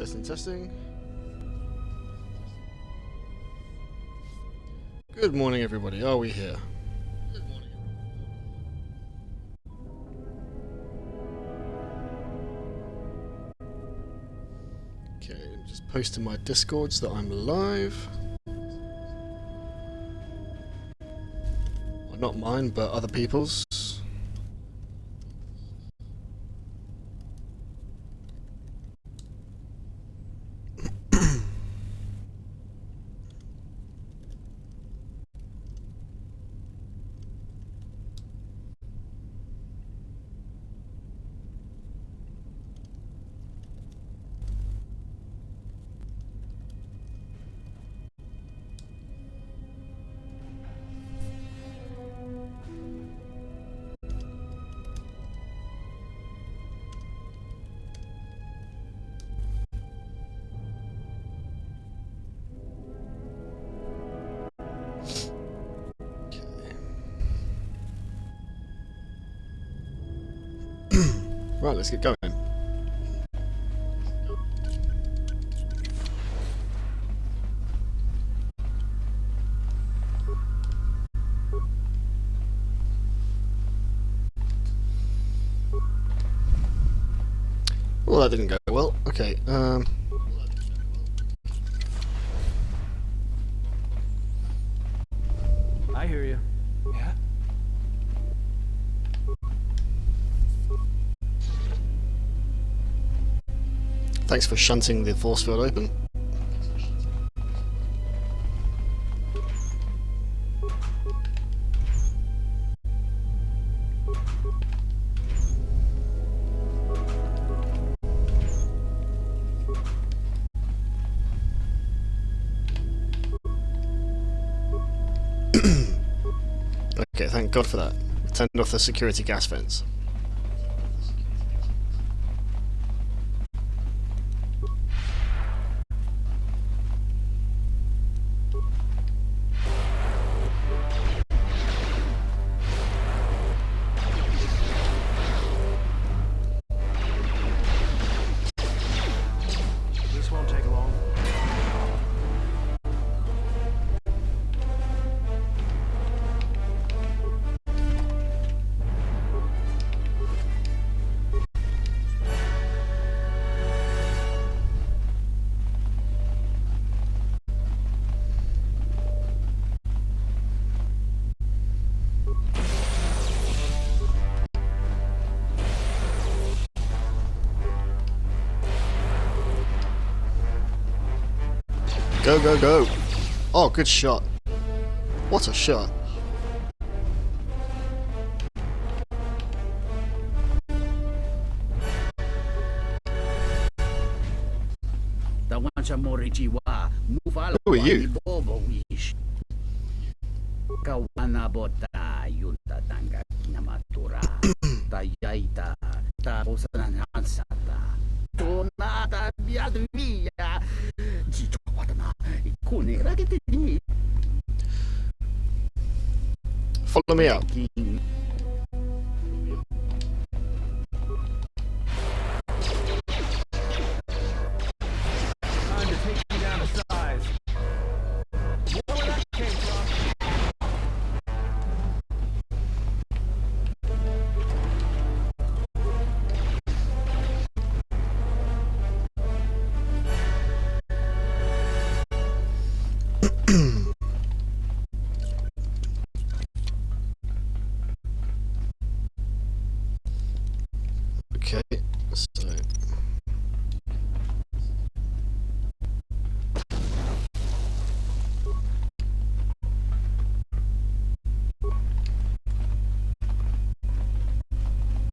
Testing, testing. Good morning, everybody. Are we here? Good morning. Okay, I'm just posting my Discord so that I'm live. Well, not mine, but other people's. Right, let's get going. Well, that didn't go well. Okay, I hear you. Yeah? thanks for shunting the force field open. Okay, thank God for that. Turned off the security gas vents. This won't take long. Go, go, go! Oh, good shot. What a shot. Who are you? Kawanabota yunta tanga kinamatura tayaita tapos nansata tonata biadvia jichwatana ikunera kitini Follow me up. Time to take you down to size. More where that came from. Okay, so...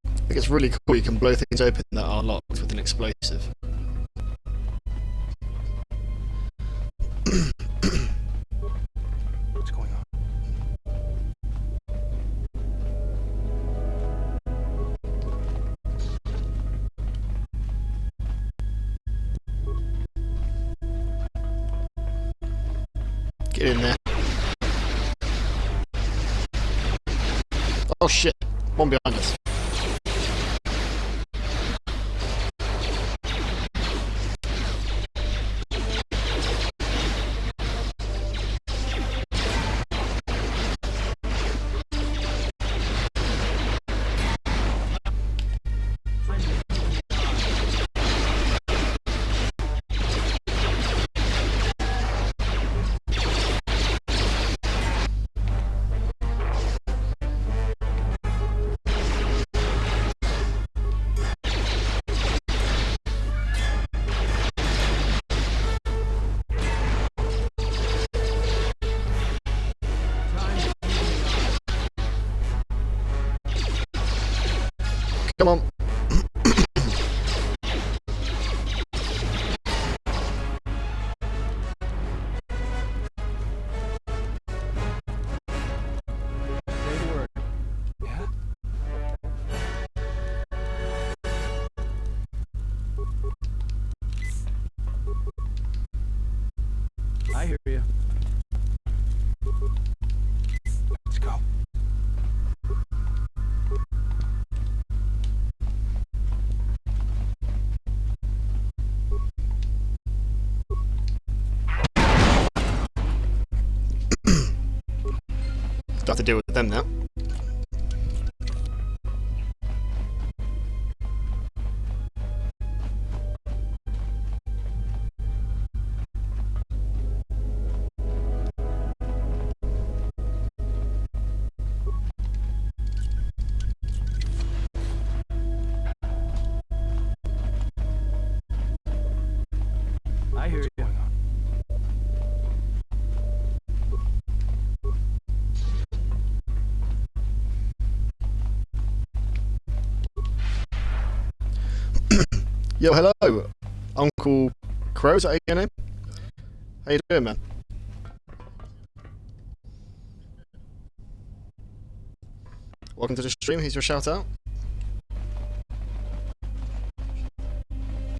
I think it's really cool you can blow things open that are locked with an explosive. What's going on? Get in there. Oh shit, one behind us. Come on. Say the word. Yeah? I hear you. Let's go. Don't have to deal with them now. I hear you. Yo, hello, Uncle Crow. Is that your name? How you doing, man? Welcome to the stream. Here's your shout out.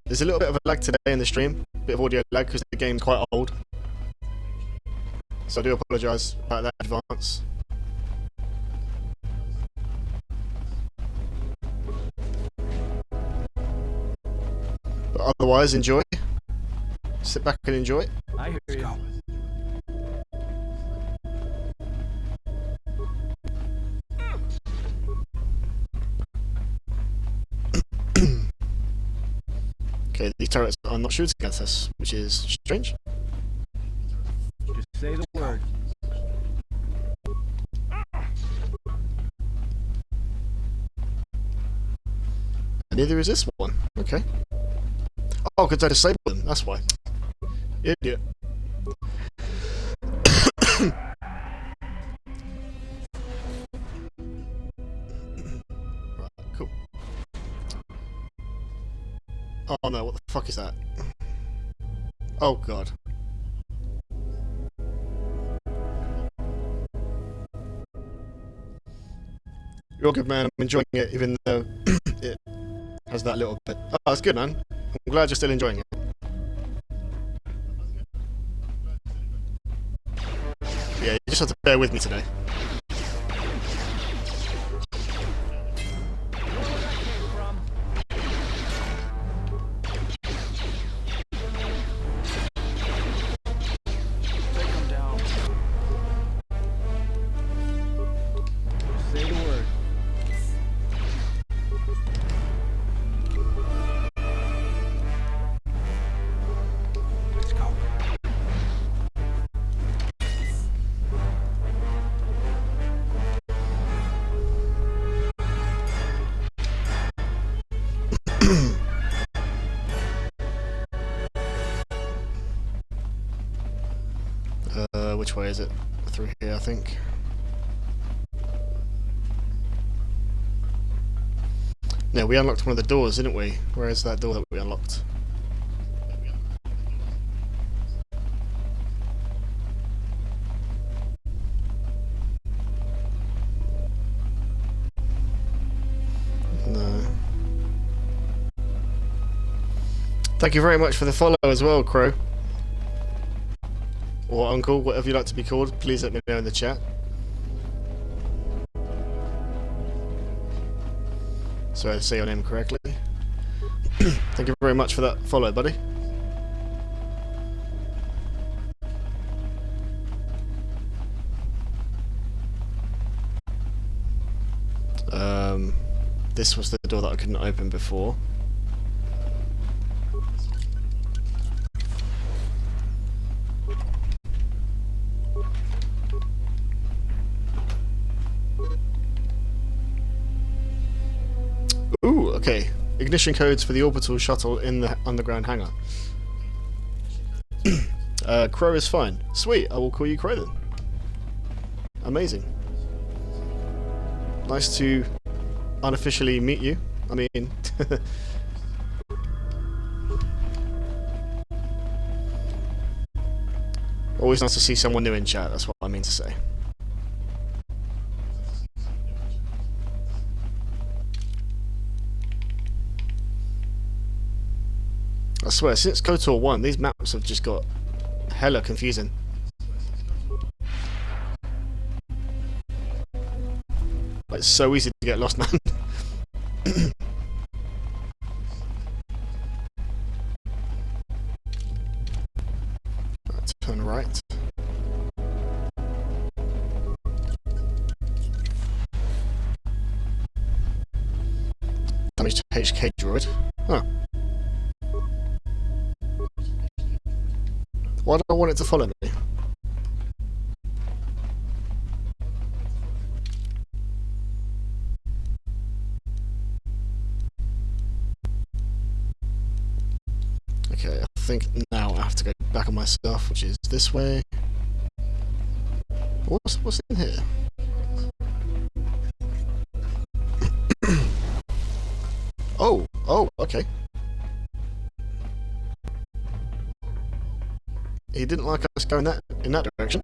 There's a little bit of a lag today in the stream, bit of audio lag because the game's quite old. So I do apologise about that in advance. But otherwise, enjoy. Sit back and enjoy. I hear you. Okay, these turrets are not shooting at us, which is strange. Just say the word. And neither is this one. Okay. Oh, because I disabled them, that's why. Idiot. Right, cool. Oh no, what the fuck is that? Oh god. You're good, man. I'm enjoying it, even though it has that little bit. Oh, that's good, man. I'm glad you're still enjoying it. Yeah, you just have to bear with me today. Take them down. Just say the word. Let's go. Which way is it? Through here, I think. Yeah, we unlocked one of the doors, didn't we? Where is that door that we unlocked? No. Thank you very much for the follow as well, Crow. Or Uncle, whatever you like to be called, please let me know in the chat. So I say your name correctly. Thank you very much for that follow, buddy. This was the door that I couldn't open before. Ooh, okay. Ignition codes for the orbital shuttle in the underground hangar. Crow is fine. Sweet, I will call you Crow then. Amazing. Nice to unofficially meet you. I mean... always nice to see someone new in chat, that's what I mean to say. I swear, since KOTOR 1, these maps have just got hella confusing. Like, it's so easy to get lost, man. Right, turn right. Damage to HK droid. Huh. Why do I want it to follow me? Okay, I think now I have to go back on my stuff, which is this way. What's in here? Oh, okay. He didn't like us going in that direction.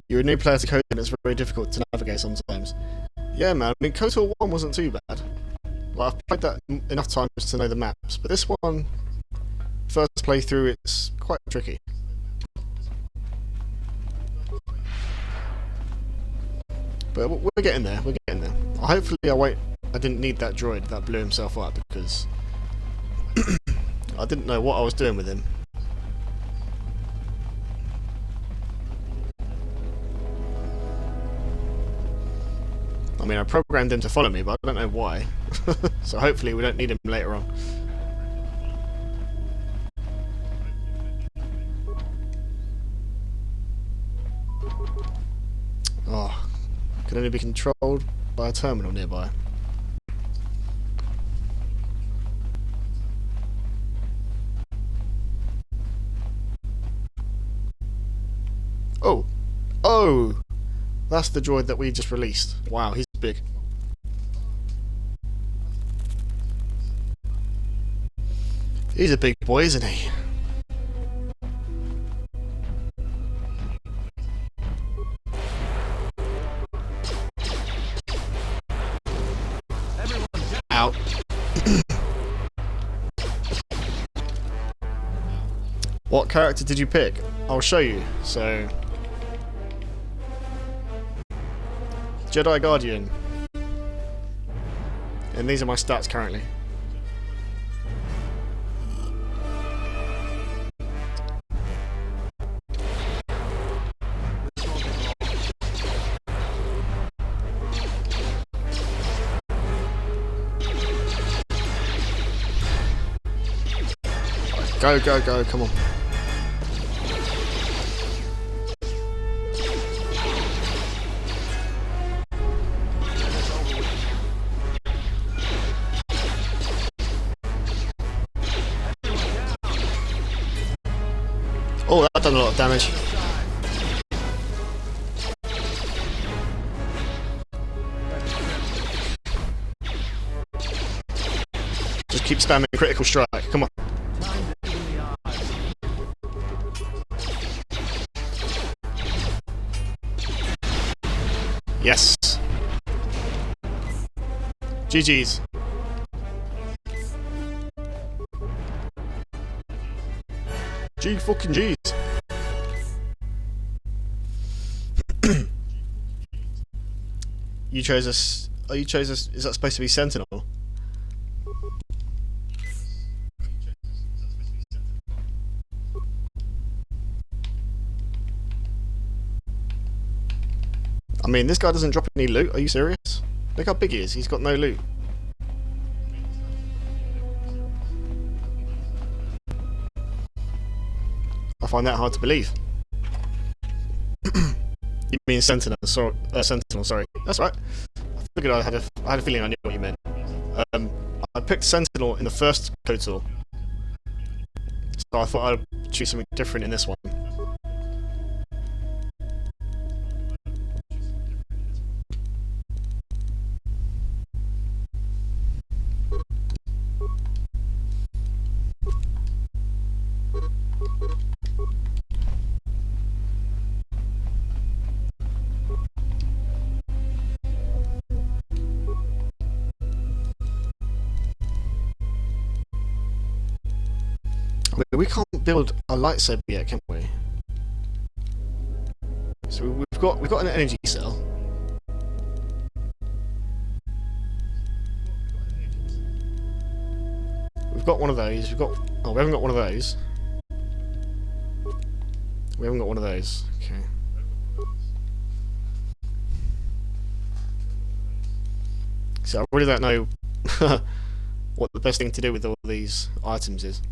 You're a new player to code and it's very difficult to navigate sometimes. Yeah, man, I mean, KOTOR 1 wasn't too bad. Like, I've played that enough times to know the maps, but this one, first playthrough, it's quite tricky. But we're getting there, we're getting there. Hopefully I didn't need that droid that blew himself up, because I didn't know what I was doing with him. I mean, I programmed him to follow me, but I don't know why. So hopefully we don't need him later on. Oh, can only be controlled by a terminal nearby. Oh! That's the droid that we just released. Wow, he's big. He's a big boy, isn't he? Out. What character did you pick? I'll show you. So, Jedi Guardian. And these are my stats currently. Go, go, go, come on. Oh, that done a lot of damage. Just keep spamming critical strike, come on. Yes. GG's. G fucking G's. You chose us. Oh, you chose us. Is that supposed to be Sentinel? I mean, this guy doesn't drop any loot. Are you serious? Look how big he is. He's got no loot. I find that hard to believe. You mean Sentinel? Sentinel. Sorry. That's right. I figured I had a feeling I knew what you meant. I picked Sentinel in the first KOTOR, so I thought I'd choose something different in this one. we can't build a lightsaber yet, can we? So we've got an energy cell. We've got one of those. We haven't got one of those. We haven't got one of those. Okay. So I really don't know what the best thing to do with all these items is.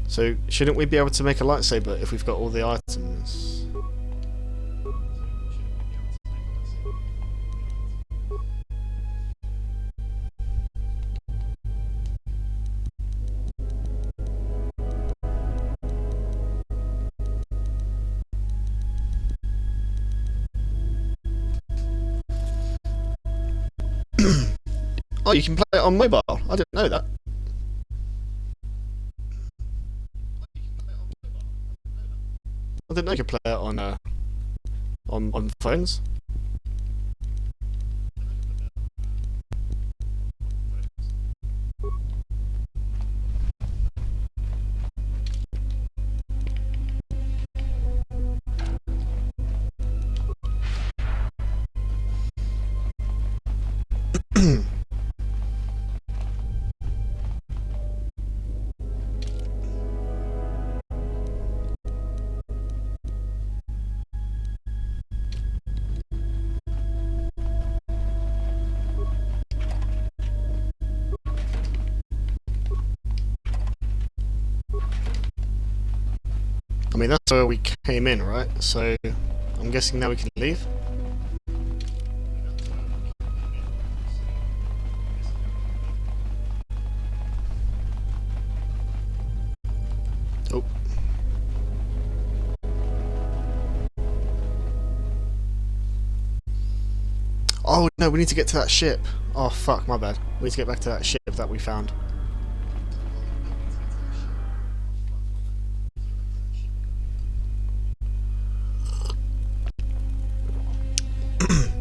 So shouldn't we be able to make a lightsaber if we've got all the items? Oh, you can play it on mobile. I didn't know that. I didn't know you could play it on phones. I mean, that's where we came in, right? So, I'm guessing now we can leave? Oh. Oh, no, we need to get to that ship. Oh, fuck, my bad. We need to get back to that ship that we found.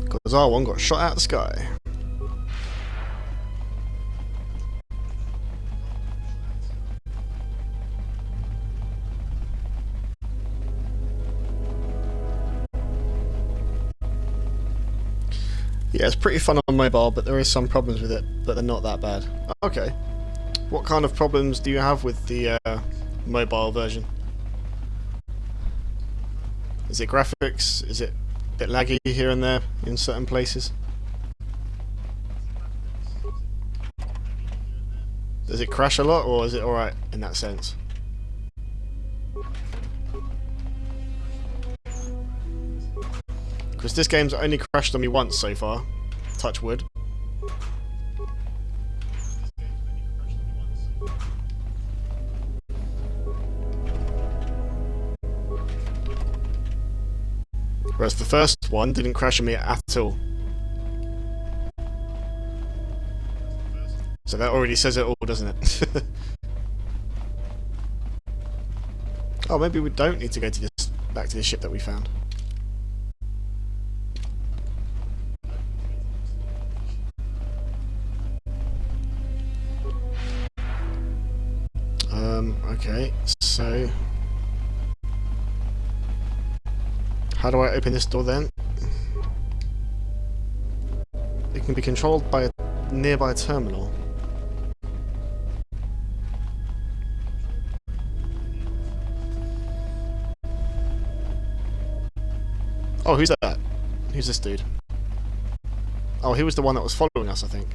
Because R1 got shot out of the sky. Yeah, it's pretty fun on mobile, but there is some problems with it, but they're not that bad. Okay. What kind of problems do you have with the mobile version? Is it graphics? Is it a bit laggy here and there in certain places? Does it crash a lot, or is it alright in that sense? Because this game's only crashed on me once so far. Touch wood. Whereas the first one didn't crash on me at all. So that already says it all, doesn't it? Oh, maybe we don't need to go to this back to the ship that we found. Okay, so how do I open this door then? It can be controlled by a nearby terminal. Oh, who's that? Who's this dude? Oh, he was the one that was following us, I think.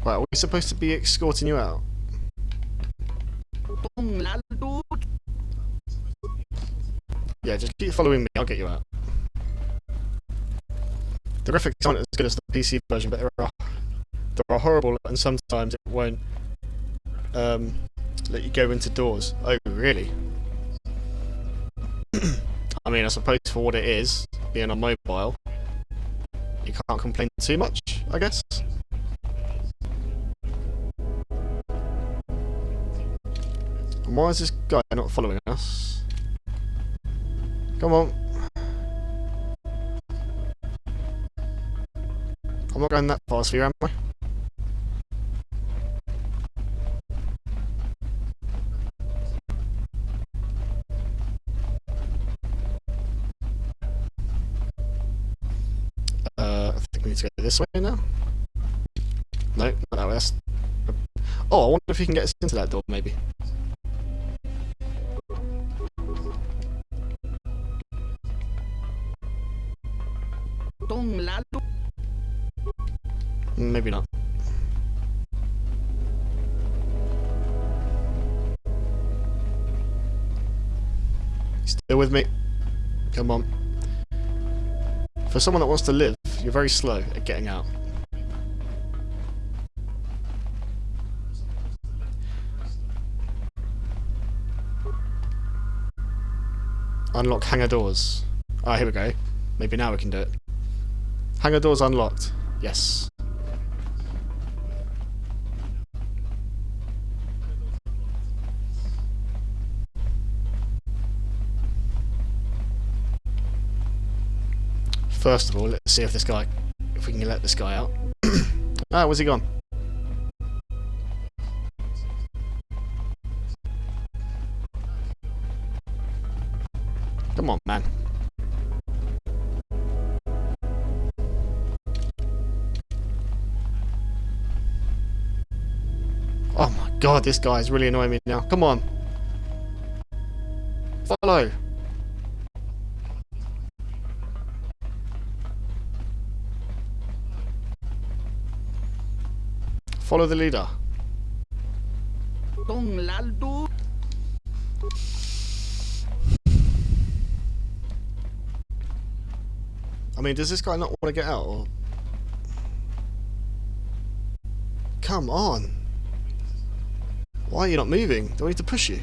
Right, are we supposed to be escorting you out? Yeah, just keep following me, I'll get you out. The graphics aren't as good as the PC version, but they're horrible, and sometimes it won't let you go into doors. Oh, really? I mean, I suppose for what it is, being on mobile, you can't complain too much, I guess. And why is this guy not following us? Come on. I'm not going that fast for you, am I? I think we need to go this way now. No, not that way. Oh, I wonder if you can get us into that door, maybe. Tong lalo. Maybe not. Still with me? Come on. For someone that wants to live, you're very slow at getting out. Unlock hangar doors. Ah, here we go. Maybe now we can do it. Hangar doors unlocked. Yes. First of all, let's see if we can let this guy out. Ah, where's he gone? Come on, man. Oh my god, this guy is really annoying me now. Come on. Follow. Follow the leader. Tong lalo. I mean, does this guy not want to get out? Or... Come on. Why are you not moving? Do I need to push you?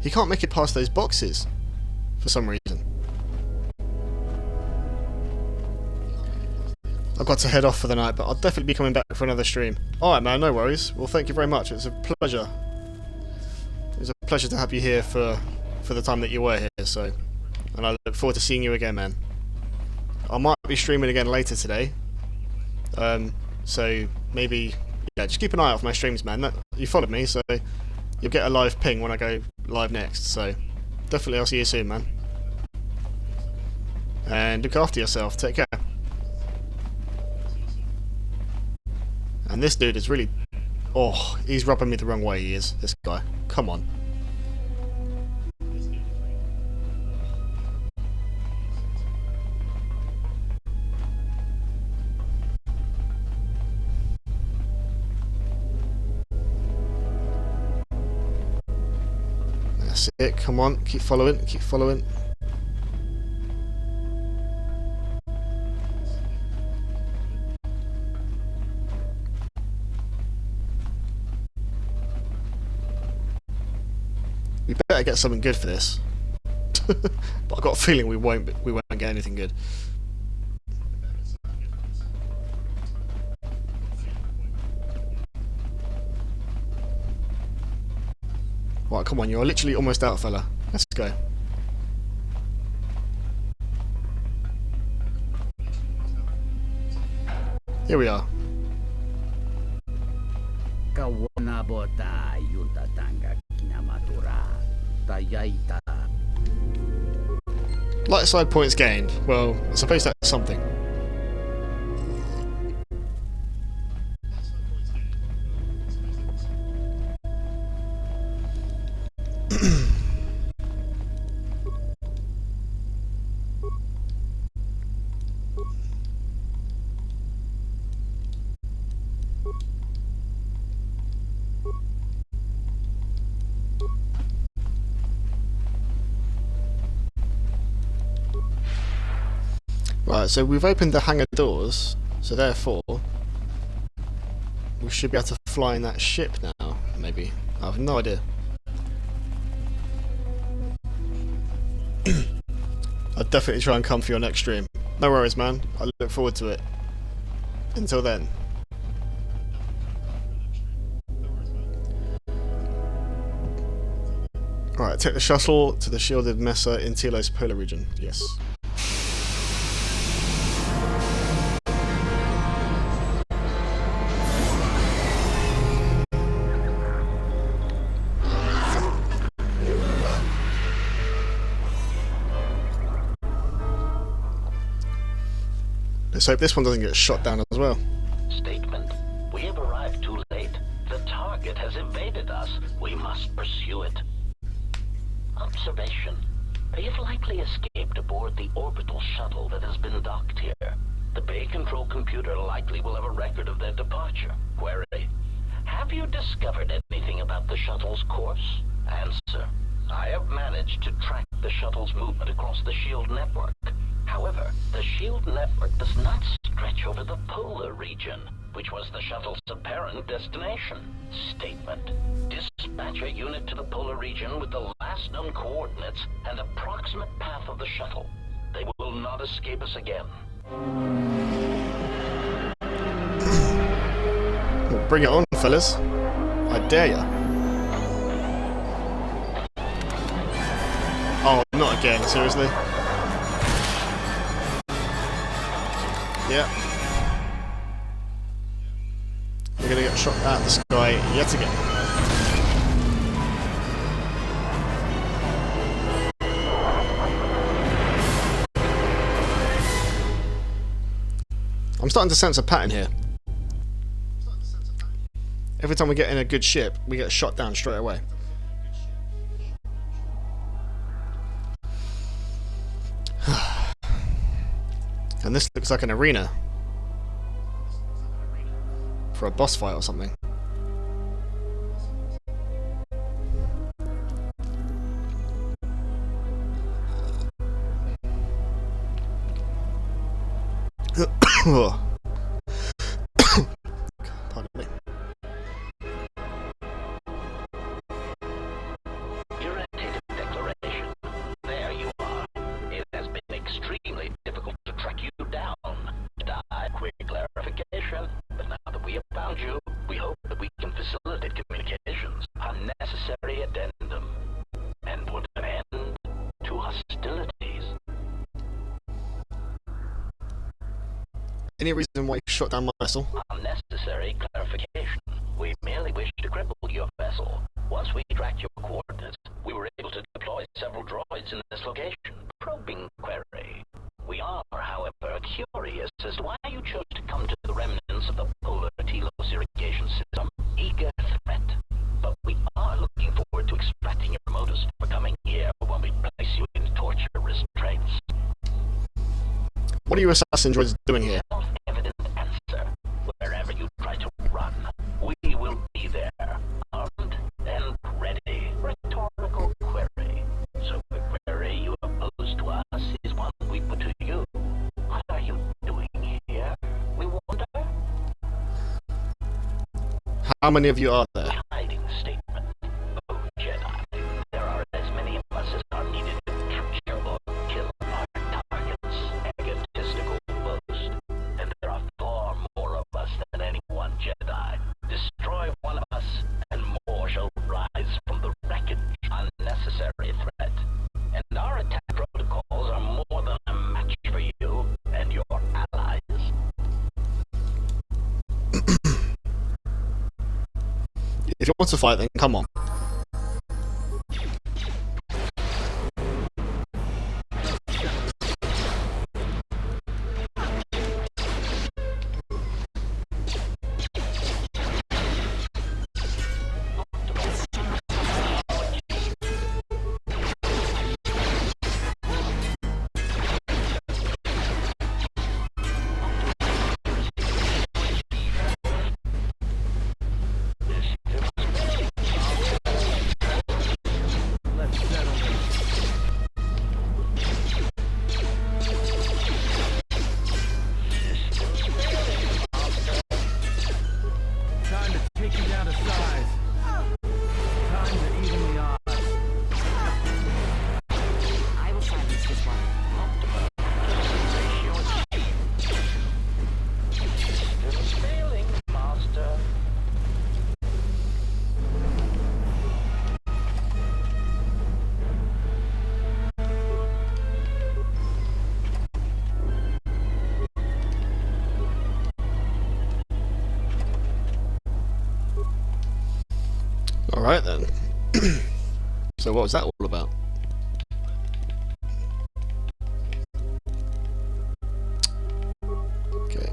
He can't make it past those boxes for some reason. I've got to head off for the night, but I'll definitely be coming back for another stream. Alright man, no worries. Well, thank you very much. It's a pleasure. It was a pleasure to have you here for the time that you were here, so... And I look forward to seeing you again, man. I might be streaming again later today. So maybe... Yeah, just keep an eye out for my streams, man. You followed me, so you'll get a live ping when I go live next, so... Definitely I'll see you soon, man. And look after yourself. Take care. And this dude is really... Oh, he's rubbing me the wrong way, he is, this guy. Come on. That's it, come on, keep following, keep following. We better get something good for this. But I've got a feeling we won't get anything good. Right, come on, you're literally almost out, fella. Let's go. Here we are. Kawanabota yuta tanga kinamatura. Tayaita. Light side points gained. Well, I suppose that's something. Right, so we've opened the hangar doors, so therefore we should be able to fly in that ship now, maybe. I have no idea. I'll definitely try and come for your next stream. No worries, man. I look forward to it. Until then. Alright, take the shuttle to the shielded Mesa in Tilo's polar region. Yes. Let's hope this one doesn't get shot down as well. Statement. We have arrived too late. The target has evaded us. We must pursue it. Observation. They have likely escaped aboard the orbital shuttle that has been docked here. The Bay Control computer likely will have a record of their departure. Query. Have you discovered anything about the shuttle's course? Answer. I have managed to track the shuttle's movement across the SHIELD network. However, the SHIELD network does not stretch over the polar region, which was the shuttle's apparent destination. Statement. Dispatch a unit to the polar region with the last known coordinates and approximate path of the shuttle. They will not escape us again. Well, bring it on, fellas. I dare ya. Oh, not again, seriously? Yeah. We're gonna get shot out of the sky yet again. I'm starting to sense a pattern here. Every time we get in a good ship, we get shot down straight away. And this looks like an arena for a boss fight or something. Pardon me. Irritated declaration. There you are. It has been extremely difficult to track you down. Quick clarification. But now that we have found you, we hope that we can facilitate communications. Unnecessary addendum. And put an end to hostilities. Any reason why you shot down my vessel? Unnecessary clarification. We merely wish to cripple your vessel. Once we tracked your coordinates, we were able to deploy several droids in this location. Probing query. We are, however, curious as to why you chose to come to the remnants of the polar Telos irrigation system. Eager threat. But we are looking forward to extracting your motives for coming here when we place you in torture restraints. What are you assassin droids doing here? Self-evident answer. Wherever you try to run, we will be there, armed and ready. Rhetorical query. So the query you oppose to us is one we put to you. What are you doing here? We wonder. How many of you are there? Hiding statement. Oh, Jedi. There are as many of us as are needed to capture or kill our targets. Egotistical boast. And there are far more of us than any one Jedi. Destroy one of us, and more shall rise from the wreckage. Unnecessary threat. And our attack protocols are more than a match for you and your allies. If you want to fight, then come on. Alright then. So what was that all about? Okay.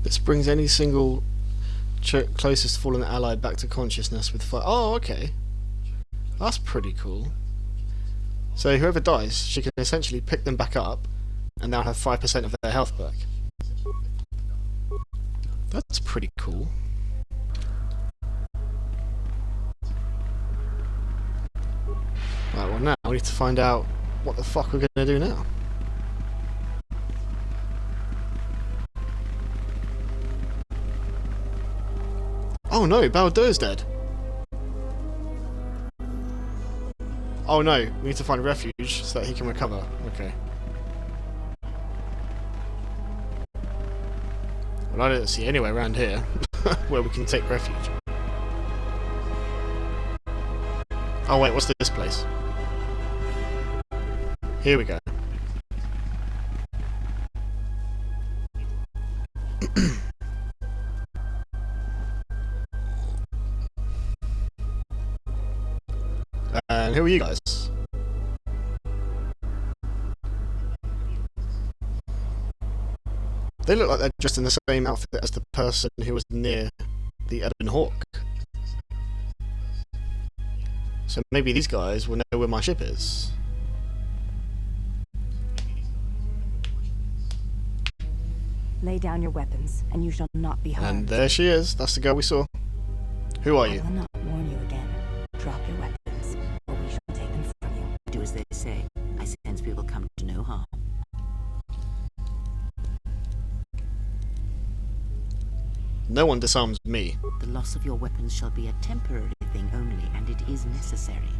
This brings any single closest fallen ally back to consciousness with fire. Oh, okay. That's pretty cool. So whoever dies, she can essentially pick them back up and now have 5% of their health back. That's pretty cool. Right, well now we need to find out what the fuck we're gonna do now. Oh no, Baldur's dead. Oh no, we need to find refuge so that he can recover. Okay. Well, I don't see anywhere around here where we can take refuge. Oh wait, what's this place? Here we go. And who are you guys? They look like they're dressed in the same outfit as the person who was near the Ebon Hawk. So maybe these guys will know where my ship is. Lay down your weapons, and you shall not be harmed. And there she is. That's the girl we saw. Who are I you? will not warn you again. Drop your weapons, or we shall take them from you. Do as they say. I sense we will come to no harm. No one disarms me. The loss of your weapons shall be a temporary thing only, and it is necessary.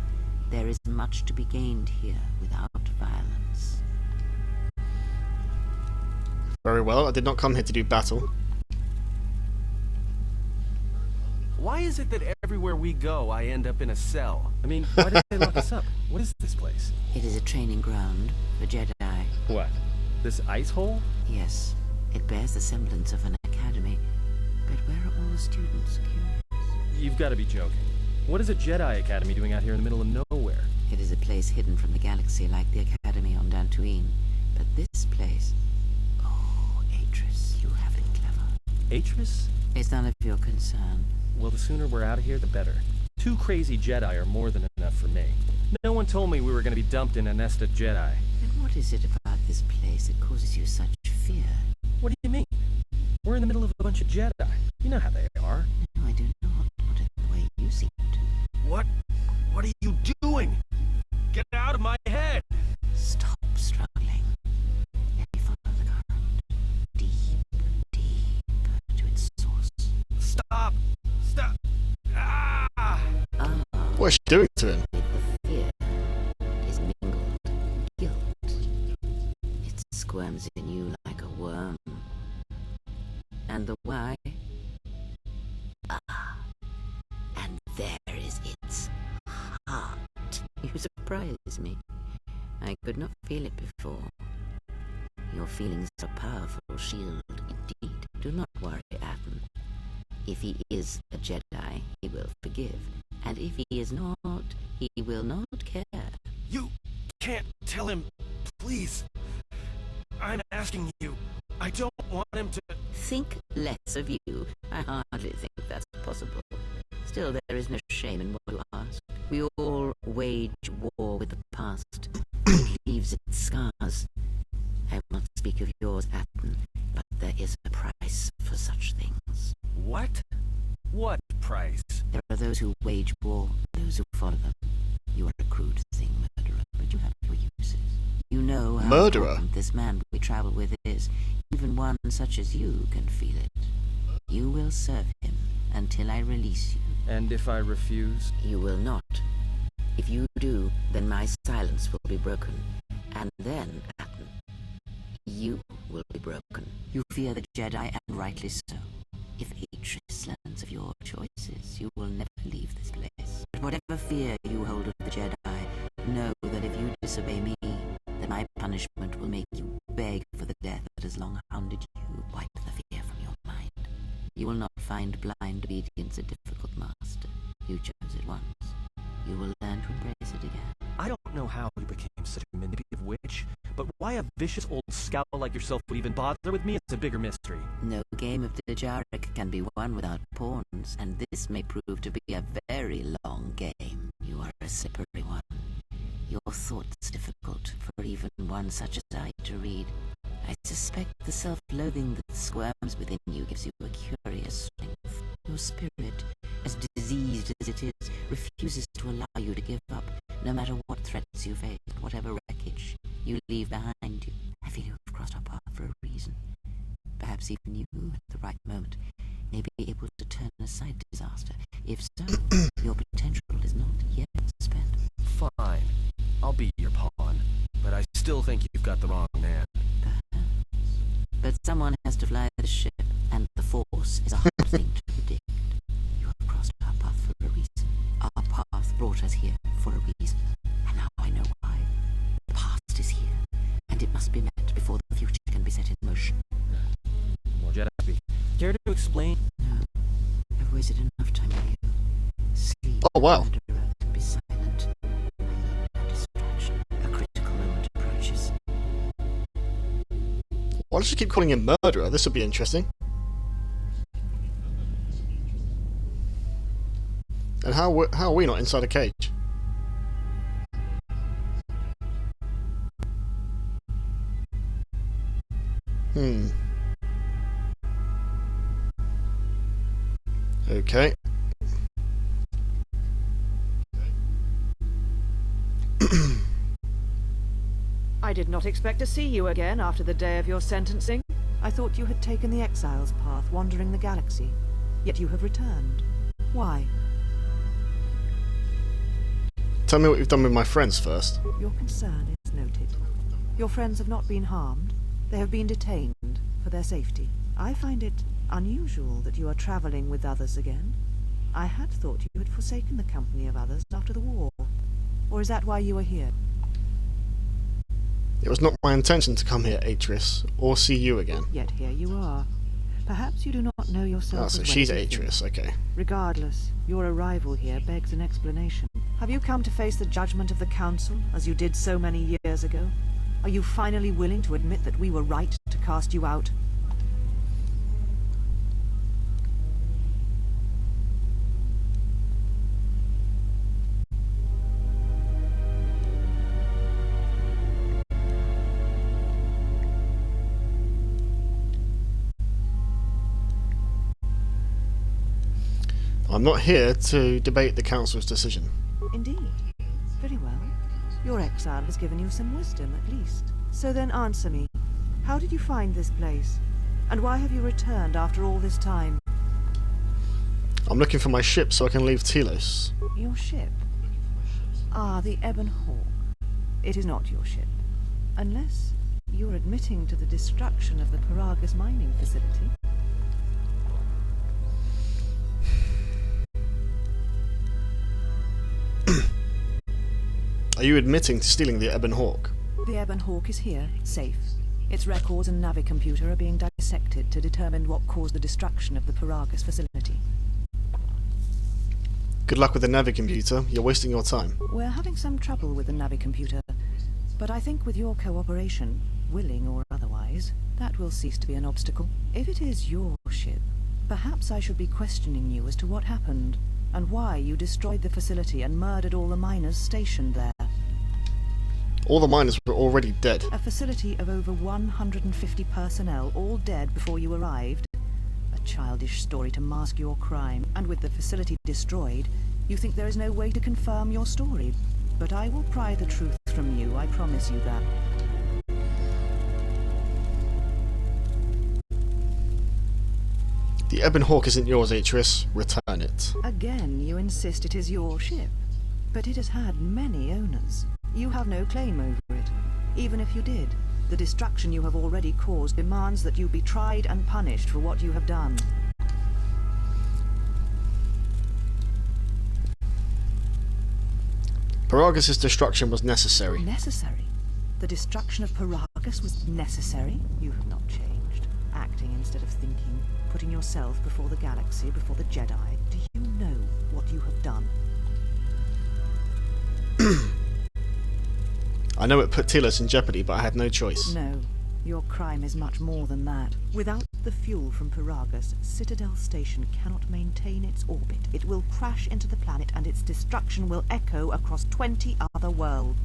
There is much to be gained here without violence. Very well, I did not come here to do battle. Why is it that everywhere we go, I end up in a cell? I mean, why did they lock us up? What is this place? It is a training ground for Jedi. What? This ice hole? Yes, it bears the semblance of an academy. But where are all the students? Curious. You've got to be joking. What is a Jedi Academy doing out here in the middle of nowhere? It is a place hidden from the galaxy like the academy on Dantooine. But this place... Oh, Atris, you have been clever. Atris? It's none of your concern. Well, the sooner we're out of here, the better. 2 crazy Jedi are more than enough for me. No one told me we were going to be dumped in a nest of Jedi. And what is it about this place that causes you such fear? What do you mean? We're in the middle of a bunch of Jedi. You know how they are. No, I do not. Not in the way you seem to. What? What are you doing? Get out of my head! Stop struggling. Let me follow the current. Deep, deep to its source. Stop! Stop! Ah! Ah, What is she doing to him? with the fear is mingled guilt. It squirms in you like a worm. And the why? Ah, and there is its heart. You surprise me. I could not feel it before. Your feelings are a powerful shield indeed. Do not worry, Atten. If he is a Jedi, he will forgive. And if he is not, he will not care. You can't tell him, please. I'm asking you. I don't want him to... Think less of you. I hardly think that's possible. Still, there is no shame in what you ask. We all wage war with the past. It leaves its scars. I will not speak of yours, Atten, but there is a price for such things. What? What price? There are those who wage war, those who follow Murderer? important this man we travel with is. Even one such as you can feel it. You will serve him until I release you. And if I refuse? You will not. If you do, then my silence will be broken. And then, Atten, you will be broken. You fear the Jedi, and rightly so. If Atris learns of your choices, you will never leave this place. But whatever fear you hold of the Jedi, know that if you disobey me, then my punishment will make you beg for the death that has long hounded you. Wipe the fear from your mind. You will not find blind obedience a difficult master. You chose it once. You will learn to embrace it again. I don't know how you became such a manipulative witch, but why a vicious old scout like yourself would even bother with me is a bigger mystery. No game of Dejarik can be won without pawns, and this may prove to be a very long game. You are a slippery one. Your thoughts difficult for even one such as I to read. I suspect the self-loathing that squirms within you gives you a curious strength. Your spirit, as diseased as it is, refuses to allow you to give up, no matter what threats you face, whatever wreckage you leave behind you. I feel you have crossed our path for a reason. Perhaps even you, at the right moment, may be able to turn aside disaster. If so, your potential is not yet spent. Fine. I'll be your pawn, but I still think you've got the wrong man. But someone has to fly the ship, and the Force is a hard thing to predict. You have crossed our path for a reason. Our path brought us here for a reason, and now I know why. The past is here, and it must be met before the future can be set in motion. More Jedi. Care to explain? No, I've wasted enough time with you. Sleep. Oh, wow. Murderer, be silent. I need no distraction. A critical moment approaches. Why does she keep calling him murderer? This would be interesting. And how are we not inside a cage? Okay. I did not expect to see you again after the day of your sentencing. I thought you had taken the exile's path, wandering the galaxy. Yet you have returned. Why? Tell me what you've done with my friends first. Your concern is noted. Your friends have not been harmed. They have been detained for their safety. I find it unusual that you are traveling with others again. I had thought you had forsaken the company of others after the war. Or is that why you are here? It was not my intention to come here, Atris, or see you again. Yet here you are. Perhaps you do not know yourself Ah, so as well she's as you think. Atris, okay. Regardless, your arrival here begs an explanation. Have you come to face the judgment of the Council, as you did so many years ago? Are you finally willing to admit that we were right to cast you out? I'm not here to debate the Council's decision. Indeed. Very well. Your exile has given you some wisdom, at least. So then answer me. How did you find this place? And why have you returned after all this time? I'm looking for my ship so I can leave Telos. Your ship? Ah, the Ebon Hawk. It is not your ship. Unless you're admitting to the destruction of the Paragus mining facility. Are you admitting to stealing the Ebon Hawk? The Ebon Hawk is here, safe. Its records and navicomputer are being dissected to determine what caused the destruction of the Paragus facility. Good luck with the navicomputer. You're wasting your time. We're having some trouble with the navicomputer, but I think with your cooperation, willing or otherwise, that will cease to be an obstacle. If it is your ship, perhaps I should be questioning you as to what happened, and why you destroyed the facility and murdered all the miners stationed there. All the miners were already dead. A facility of over 150 personnel, all dead before you arrived. A childish story to mask your crime, and with the facility destroyed, you think there is no way to confirm your story. But I will pry the truth from you, I promise you that. The Ebon Hawk isn't yours, Atreus. Return it. Again, you insist it is your ship. But it has had many owners. You have no claim over it. Even if you did, the destruction you have already caused demands that you be tried and punished for what you have done. Paragus' destruction was necessary. Necessary? The destruction of Paragus was necessary? You have not changed. Acting instead of thinking, putting yourself before the galaxy, before the Jedi. Do you know what you have done? I know it put Telos in jeopardy, but I had no choice. No. Your crime is much more than that. Without the fuel from Paragus, Citadel Station cannot maintain its orbit. It will crash into the planet and its destruction will echo across 20 other worlds.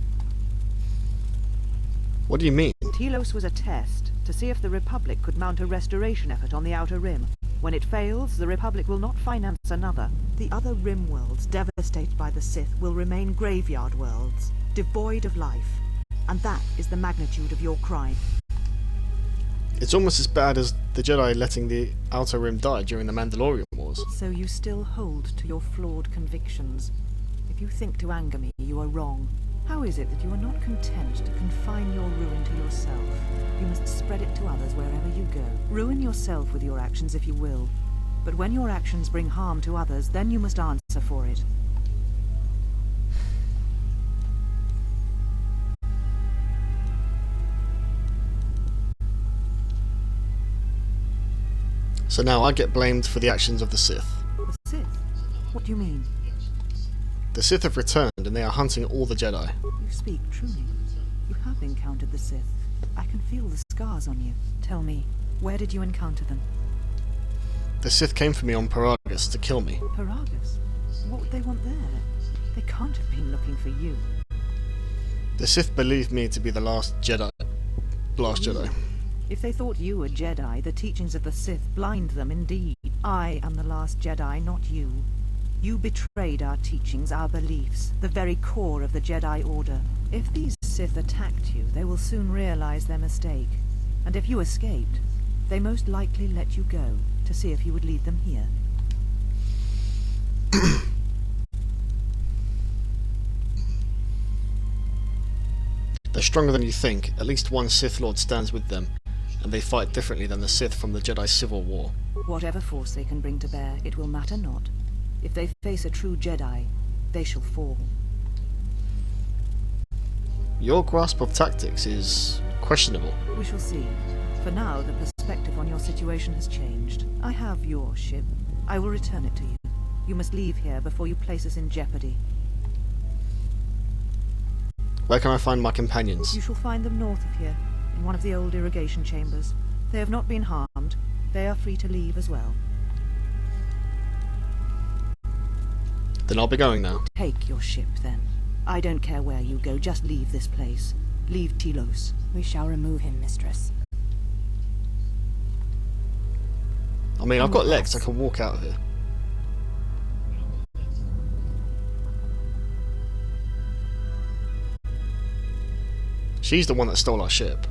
What do you mean? Telos was a test to see if the Republic could mount a restoration effort on the Outer Rim. When it fails, the Republic will not finance another. The other Rim worlds, devastated by the Sith, will remain graveyard worlds, devoid of life. And that is the magnitude of your crime. It's almost as bad as the Jedi letting the Outer Rim die during the Mandalorian Wars. So you still hold to your flawed convictions. If you think to anger me, you are wrong. How is it that you are not content to confine your ruin to yourself? You must spread it to others wherever you go. Ruin yourself with your actions if you will. But when your actions bring harm to others, then you must answer for it. So now I get blamed for the actions of the Sith. The Sith? What do you mean? The Sith have returned and they are hunting all the Jedi. You speak truly. You have encountered the Sith. I can feel the scars on you. Tell me, where did you encounter them? The Sith came for me on Paragus to kill me. Paragus? What would they want there? They can't have been looking for you. The Sith believed me to be the last Jedi. If they thought you were Jedi, the teachings of the Sith blind them indeed. I am the last Jedi, not you. You betrayed our teachings, our beliefs, the very core of the Jedi Order. If these Sith attacked you, they will soon realize their mistake. And if you escaped, they most likely let you go to see if you would lead them here. They're stronger than you think. At least one Sith Lord stands with them, and they fight differently than the Sith from the Jedi Civil War. Whatever force they can bring to bear, it will matter not. If they face a true Jedi, they shall fall. Your grasp of tactics is questionable. We shall see. For now, the perspective on your situation has changed. I have your ship. I will return it to you. You must leave here before you place us in jeopardy. Where can I find my companions? You shall find them north of here, in one of the old irrigation chambers. They have not been harmed. They are free to leave as well. Then I'll be going now. Take your ship, then. I don't care where you go, just leave this place. Leave Telos. We shall remove him, mistress. I mean, I've got legs, I can walk out of here. She's the one that stole our ship.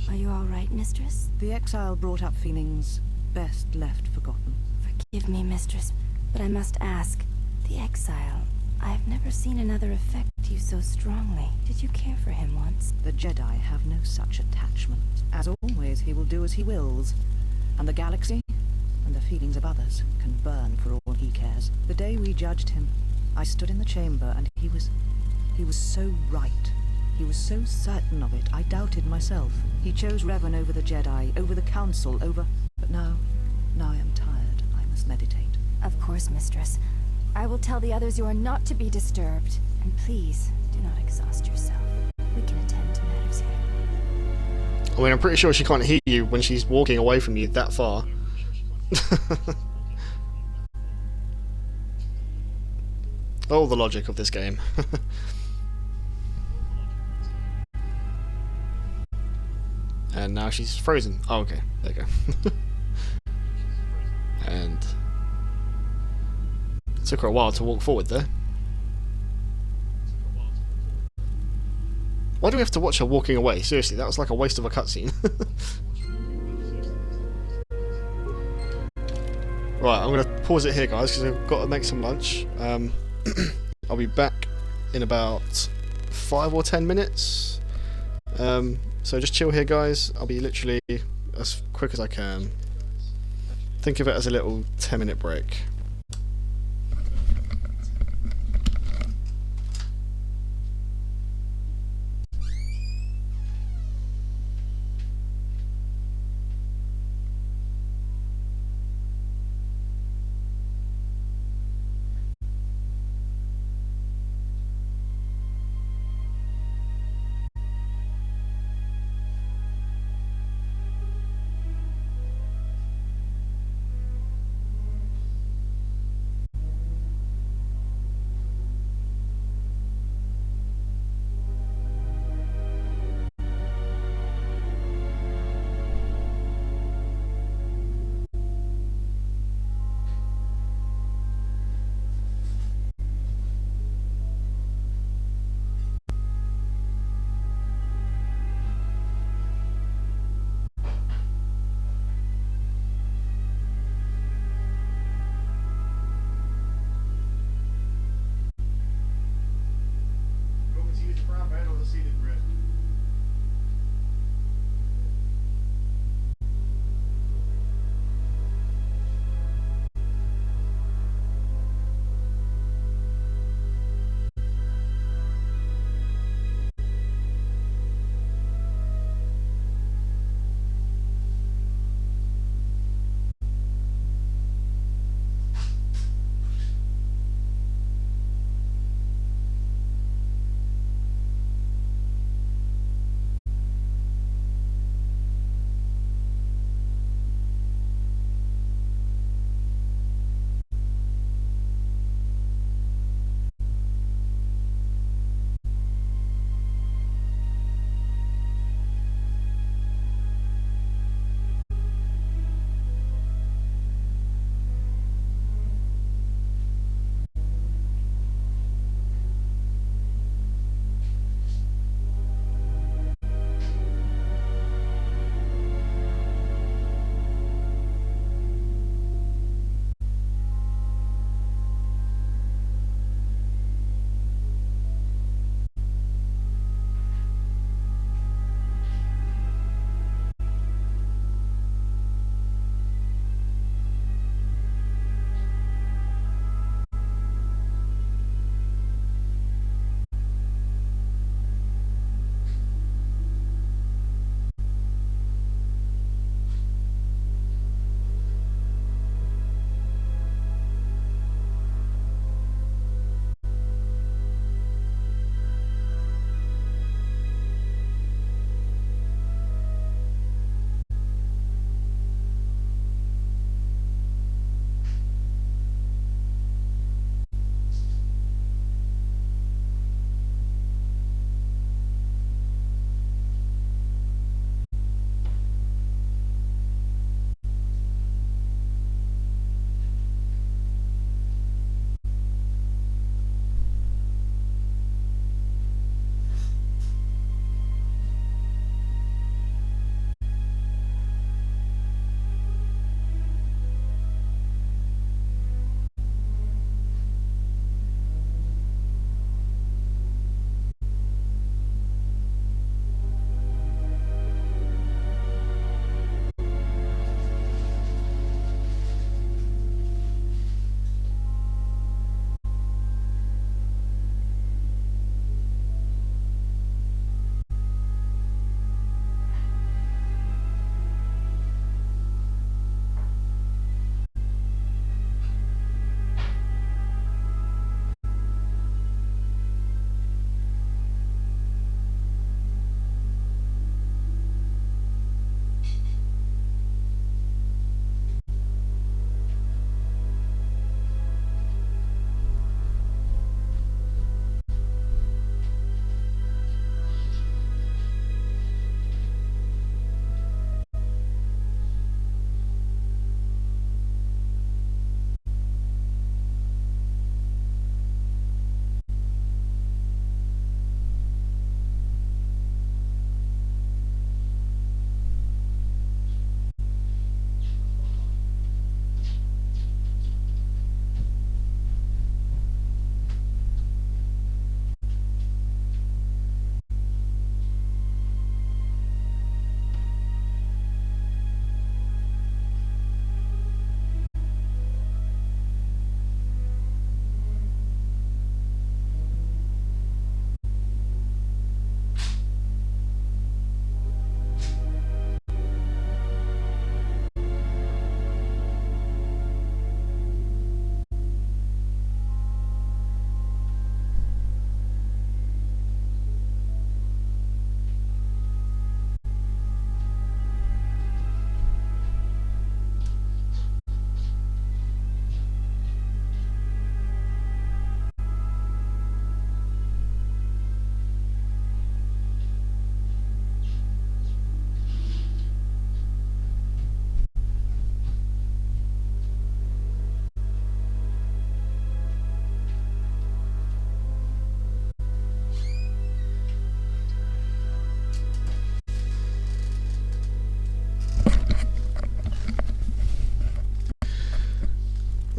Are you all right, mistress? The exile brought up feelings best left forgotten. Forgive me, mistress, but I must ask. The exile. I've never seen another affect you so strongly. Did you care for him once? The Jedi have no such attachment. As always, he will do as he wills. And the galaxy, and the feelings of others, can burn for all he cares. The day we judged him, I stood in the chamber and he was so right. He was so certain of it, I doubted myself. He chose Revan over the Jedi, over the Council, over... But now I am tired. I must meditate. Of course, mistress. I will tell the others you are not to be disturbed. And please, do not exhaust yourself. We can attend to matters here. I mean, I'm pretty sure she can't hear you when she's walking away from you that far. Oh, the logic of this game. And now she's frozen. Oh, okay. There you go. And it took her a while to walk forward there. Why do we have to watch her walking away? Seriously, that was like a waste of a cutscene. Right, I'm going to pause it here, guys, because I've got to make some lunch. I'll be back in about 5 or 10 minutes. So just chill here, guys. I'll be literally as quick as I can. Think of it as a little 10-minute break.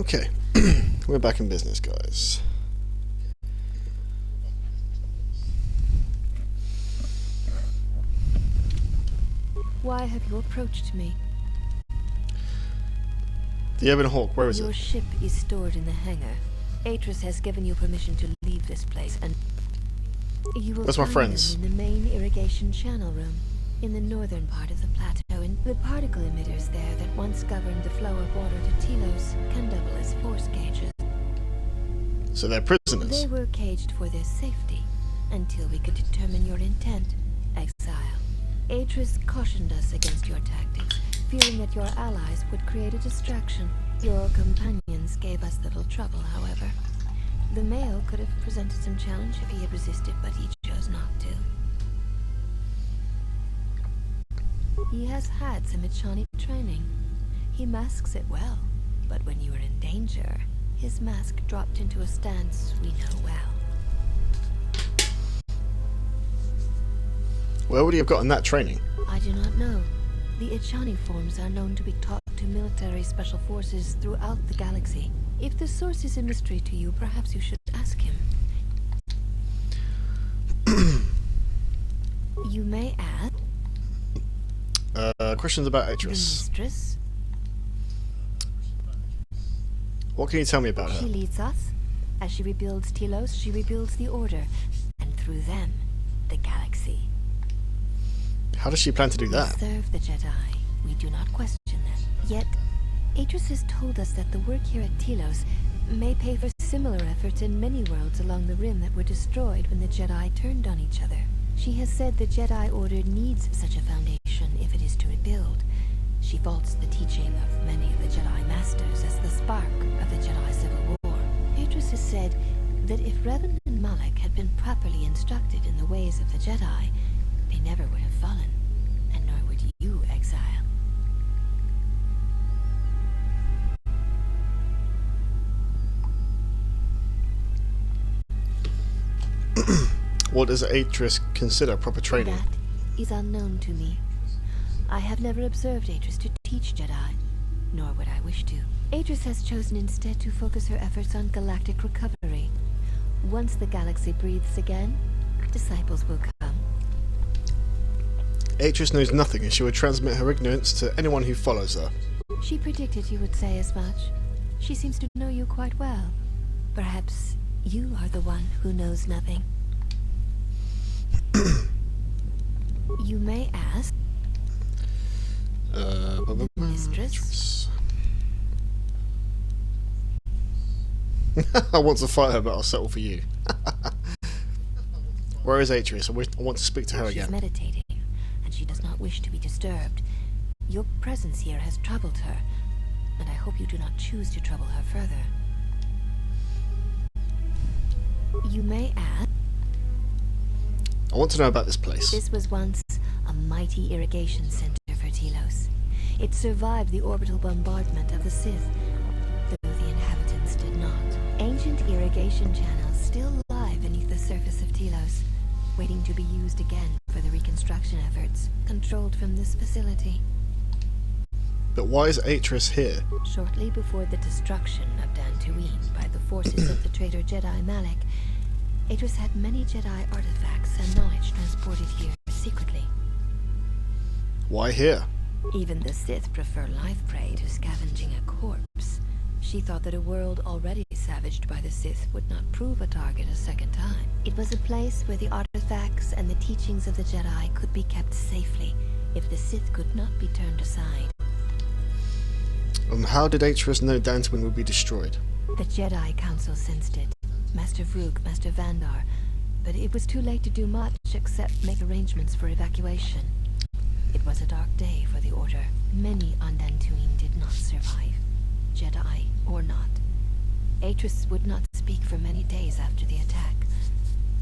Okay, we're back in business, guys. Why have you approached me? The Ebon Hawk, where is Your it? ship is stored in the hangar. Atris has given you permission to leave this place, and you will Where's my find friends? them in the main irrigation channel room, in the northern part of the plateau. And the particle emitters there that once governed the flow of water to Telos can double as force gauges. So they're prisoners. They were caged for their safety until we could determine your intent, exile. Atris cautioned us against your tactics, fearing that your allies would create a distraction. Your companions gave us little trouble, however. The male could have presented some challenge if he had resisted, but he chose not to. He has had some Echani training. He masks it well, but when you are in danger, his mask dropped into a stance we know well. Where would he have gotten that training? I do not know. The Echani forms are known to be taught to military special forces throughout the galaxy. If the source is a mystery to you, perhaps you should ask him. You may ask Questions about the Atris. mistress. What can you tell me about She her? leads us. As she rebuilds Telos, she rebuilds the Order, and through them, the galaxy. How does she plan to do We that? serve the Jedi. We do not question them. Yet, Atris has told us that the work here at Telos may pay for similar efforts in many worlds along the Rim that were destroyed when the Jedi turned on each other. She has said the Jedi Order needs such a foundation if it is to rebuild. She faults the teaching of many of the Jedi Masters as the spark of the Jedi Civil War. Atris has said that if Revan and Malak had been properly instructed in the ways of the Jedi, they never would have fallen, and nor would you, exile. What does Atris consider proper training? That is unknown to me. I have never observed Atris to teach Jedi, nor would I wish to. Atris has chosen instead to focus her efforts on galactic recovery. Once the galaxy breathes again, disciples will come. Atris knows nothing and she would transmit her ignorance to anyone who follows her. She predicted you would say as much. She seems to know you quite well. Perhaps you are the one who knows nothing. You may ask, Mistress? I want to fight her, but I'll settle for you. Where is Atris? I want to speak to her She's again. meditating, and she does not wish to be disturbed. Your presence here has troubled her, and I hope you do not choose to trouble her further. You may ask, I want to know about this place. this was once a mighty irrigation center for Telos. It survived the orbital bombardment of the Sith, though the inhabitants did not. Ancient irrigation channels still lie beneath the surface of Telos, waiting to be used again for the reconstruction efforts, controlled from this facility. But why is Atris here? Shortly before the destruction of Dantooine by the forces of the traitor Jedi Malak, Atris had many Jedi artifacts and knowledge transported here secretly. Why here? Even the Sith prefer live prey to scavenging a corpse. She thought that a world already savaged by the Sith would not prove a target a second time. It was a place where the artifacts and the teachings of the Jedi could be kept safely if the Sith could not be turned aside. How did Atris know Dantooine would be destroyed? The Jedi Council sensed it. Master Vrook, Master Vandar, but it was too late to do much except make arrangements for evacuation. It was a dark day for the Order. Many on Dantooine did not survive, Jedi or not. Atris would not speak for many days after the attack,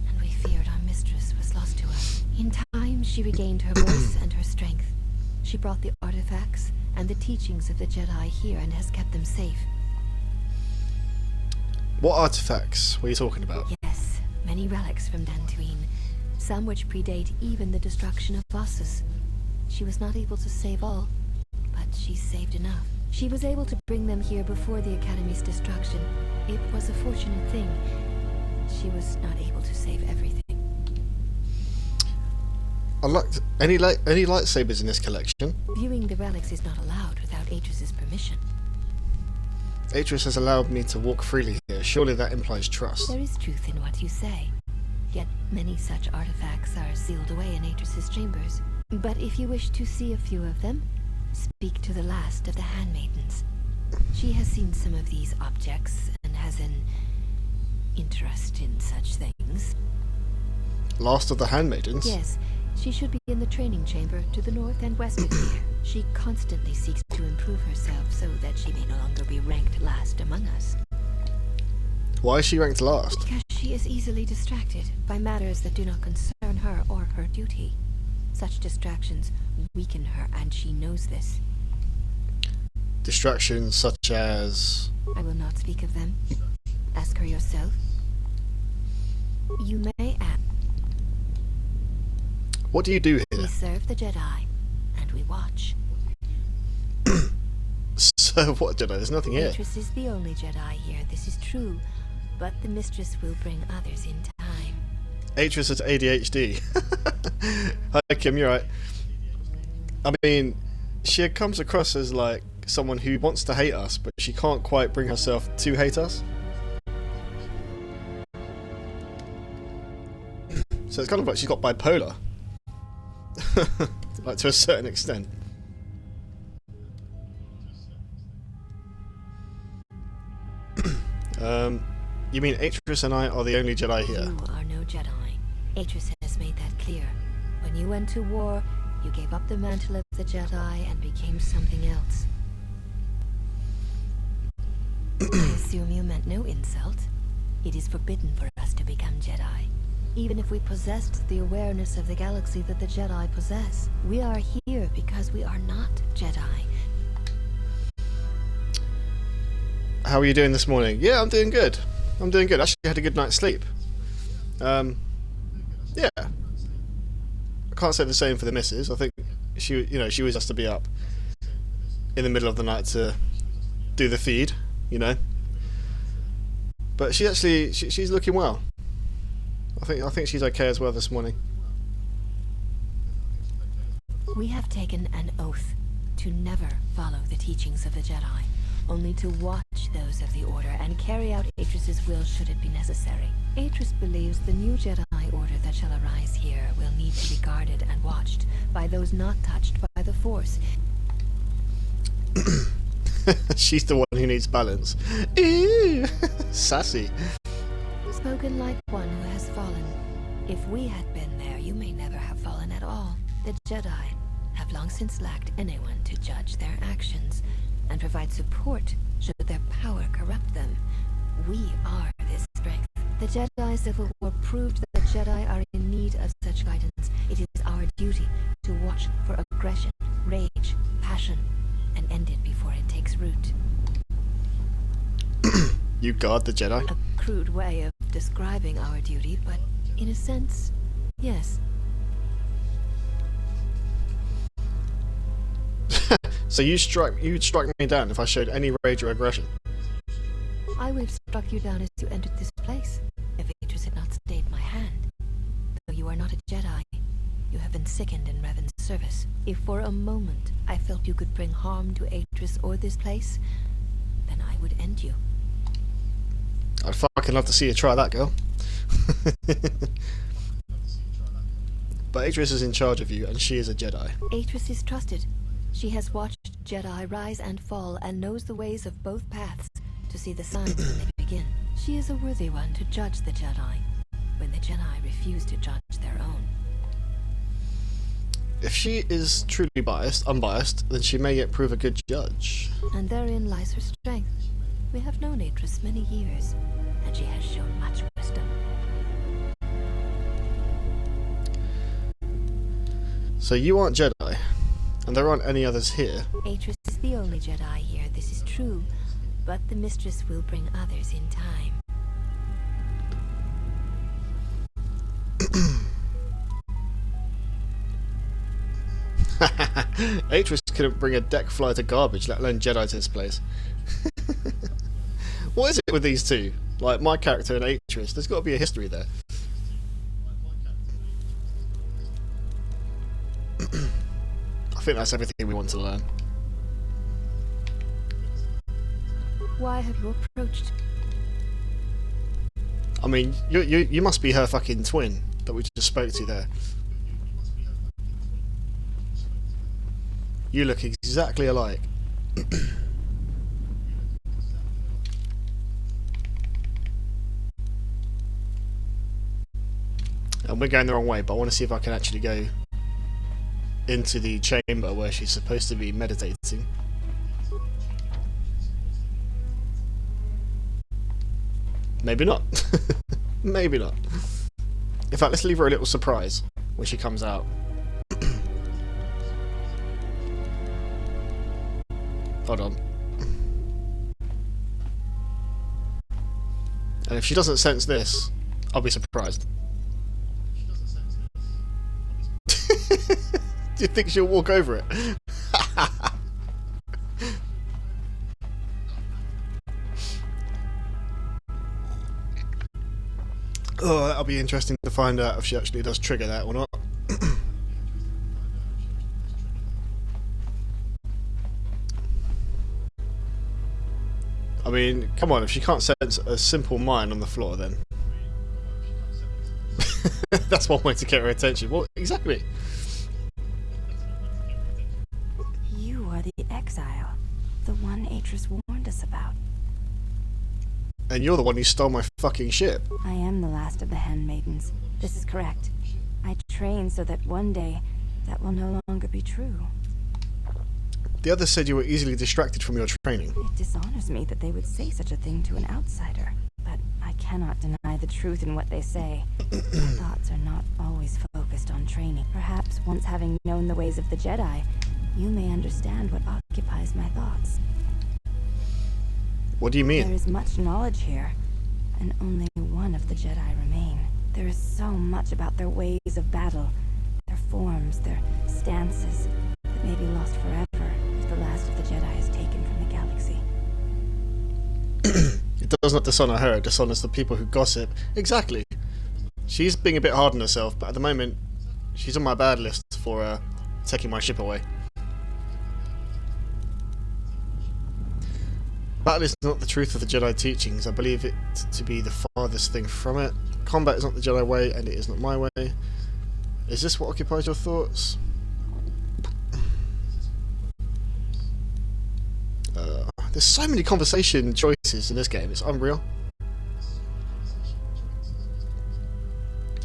and we feared our mistress was lost to us. In time, she regained her voice and her strength. She brought the artifacts and the teachings of the Jedi here and has kept them safe. What artifacts were you talking about? Yes, many relics from Dantooine, some which predate even the destruction of Vossas. She was not able to save all, but she saved enough. She was able to bring them here before the Academy's destruction. It was a fortunate thing. She was not able to save everything. I like any lightsabers in this collection. Viewing the relics is not allowed without Atris's permission. Atris has allowed me to walk freely here. Surely that implies trust. There is truth in what you say. Yet many such artifacts are sealed away in Atris's chambers. But if you wish to see a few of them, speak to the last of the handmaidens. She has seen some of these objects and has an interest in such things. Last of the handmaidens? Yes, she should be in the training chamber to the north and west of here. She constantly seeks to improve herself so that she may no longer be ranked last among us. Why is she ranked last? Because she is easily distracted by matters that do not concern her or her duty. Such distractions weaken her, and she knows this. Distractions such as... I will not speak of them. Ask her yourself. You may ask. What do you do We here? serve the Jedi, and we watch. So what, Jedi? There's nothing here. Atris is the only Jedi here, this is true. But the Mistress will bring others in time. Atris has ADHD. Hi Kim, you're right. I mean, she comes across as like someone who wants to hate us, but she can't quite bring herself to hate us. So it's kind of like she's got bipolar. Like to a certain extent. You mean Atris and I are the only Jedi here? You are no Jedi. Atris has made that clear. When you went to war, you gave up the mantle of the Jedi and became something else. I assume you meant no insult. It is forbidden for us to become Jedi. Even if we possessed the awareness of the galaxy that the Jedi possess, we are here because we are not Jedi. How are you doing this morning? Yeah, I'm doing good. I'm doing good. Actually had a good night's sleep. Yeah. I can't say the same for the missus. I think she was asked to be up in the middle of the night to do the feed, you know. But she's looking well. I think she's okay as well this morning. We have taken an oath to never follow the teachings of the Jedi, only to watch those of the Order and carry out Atris's will should it be necessary. Atris believes the new Jedi Order that shall arise here will need to be guarded and watched by those not touched by the Force. She's the one who needs balance. Ew, sassy. Spoken like one who has fallen. If we had been there, you may never have fallen at all. The Jedi have long since lacked anyone to judge their actions and provide support should their power corrupt them. We are this strength. The Jedi Civil War proved that Jedi are in need of such guidance. It is our duty to watch for aggression, rage, passion, and end it before it takes root. You guard the Jedi? A crude way of describing our duty, but in a sense, yes. So you'd strike me down if I showed any rage or aggression? I would have struck you down as you entered this place, if Atris had not stayed my hand. Though you are not a Jedi, you have been sickened in Revan's service. If for a moment I felt you could bring harm to Atris or this place, then I would end you. I'd fucking love to see you try that, girl. But Atris is in charge of you, and she is a Jedi. Atris is trusted. She has watched Jedi rise and fall and knows the ways of both paths to see the signs when they begin. She is a worthy one to judge the Jedi, when the Jedi refuse to judge their own. If she is truly unbiased, then she may yet prove a good judge. And therein lies her strength. We have known Atris many years, and she has shown much wisdom. So you aren't Jedi, and there aren't any others here. Atris is the only Jedi here, this is true, but the Mistress will bring others in time. Atris couldn't bring a deck fly to garbage, let alone Jedi to this place. What is it with these two? Like, my character and Atris, there's got to be a history there. I think that's everything we want to learn. Why have you approached? I mean, you must be her fucking twin that we just spoke to there. You look exactly alike. And we're going the wrong way, but I want to see if I can actually go into the chamber where she's supposed to be meditating. Maybe not. Maybe not. In fact, let's leave her a little surprise when she comes out. Hold on. And if she doesn't sense this, I'll be surprised. Do you think she'll walk over it? Oh, that'll be interesting to find out if she actually does trigger that or not. I mean, come on, if she can't sense a simple mine on the floor, then that's one way to get her attention. Well, exactly. You are the exile, the one Atris warned us about. And you're the one who stole my fucking ship. I am the last of the handmaidens. This is correct. I trained so that one day that will no longer be true. The others said you were easily distracted from your training. It dishonors me that they would say such a thing to an outsider, but I cannot deny the truth in what they say. My thoughts are not always focused on training. Perhaps once having known the ways of the Jedi, you may understand what occupies my thoughts. What do you mean? There is much knowledge here, and only one of the Jedi remain. There is so much about their ways of battle, their forms, their stances, that may be lost forever if the last of the Jedi is taken from the galaxy. It does not dishonor her, it dishonors the people who gossip. Exactly. She's being a bit hard on herself, but at the moment, she's on my bad list for taking my ship away. Battle is not the truth of the Jedi teachings. I believe it to be the farthest thing from it. Combat is not the Jedi way, and it is not my way. Is this what occupies your thoughts? There's so many conversation choices in this game, it's unreal.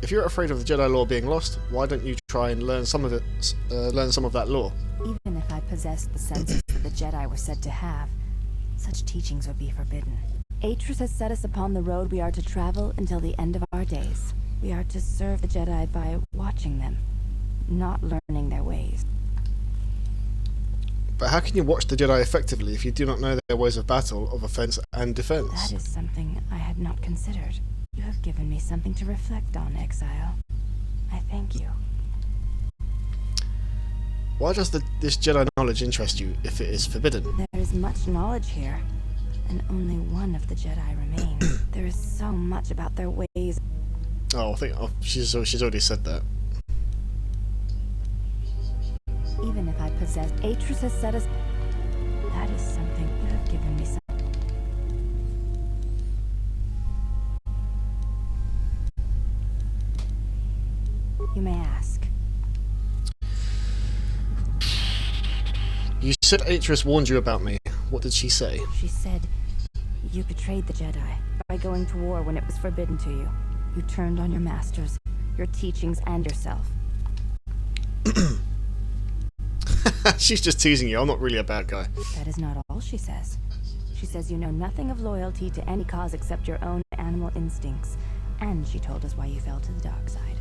If you're afraid of the Jedi lore being lost, why don't you try and learn some of it, learn some of that lore? Even if I possessed the senses that the Jedi were said to have, such teachings would be forbidden. Atris has set us upon the road we are to travel until the end of our days. We are to serve the Jedi by watching them, not learning their ways. But how can you watch the Jedi effectively if you do not know their ways of battle, of offense and defense? That is something I had not considered. You have given me something to reflect on, Exile. I thank you. Why does this Jedi knowledge interest you if it is forbidden? There is much knowledge here, and only one of the Jedi remains. There is so much about their ways. Oh, I think she's already said that. Even if I possess, Atris has set us. That is something you have given me. You may ask. You said Atris warned you about me. What did she say? She said you betrayed the Jedi by going to war when it was forbidden to you. You turned on your masters, your teachings, and yourself. She's just teasing you. I'm not really a bad guy. That is not all she says. She says you know nothing of loyalty to any cause except your own animal instincts. And she told us why you fell to the dark side.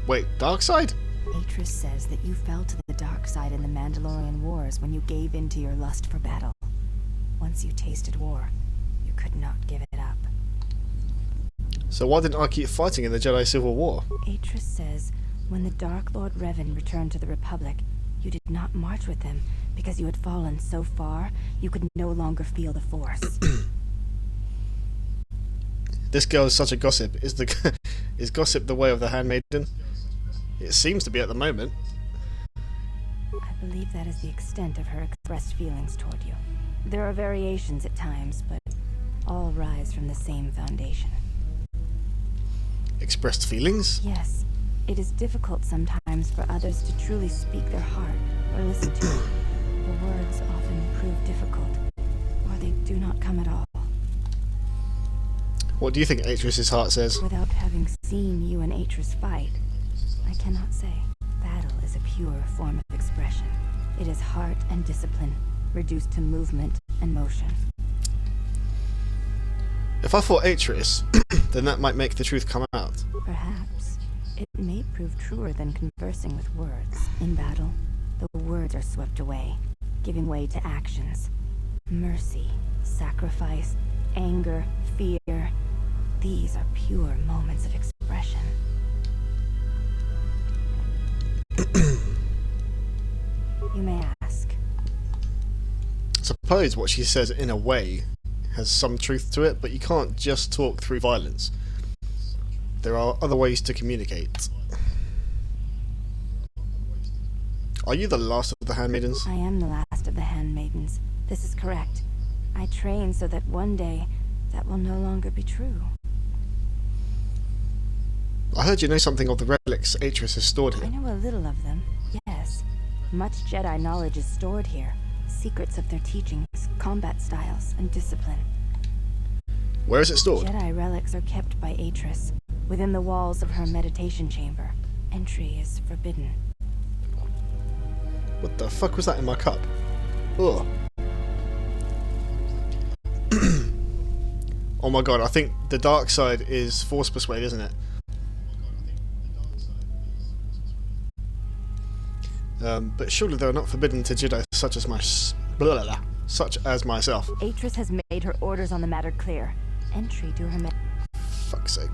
Wait, dark side? Atris says that you fell to the dark side in the Mandalorian Wars when you gave in to your lust for battle. Once you tasted war, you could not give it up. So why didn't I keep fighting in the Jedi Civil War? Atris says when the Dark Lord Revan returned to the Republic, You did not march with them because you had fallen so far you could no longer feel the force. This girl is such a gossip. Is gossip the way of the handmaiden? It seems to be at the moment. I believe that is the extent of her expressed feelings toward you. There are variations at times, but all rise from the same foundation. Expressed feelings? Yes, it is difficult sometimes for others to truly speak their heart or listen to it. The words often prove difficult, or they do not come at all. What do you think Atreus' heart says? Without having seen you and Atreus fight, I cannot say. Battle is a pure form of expression. It is heart and discipline, reduced to movement and motion. If I fought Atreus, then that might make the truth come out. Perhaps. It may prove truer than conversing with words. In battle, the words are swept away, giving way to actions. Mercy, sacrifice, anger, fear. These are pure moments of expression. You may ask. Suppose what she says in a way has some truth to it, but you can't just talk through violence. There are other ways to communicate. Are you the last of the handmaidens? I am the last of the handmaidens. This is correct. I train so that one day that will no longer be true. I heard you know something of the relics Atreus has stored I here. know a little of them, yes. Much Jedi knowledge is stored here. Secrets of their teachings, combat styles, and discipline. Where is it stored? Jedi relics are kept by Atreus, within the walls of her meditation chamber. Entry is forbidden. What the fuck was that in my cup? Ugh. Oh my god, I think the dark side is Force Persuade, isn't it? But surely they are not forbidden to Jedi such as myself. Atreus has made her orders on the matter clear. Entry to her Fuck's sake.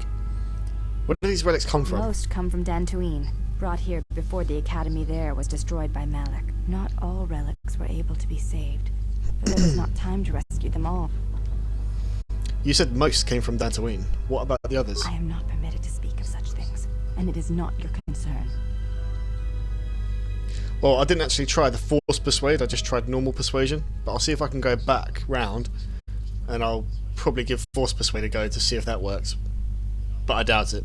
Where do these relics come from? Most come from Dantooine, brought here before the academy there was destroyed by Malak. Not all relics were able to be saved, for there was not time to rescue them all. You said most came from Dantooine. What about the others? I am not permitted to speak of such things, and it is not your concern. Well, I didn't actually try the Force Persuade, I just tried normal Persuasion. But I'll see if I can go back round, and I'll probably give Force Persuade a go to see if that works. But I doubt it.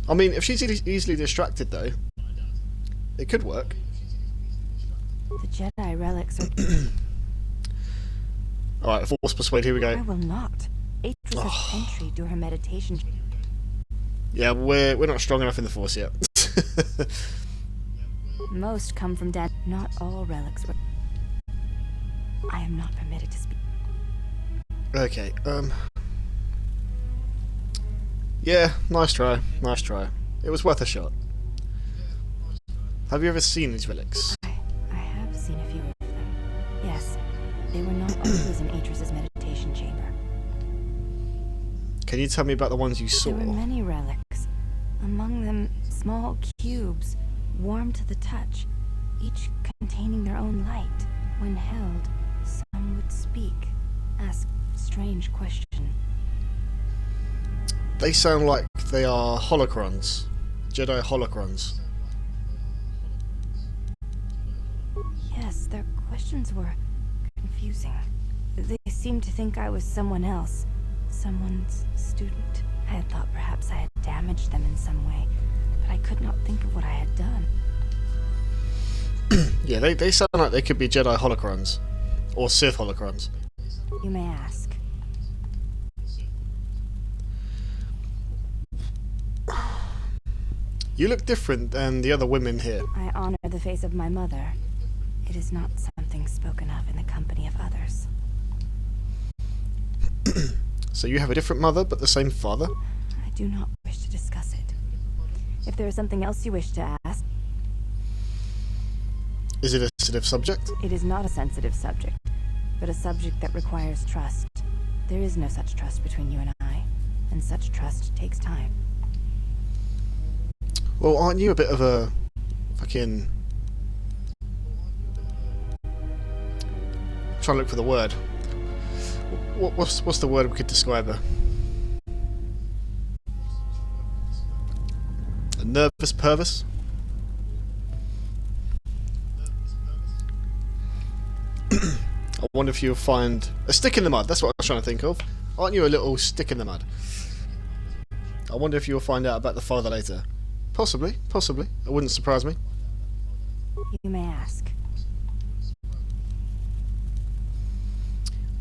I mean, if she's easily distracted though, it could work. The Jedi relics are... Alright, Force Persuade, here we I go. will not. Atreus has entry to her meditation. Yeah, we're not strong enough in the Force yet. Most come from Not all relics were... I am not permitted to speak. Okay, yeah, nice try, nice try. It was worth a shot. Have you ever seen these relics? I have seen a few of them. Yes, they were not always in Atreus' meditation chamber. Can you tell me about the ones you saw? There were many relics. Among them, small cubes, warm to the touch, each containing their own light. When held, some would speak, ask strange questions. They sound like they are holocrons. Jedi holocrons. Yes, their questions were confusing. They seemed to think I was someone else, someone's student. I had thought perhaps I had damaged them in some way, but I could not think of what I had done. Yeah, they sound like they could be Jedi holocrons. Or Sith holocrons. You may ask. You look different than the other women here. I honor the face of my mother. It is not something spoken of in the company of others. So you have a different mother, but the same father? I do not wish to discuss it. If there is something else you wish to ask... Is it a sensitive subject? It is not a sensitive subject, but a subject that requires trust. There is no such trust between you and I, and such trust takes time. Well, aren't you a bit of a fucking trying to look for the word. What's the word we could describe her? A nervous pervers? I wonder if you'll find a stick in the mud. That's what I was trying to think of. Aren't you a little stick in the mud? I wonder if you'll find out about the father later. Possibly, possibly. It wouldn't surprise me. You may ask.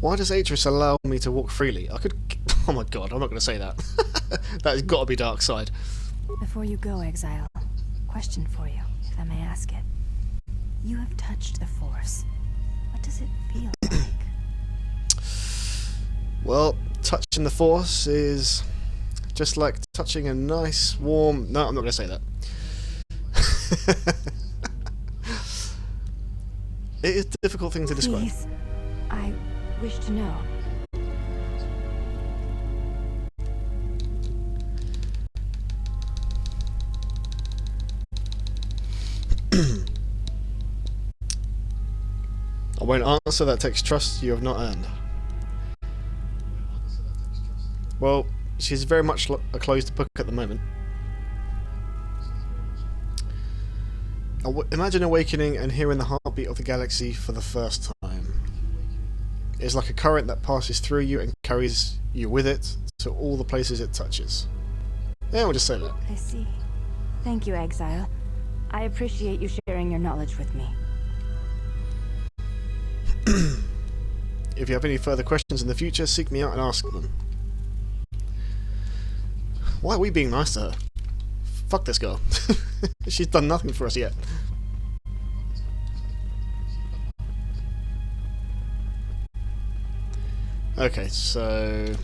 Why does Atris allow me to walk freely? I could... Oh my god, I'm not going to say that. That has got to be dark side. Before you go, Exile, question for you, if I may ask it. You have touched the Force. What does it feel like? Well, touching the Force is just like touching a nice, warm... No, I'm not going to say that. It is a difficult thing to describe. Please, I wish to know. I won't answer, that takes trust you have not earned. Well, she's very much a closed book at the moment. Imagine awakening and hearing the heartbeat of the galaxy for the first time. It's like a current that passes through you and carries you with it to all the places it touches. Yeah, we'll just say that. I see. Thank you, Exile. I appreciate you sharing your knowledge with me. If you have any further questions in the future, seek me out and ask them. Why are we being nice to her? Fuck this girl. She's done nothing for us yet. Okay, so...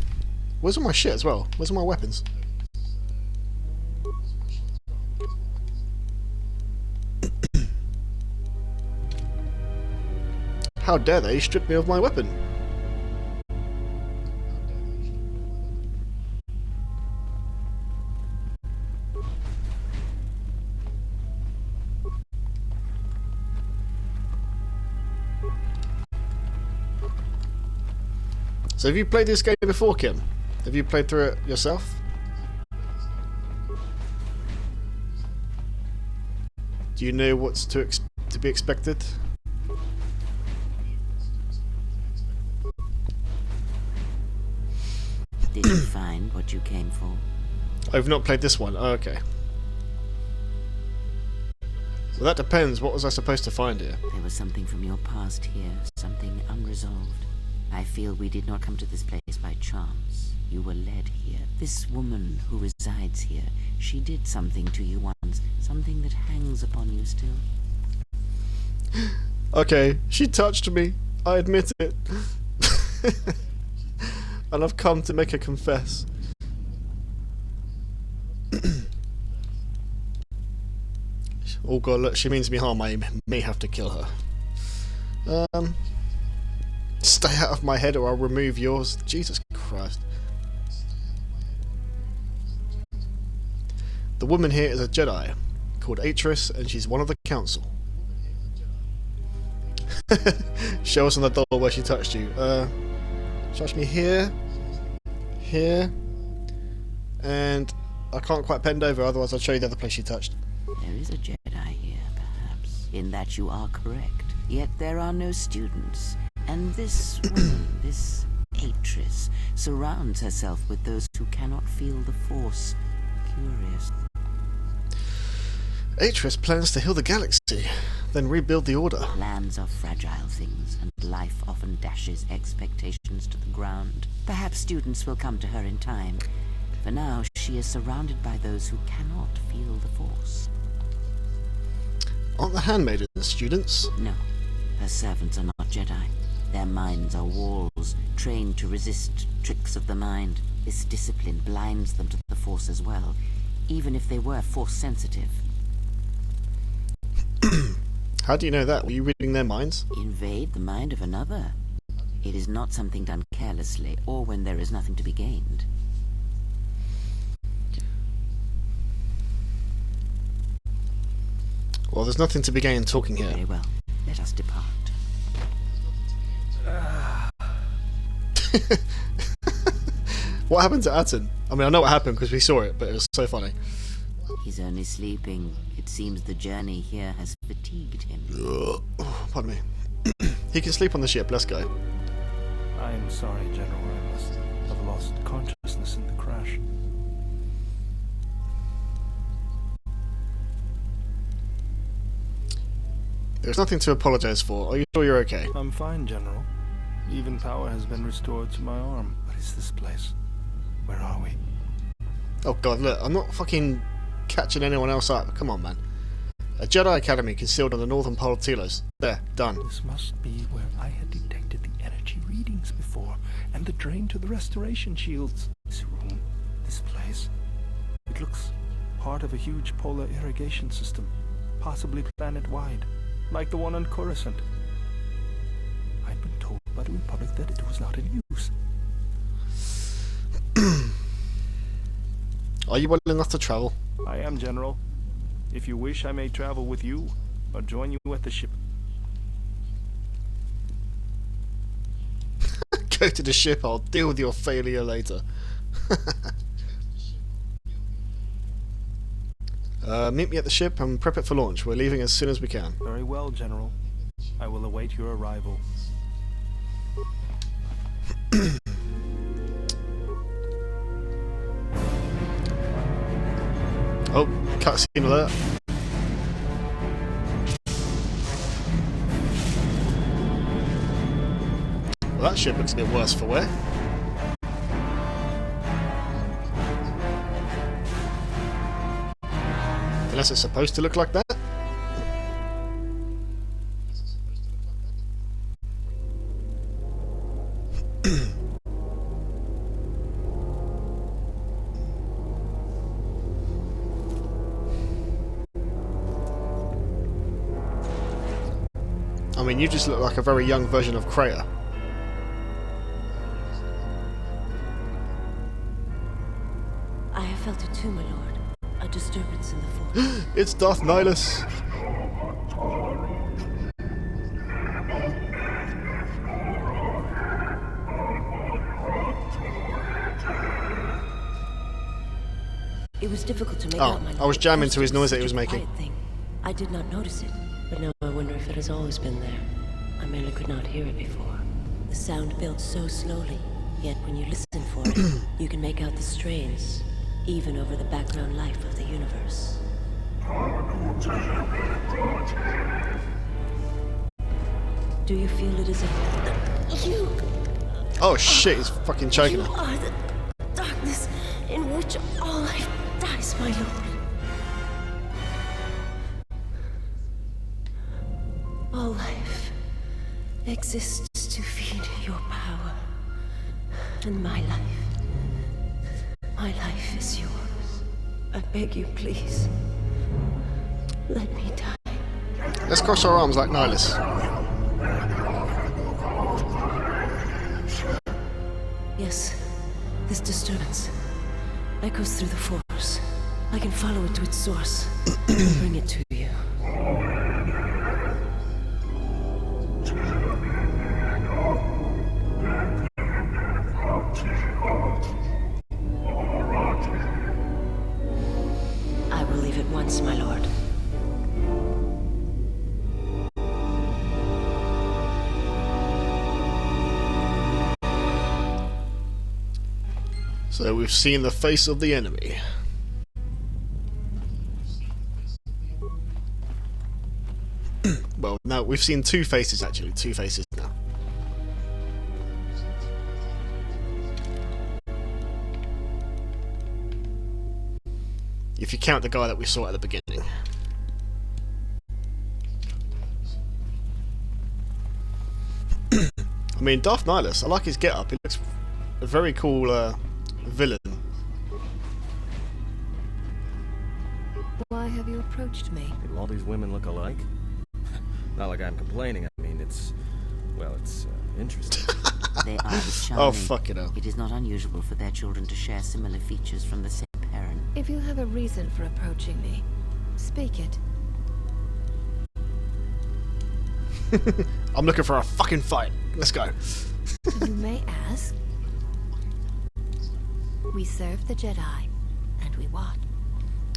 Where's all my shit as well? Where's all my weapons? How dare they strip me of my weapon? So have you played this game before, Kim? Have you played through it yourself? Do you know what's to be expected? Did you find what you came for? I've not played this one. Oh, okay. Well, that depends. What was I supposed to find here? There was something from your past here, something unresolved. I feel we did not come to this place by chance. You were led here. This woman who resides here, she did something to you once, something that hangs upon you still. Okay, she touched me. I admit it. And I've come to make her confess. Oh god, look, she means me harm. I may have to kill her. Stay out of my head or I'll remove yours. Jesus Christ. The woman here is a Jedi called Atris, and she's one of the Council. Show us on the door where she touched you. Touch me here, here, and I can't quite bend over, otherwise I'll show you the other place she touched. There is a Jedi here, perhaps, in that you are correct. Yet there are no students, and this woman, this Atris, surrounds herself with those who cannot feel the Force. Curious. Atris plans to heal the galaxy, then rebuild the Order. Plans are fragile things, and life often dashes expectations to the ground. Perhaps students will come to her in time. For now, she is surrounded by those who cannot feel the Force. Aren't the handmaidens students? No, her servants are not Jedi. Their minds are walls, trained to resist tricks of the mind. This discipline blinds them to the Force as well, even if they were Force-sensitive. How do you know that? Were you reading their minds? Invade the mind of another. It is not something done carelessly, or when there is nothing to be gained. Well, there's nothing to be gained talking here. Very well. Let us depart. What happened to Atten? I mean, I know what happened because we saw it, but it was so funny. He's only sleeping. It seems the journey here has fatigued him. Pardon me. He can sleep on the ship. Let's go. I am sorry, General. I must have lost consciousness in the crash. There's nothing to apologize for. Are you sure you're okay? I'm fine, General. Even power has been restored to my arm. What is this place? Where are we? Oh god, look, I'm not fucking catching anyone else up. Come on, man. A Jedi Academy concealed on the northern pole of Telos. There, done. This must be where I had detected the energy readings before, and the drain to the restoration shields. This room, this place, it looks part of a huge polar irrigation system, possibly planet-wide, like the one on Coruscant. I'd been told by the Republic that it was not in use. Are you well enough to travel? I am, General. If you wish, I may travel with you, or join you at the ship. Go to the ship, I'll deal with your failure later. Meet me at the ship and prep it for launch. We're leaving as soon as we can. Very well, General. I will await your arrival. Oh, cutscene alert. Well, that ship looks a bit worse for wear. Unless it's supposed to look like that. I mean, you just look like a very young version of Kreia. I have felt it too, my lord. A disturbance in the force. It's Darth Nihilus. It was difficult to make out, my lord. I was jamming First to his it was noise that he such was a making. quiet thing. I did not notice it, but now I wonder if it has always been there. I merely could not hear it before. The sound built so slowly, yet when you listen for it, you can make out the strains, even over the background life of the universe. Do you feel it as if you Oh shit, he's fucking choking you her. are the darkness in which all life dies, my lord? All life exists to feed your power. And my life is yours. I beg you, please. Let me die. Let's cross our arms like Nihilus. Yes, this disturbance echoes through the force. I can follow it to its source and bring it to you. I will leave at once, my lord. So we've seen the face of the enemy. Well, no, we've seen two faces actually. Two faces now. If you count the guy that we saw at the beginning. I mean, Darth Nihilus, I like his get-up. He looks a very cool villain. Why have you approached me? Do all these women look alike? Not like I'm complaining. I mean, it's interesting. They are charming. Oh, fuck it up. It is not unusual for their children to share similar features from the same parent. If you have a reason for approaching me, speak it. I'm looking for a fucking fight. Let's go. You may ask. We serve the Jedi, and we watch.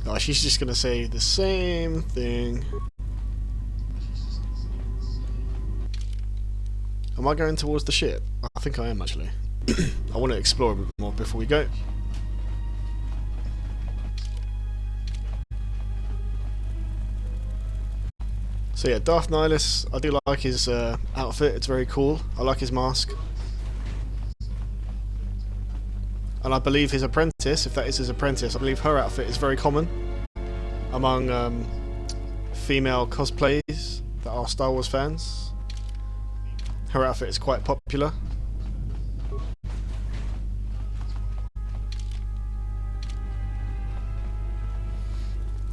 Oh, she's just gonna say the same thing. Am I going towards the ship? I think I am, actually. I want to explore a bit more before we go. So yeah, Darth Nihilus, I do like his outfit, it's very cool. I like his mask. And I believe his apprentice, if that is his apprentice, I believe her outfit is very common among female cosplays that are Star Wars fans. Her outfit is quite popular.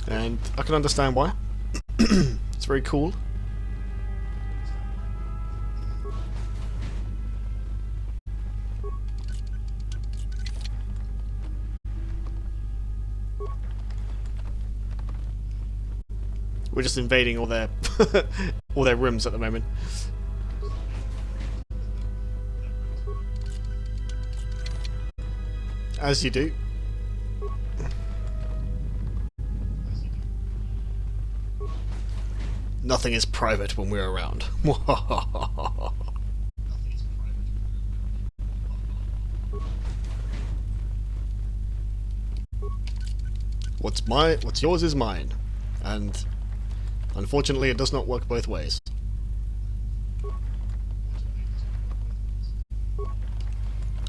And I can understand why. It's very cool. We're just invading all their all their rooms at the moment. As you do. Nothing is private when we're around. What's yours is mine. And unfortunately it does not work both ways.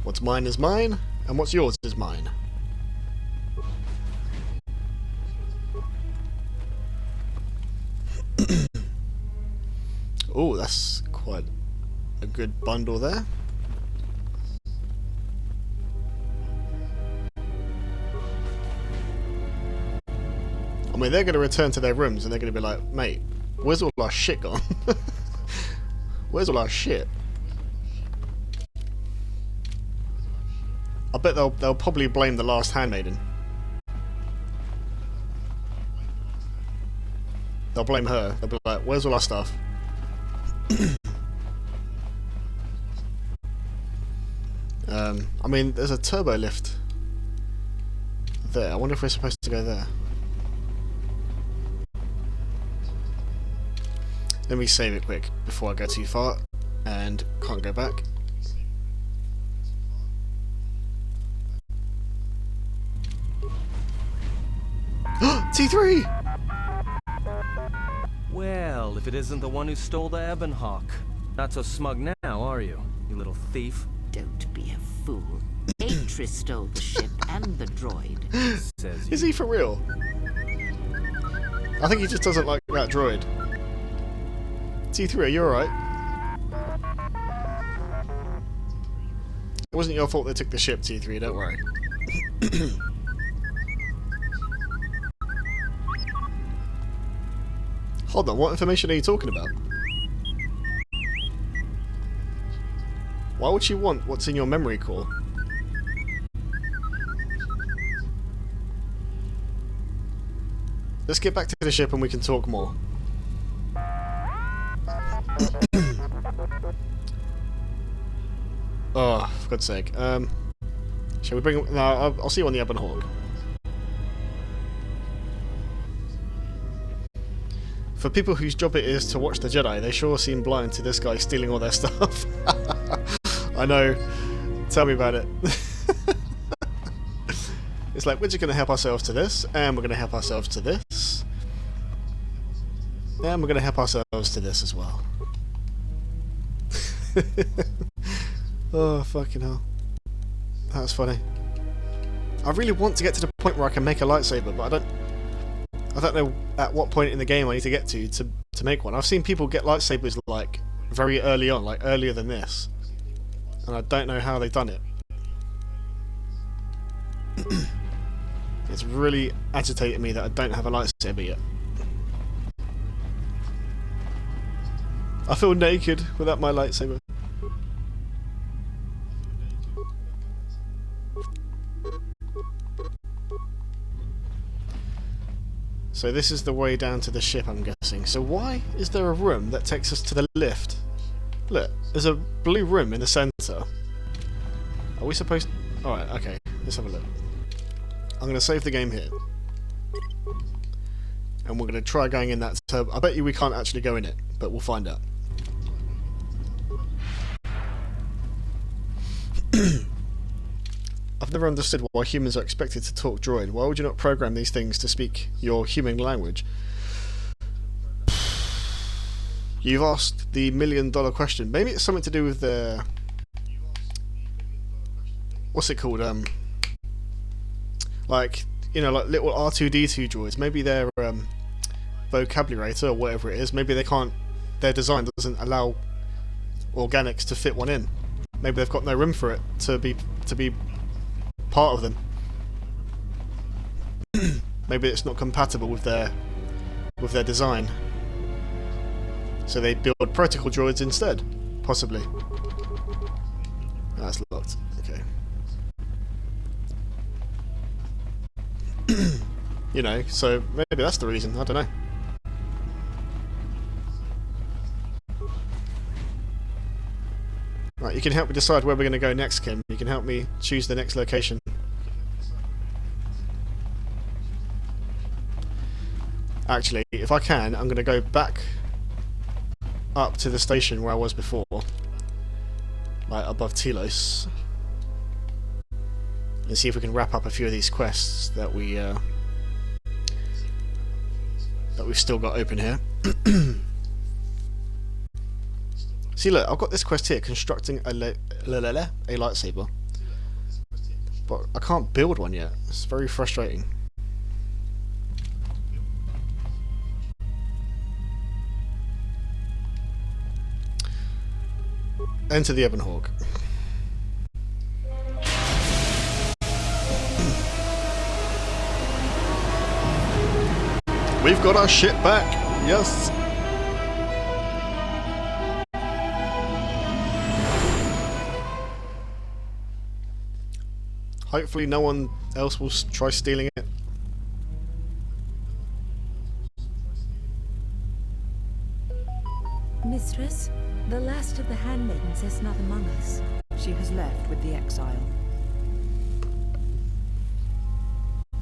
What's mine is mine, and what's yours is mine. Oh, that's quite a good bundle there. I mean, they're going to return to their rooms and they're going to be like, mate, where's all our shit gone? Where's all our shit? I bet they'll probably blame the last handmaiden. They'll blame her. They'll be like, where's all our stuff? I mean, there's a turbo lift there. I wonder if we're supposed to go there. Let me save it quick before I go too far and can't go back. T3! Well, if it isn't the one who stole the Ebon Hawk. Not so smug now, are you, you little thief? Don't be a fool. Atris stole the ship and the droid. Says you. Is he for real? I think he just doesn't like that droid. T3, are you alright? It wasn't your fault they took the ship, T3, don't worry. Hold on, what information are you talking about? Why would she want what's in your memory core? Let's get back to the ship and we can talk more. Oh, for God's sake. Shall we bring... No, I'll see you on the Ebon Hawk. For people whose job it is to watch the Jedi, they sure seem blind to this guy stealing all their stuff. I know. Tell me about it. It's like, we're just going to help ourselves to this, and we're going to help ourselves to this, and we're going to help ourselves to this as well. Oh, fucking hell. That was funny. I really want to get to the point where I can make a lightsaber, but I don't know at what point in the game I need to get to make one. I've seen people get lightsabers like very early on, like earlier than this, and I don't know how they've done it. It's really agitating me that I don't have a lightsaber yet. I feel naked without my lightsaber. So this is the way down to the ship, I'm guessing. So why is there a room that takes us to the lift Look, there's a blue room in the centre. Are we supposed... Alright, okay. Let's have a look. I'm going to save the game here. And we're going to try going in that turbo. I bet you we can't actually go in it, but we'll find out. I've never understood why humans are expected to talk droid. Why would you not program these things to speak your human language? You've asked the $1,000,000 question. Maybe it's something to do with the... What's it called? Like, you know, like little R2-D2 droids. Maybe their vocabulary or whatever it is, maybe they can't... Their design doesn't allow organics to fit one in. Maybe they've got no room for it to be part of them. Maybe it's not compatible with their design. So they build protocol droids instead, possibly. That's locked. Okay. You know, so maybe that's the reason. I don't know. Right, you can help me decide where we're going to go next, Kim. You can help me choose the next location. Actually, if I can, I'm going to go back up to the station where I was before, like above Telos, and see if we can wrap up a few of these quests that we've still got open here. See, look, I've got this quest here, constructing a lightsaber, but I can't build one yet. It's very frustrating. Enter the Ebon Hawk. We've got our ship back! Yes! Hopefully no one else will try stealing it. Mistress, the last of the handmaidens is not among us. She has left with the exile.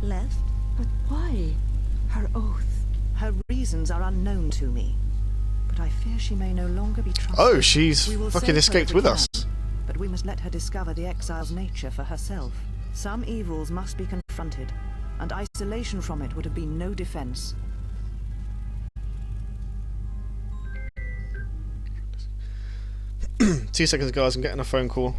Left? But why? Her oath. Her reasons are unknown to me, but I fear she may no longer be trusted. Oh, she's fucking escaped with us. But we must let her discover the exile's nature for herself. Some evils must be confronted, and isolation from it would have been no defense. Two seconds, guys, I'm getting a phone call.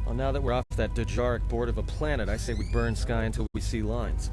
Well, now that we're off that Dejaric board of a planet, I say we burn sky until we see lines.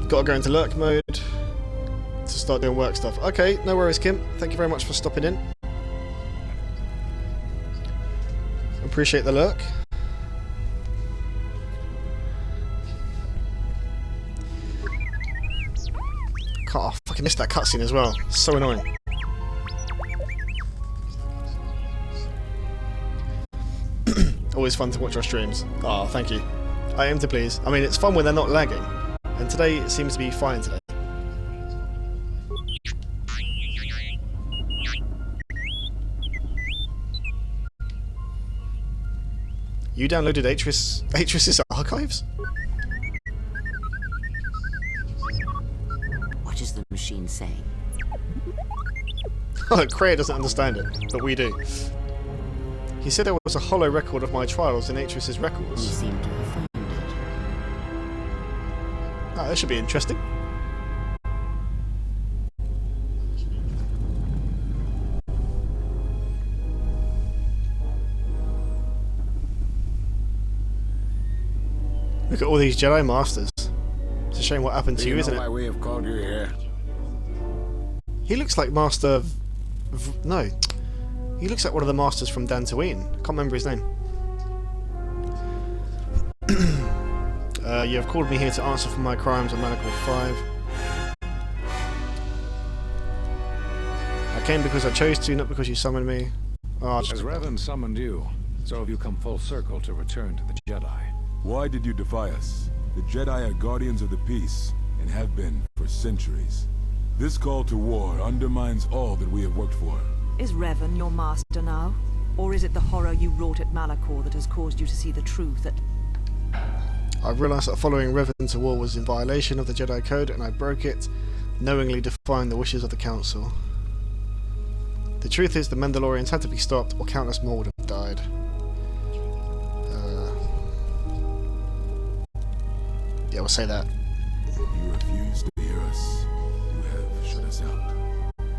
Gotta go into lurk mode to start doing work stuff. Okay, no worries, Kim. Thank you very much for stopping in. Appreciate the lurk. I fucking missed that cutscene as well. So annoying. Always fun to watch our streams. Oh, thank you. I aim to please. I mean, it's fun when they're not lagging. And today it seems to be fine today. You downloaded Atris's archives? What is the machine saying? Kreia doesn't understand it, but we do. He said there was a hollow record of my trials in Atris's You records. seem to have found it. Ah, that should be interesting. Look at all these Jedi Masters. It's a shame what happened to you, isn't why it? we have called you here? He looks like Master... No. He looks like one of the Masters from Dantooine. I can't remember his name. You have called me here to answer for my crimes on Malachor 5. I came because I chose to, not because you summoned me. Oh, As Revan summoned you, so have you come full circle to return to the Jedi. Why did you defy us? The Jedi are guardians of the peace, and have been for centuries. This call to war undermines all that we have worked for. Is Revan your master now? Or is it the horror you wrought at Malachor that has caused you to see the truth that... I realised that following Revan to war was in violation of the Jedi Code, and I broke it, knowingly defying the wishes of the Council. The truth is, the Mandalorians had to be stopped, or countless more would have died. Yeah, we'll say that. You refuse to hear us. You have shut us out,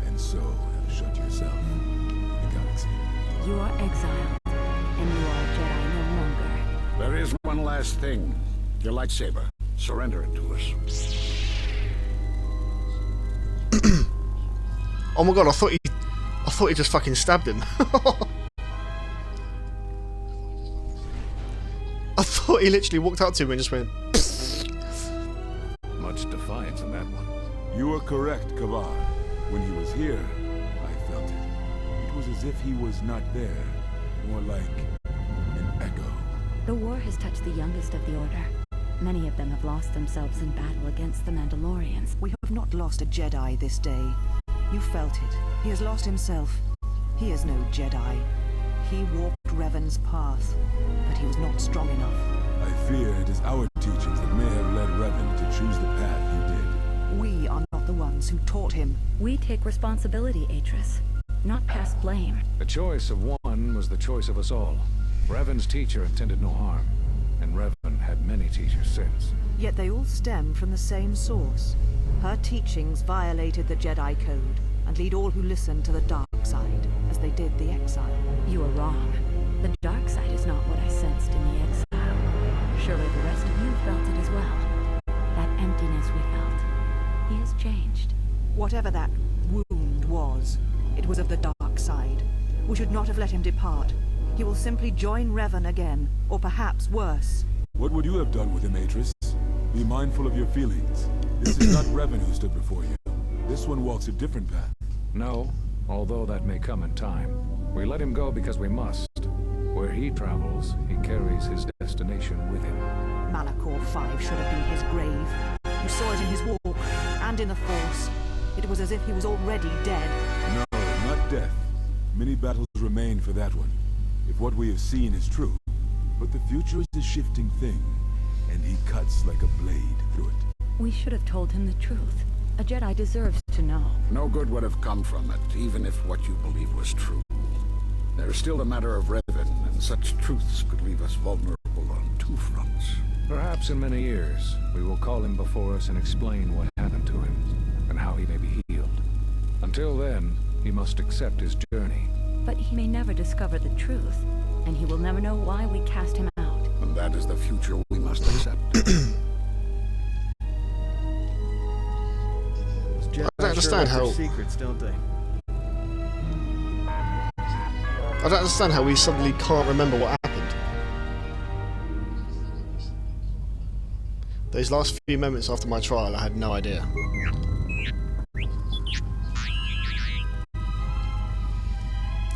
and so have shut yourself. The galaxy. You are exiled, and you are a Jedi no longer. There is one last thing. Your lightsaber. Surrender it to us. Oh my god, I thought he just fucking stabbed him. I thought he literally walked up to him and just went... Much defiance in that one. You are correct, Kavar. When he was here, I felt it. It was as if he was not there. More like an echo. The war has touched the youngest of the Order. Many of them have lost themselves in battle against the Mandalorians. We have not lost a Jedi this day. You felt it. He has lost himself. He is no Jedi. He walked Revan's path, but he was not strong enough. I fear it is our teachings that may have led Revan to choose the path he did. We are not the ones who taught him. We take responsibility, Atris, not cast blame. The choice of one was the choice of us all. Revan's teacher intended no harm, and Revan had many teachers since. Yet they all stem from the same source. Her teachings violated the Jedi Code and lead all who listen to the dark side, as they did the exile. You are wrong. The dark side is not what I sensed in the exile. Surely the rest of you felt it as well. That emptiness we felt. He has changed. Whatever that wound was, it was of the dark side. We should not have let him depart. He will simply join Revan again, or perhaps worse. What would you have done with him, Atris? Be mindful of your feelings. This is not Revan who stood before you. This one walks a different path. No, although that may come in time. We let him go because we must. Where he travels, he carries his destination with him. Malachor 5 should have been his grave. You saw it in his walk, and in the Force. It was as if he was already dead. No, not death. Many battles remain for that one, if what we have seen is true. But the future is a shifting thing, and he cuts like a blade through it. We should have told him the truth. A Jedi deserves to know. No good would have come from it, even if what you believe was true. There is still the matter of Revan, and such truths could leave us vulnerable on two fronts. Perhaps in many years, we will call him before us and explain what happened to him, and how he may be healed. Until then, he must accept his journey. But he may never discover the truth, and he will never know why we cast him out. And that is the future we must accept. Jedi I don't understand sure how... like their secrets, don't they? I don't understand how we suddenly can't remember what happened. Those last few moments after my trial, I had no idea.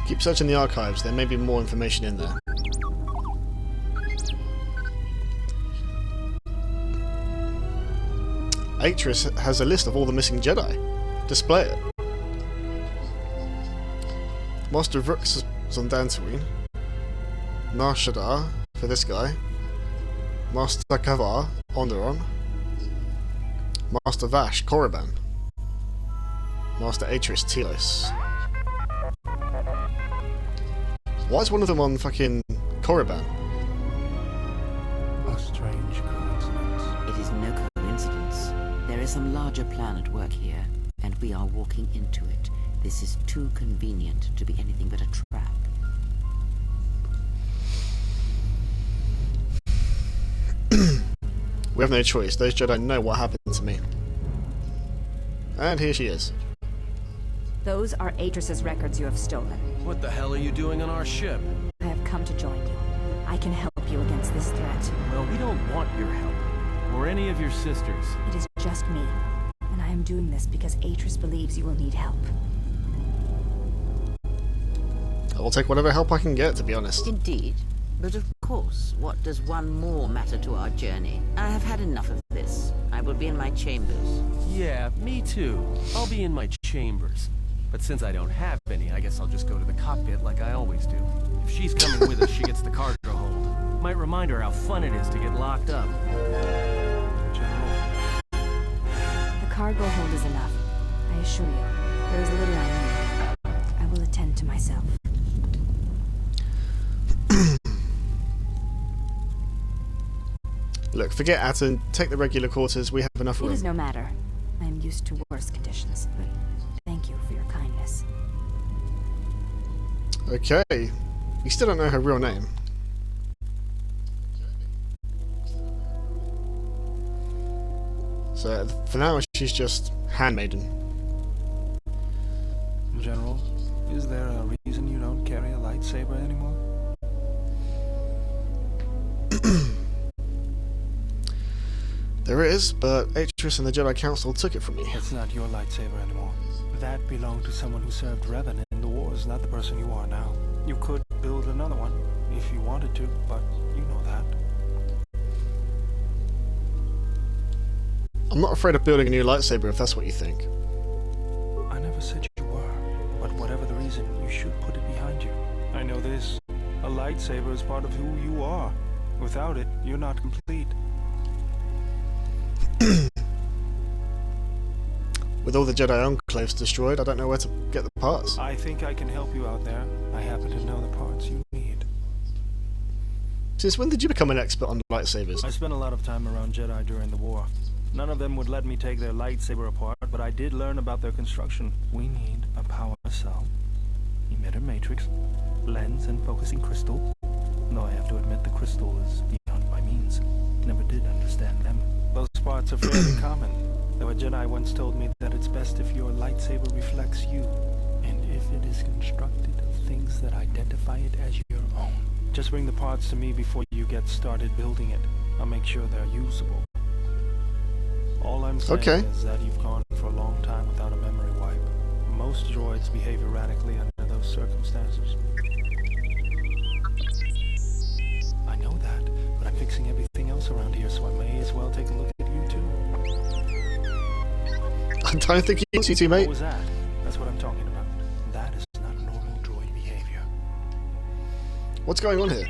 Keep searching the archives, there may be more information in there. Atris has a list of all the missing Jedi. Display it. Master Vrooks is on Dantooine. Nar Shaddaa for this guy. Master Kavar, Onderon. Master Vash, Korriban. Master Atris, Telos. Why is one of them on fucking Korriban? A strange coincidence. It is no coincidence. There is some larger plan at work here, and we are walking into it. This is too convenient to be anything but a trap. We have no choice. Those Jedi know what happened to me. And here she is. Those are Atris's records you have stolen. What the hell are you doing on our ship? I have come to join you. I can help you against this threat. Well, we don't want your help. Or any of your sisters. It is just me. And I am doing this because Atris believes you will need help. I will take whatever help I can get, to be honest. Indeed. But of course, what does one more matter to our journey? I have had enough of this. I will be in my chambers. Yeah, me too. I'll be in my chambers. But since I don't have any, I guess I'll just go to the cockpit like I always do. If she's coming with us, she gets the cargo hold. Might remind her how fun it is to get locked up. General. The cargo hold is enough. I assure you, there is little I need. I will attend to myself. Look, forget Atten. Take the regular quarters. We have enough room. It is no matter. I am used to worse conditions, but thank you for your kindness. Okay. You still don't know her real name. So, for now, she's just handmaiden. General, is there a reason you don't carry a lightsaber anymore? There is, but Atris and the Jedi Council took it from me. It's not your lightsaber anymore. That belonged to someone who served Revan in the wars, not the person you are now. You could build another one, if you wanted to, but you know that. I'm not afraid of building a new lightsaber if that's what you think. I never said you were, but whatever the reason, you should put it behind you. I know this. A lightsaber is part of who you are. Without it, you're not complete. With all the Jedi enclaves destroyed, I don't know where to get the parts. I think I can help you out there. I happen to know the parts you need. Since when did you become an expert on lightsabers? I spent a lot of time around Jedi during the war. None of them would let me take their lightsaber apart, but I did learn about their construction. We need a power cell, emitter matrix, lens and focusing crystal. Though I have to admit the crystal is beyond my means. Never did understand them. Those parts are fairly common, though a Jedi once told me that it's best if your lightsaber reflects you, and if it is constructed of things that identify it as your own. Just bring the parts to me before you get started building it. I'll make sure they're usable. All I'm saying is that you've gone for a long time without a memory wipe. Most droids behave erratically under those circumstances. I know that, but I'm fixing everything else around here, so I may as well take a look at you too. I don't think he wants you to, mate. What was that? That's what I'm talking about. That is not normal droid behavior. What's going on here?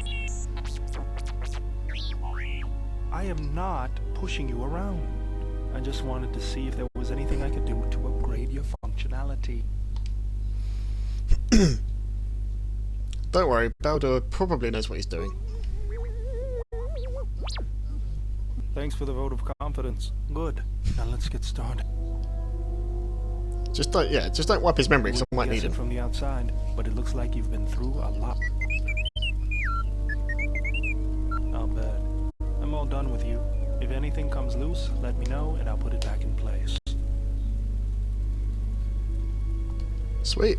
I am not pushing you around. I just wanted to see if there was anything I could do to upgrade your functionality. Don't worry, Baldur probably knows what he's doing. Thanks for the vote of confidence. Good. Now let's get started. Just don't wipe his memory, because I might need him. From the outside, but it looks like you've been through a lot. I'll bet. I'm all done with you. If anything comes loose, let me know and I'll put it back in place. Sweet.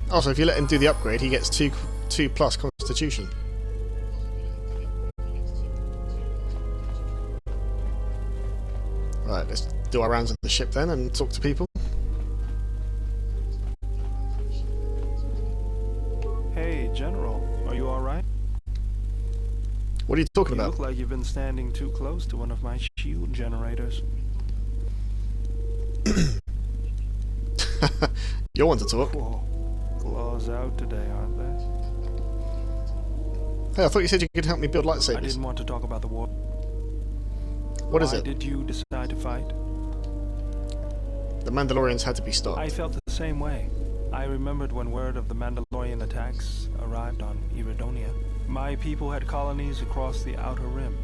Also, if you let him do the upgrade, he gets 2+ Constitution. Right, let's do our rounds of the ship then and talk to people. Hey, General, are you alright? What are you talking about? You look like you've been standing too close to one of my shield generators. You're one to talk. Whoa. Claws out today, aren't they? Hey, I thought you said you could help me build lightsabers. I didn't want to talk about the war. What is it? Why did you decide to fight? The Mandalorians had to be stopped. I felt the same way. I remembered when word of the Mandalorian attacks arrived on Iridonia. My people had colonies across the Outer Rim.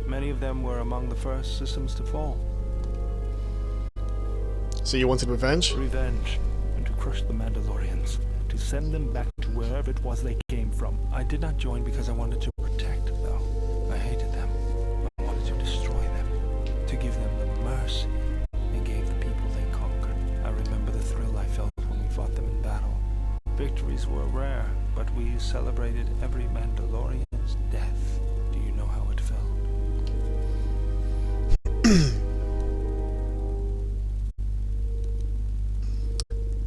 Many of them were among the first systems to fall. So you wanted revenge? Revenge, and to crush the Mandalorians, to send them back to wherever it was they came from. I did not join because I wanted to protect, though. I hated them. I wanted to destroy them, to give them the mercy they gave the people they conquered. I remember the thrill I felt when we fought them in battle. Victories were rare, but we celebrated every Mandalorian's death. Do you know how it felt?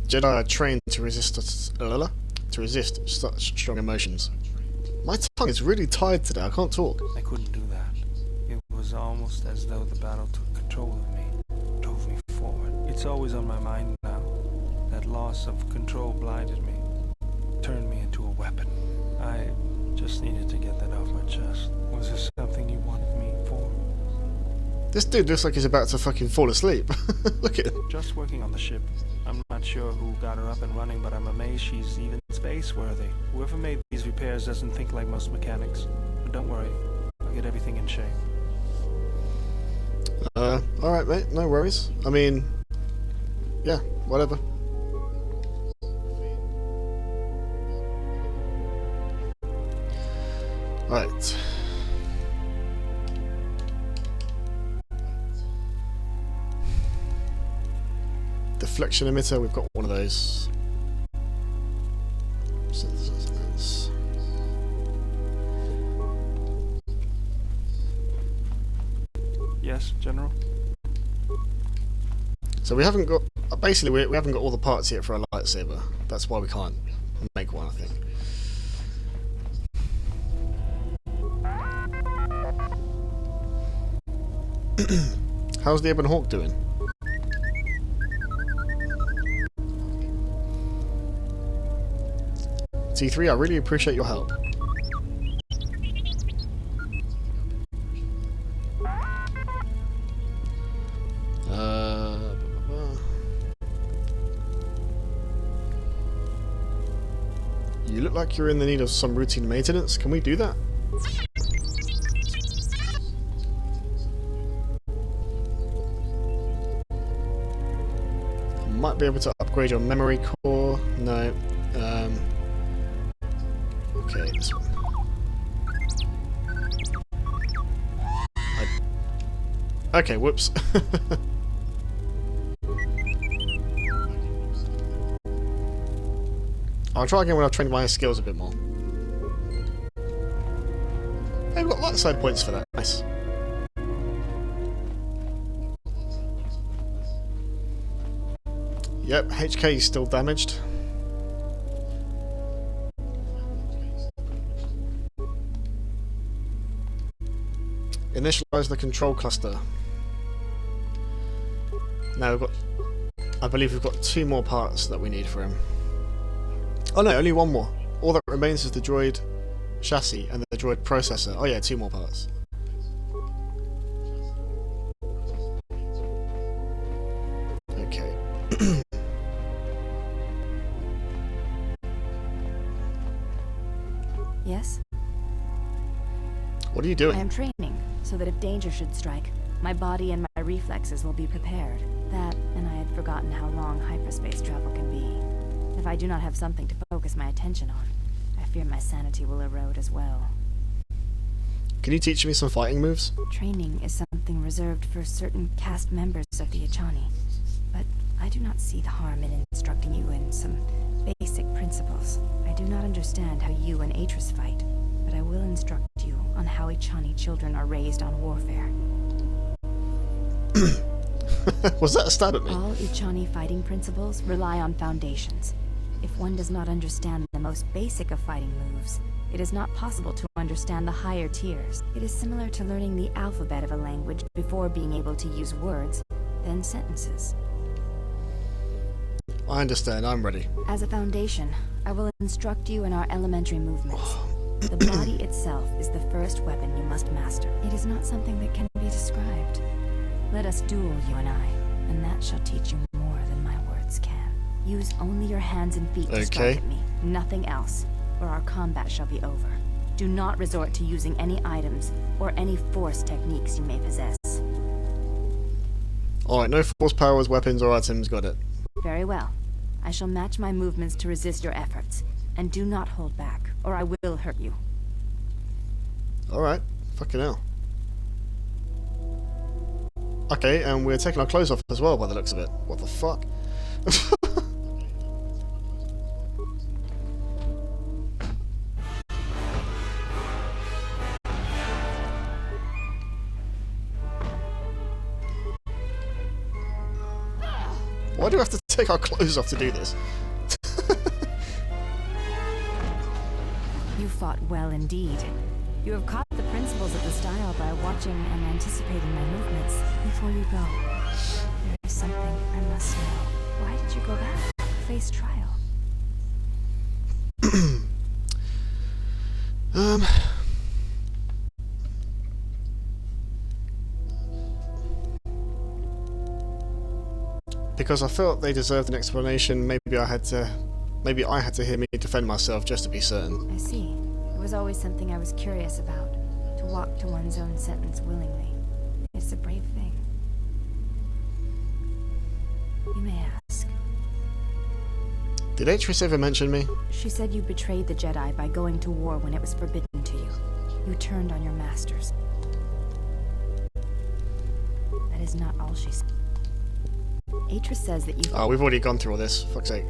Jedi are trained to resist such strong emotions. My tongue is really tired today, I can't talk. I couldn't do that. It was almost as though the battle took control of me, drove me forward. It's always on my mind now. That loss of control blinded me, turned me into a weapon. I just needed to get that off my chest. Was there something you wanted me for? This dude looks like he's about to fucking fall asleep. Look at him. Just working on the ship. I'm not sure who got her up and running, but I'm amazed she's even space-worthy. Whoever made these repairs doesn't think like most mechanics. But don't worry, I'll get everything in shape. Alright mate, no worries. I mean, yeah, whatever. Right. Deflection emitter, we've got one of those. Yes, General? So we haven't got, basically we haven't got all the parts yet for a lightsaber. That's why we can't make one, I think. How's the Ebon Hawk doing? T3, I really appreciate your help. You look like you're in the need of some routine maintenance. Can we do that? Might be able to upgrade your memory core. No. Okay, this one. Okay, whoops. I'll try again when I've trained my skills a bit more. Hey, we've got light side points for that. Nice. Yep, HK is still damaged. Initialize the control cluster. Now we've got, I believe we've got 2 more parts that we need for him. Oh no, only 1 more. All that remains is the droid chassis and the droid processor. Oh yeah, 2 more parts. Okay. Yes? What are you doing? I am training, so that if danger should strike, my body and my reflexes will be prepared. That, and I had forgotten how long hyperspace travel can be. If I do not have something to focus my attention on, I fear my sanity will erode as well. Can you teach me some fighting moves? Training is something reserved for certain caste members of the Echani, but I do not see the harm in instructing you in some basic principles. I do not understand how you and Atris fight, but I will instruct you on how Echani children are raised on warfare. Was that a stab at me? All Echani fighting principles rely on foundations. If one does not understand the most basic of fighting moves, it is not possible to understand the higher tiers. It is similar to learning the alphabet of a language before being able to use words, then sentences. I understand, I'm ready. As a foundation, I will instruct you in our elementary movements. The body itself is the first weapon you must master. It is not something that can be described. Let us duel, you and I, and that shall teach you more than my words can. Use only your hands and feet to strike at me, nothing else, or our combat shall be over. Do not resort to using any items or any force techniques you may possess. Alright, no force powers, weapons, or items, got it. Very well. I shall match my movements to resist your efforts, and do not hold back, or I will hurt you. Alright, fucking hell. Okay, and we're taking our clothes off as well by the looks of it. What the fuck? Why do we have to take our clothes off to do this? You fought well indeed. You have caught the principles of the style by watching and anticipating my movements. Before you go, there is something I must know. Why did you go back? Face trial. Because I felt they deserved an explanation. Maybe I had to hear me defend myself just to be certain. I see. It was always something I was curious about. To walk to one's own sentence willingly. It's a brave thing. You may ask. Did Atris ever mention me? She said you betrayed the Jedi by going to war when it was forbidden to you. You turned on your masters. That is not all she said. Atris says that you... Oh, we've already gone through all this. Fuck's sake.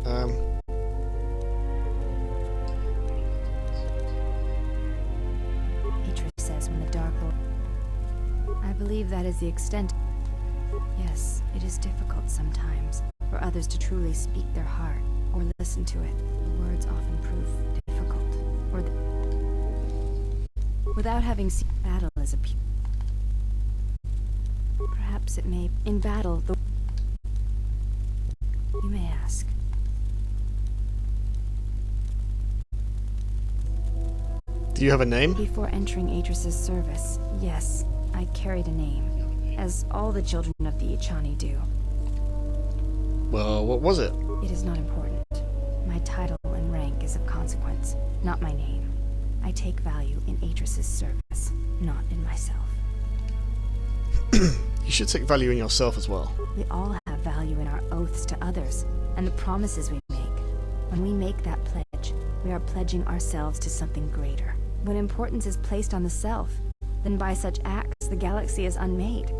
Atris says when the Dark Lord... I believe that is the extent... Yes, it is difficult sometimes for others to truly speak their heart or listen to it. The words often prove difficult. Or without having seen battle as a people. Perhaps it may... In battle, the... You may ask. Do you have a name? Before entering Atris's service, yes, I carried a name, as all the children of the Echani do. Well, what was it? It is not important. My title and rank is of consequence, not my name. I take value in Atris's service, not in myself. You should take value in yourself as well. We all have value in our oaths to others, and the promises we make. When we make that pledge, we are pledging ourselves to something greater. When importance is placed on the self, then by such acts the galaxy is unmade.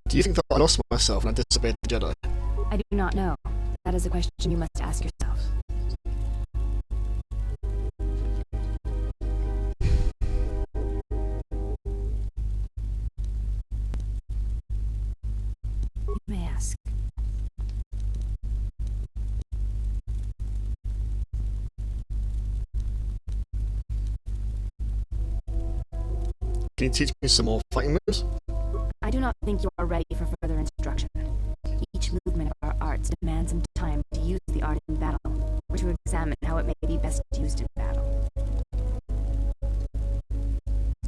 Do you think that I lost myself when I disobeyed the Jedi? I do not know. That is a question you must ask yourself. You may ask. Can you teach me some more fighting moves? I do not think you are ready for further instruction. Each movement of our arts demands some time to use the art in battle, or to examine how it may be best used in battle.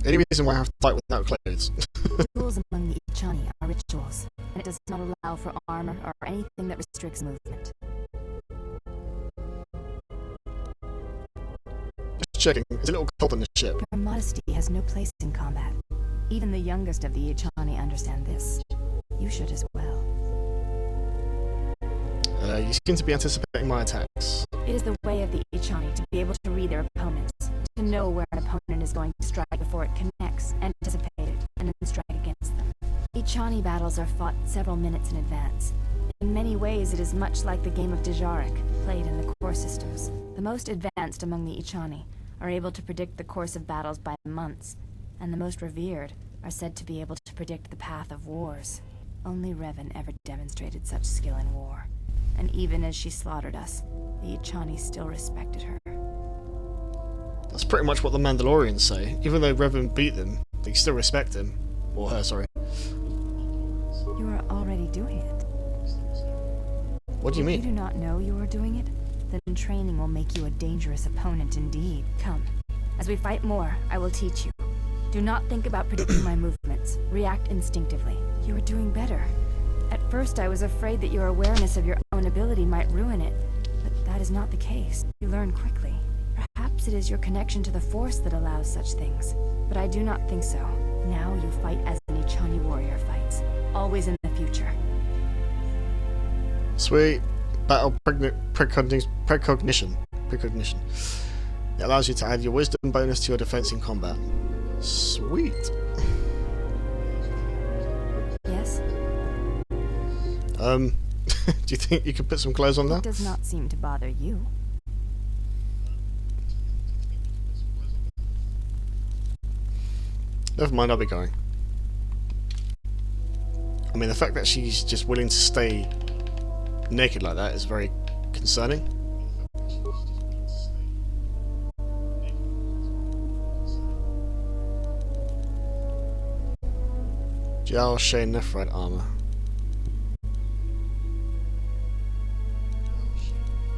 Any reason why I have to fight without clothes? The rules among the Echani are rituals, and it does not allow for armor or anything that restricts movement. Just checking, it's a little cold on the ship. Your modesty has no place in combat. Even the youngest of the Echani understand this. You should as well. You seem to be anticipating my attacks. It is the way of the Echani to be able to read their opponents, to know where an opponent is going to strike before it connects, anticipate it, and then strike against them. Echani battles are fought several minutes in advance. In many ways, it is much like the game of Dejarik, played in the core systems. The most advanced among the Echani are able to predict the course of battles by months, and the most revered are said to be able to predict the path of wars. Only Revan ever demonstrated such skill in war, and even as she slaughtered us, the Echani still respected her. That's pretty much what the Mandalorians say. Even though Revan beat them, they still respect him. Or her, sorry. You are already doing it. What do you mean? If you do not know you are doing it, then training will make you a dangerous opponent indeed. Come. As we fight more, I will teach you. Do not think about predicting my movements. React instinctively. You are doing better. At first, I was afraid that your awareness of your own ability might ruin it, but that is not the case. You learn quickly. Perhaps it is your connection to the Force that allows such things, but I do not think so. Now you fight as an Echani warrior fights, always in the future. Sweet. Battle precognition. It allows you to add your wisdom bonus to your defense in combat. Sweet. Yes? Do you think you could put some clothes on now? It does not seem to bother you. Never mind, I'll be going. I mean, the fact that she's just willing to stay naked like that is very concerning. Jal Shay Nephrite armor.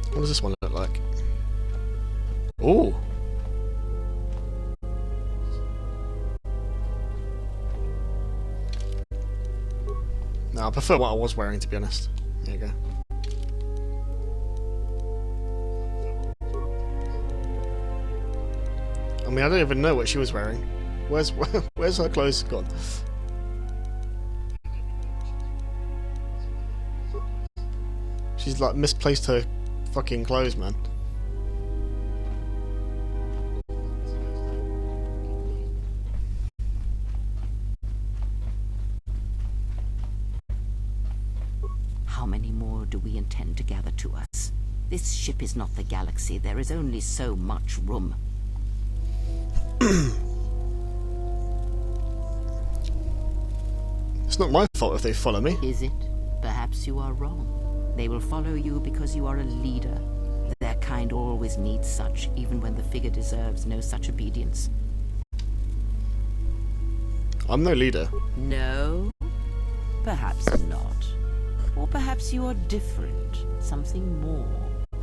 What does this one look like? Ooh! No, I prefer what I was wearing, to be honest. There you go. I mean, I don't even know what she was wearing. Where's her clothes gone? She's like misplaced her fucking clothes, man. How many more do we intend to gather to us? This ship is not the galaxy. There is only so much room. It's not my fault if they follow me. Is it? Perhaps you are wrong. They will follow you because you are a leader. Their kind always needs such, even when the figure deserves no such obedience. I'm no leader. No? Perhaps not. Or perhaps you are different. Something more.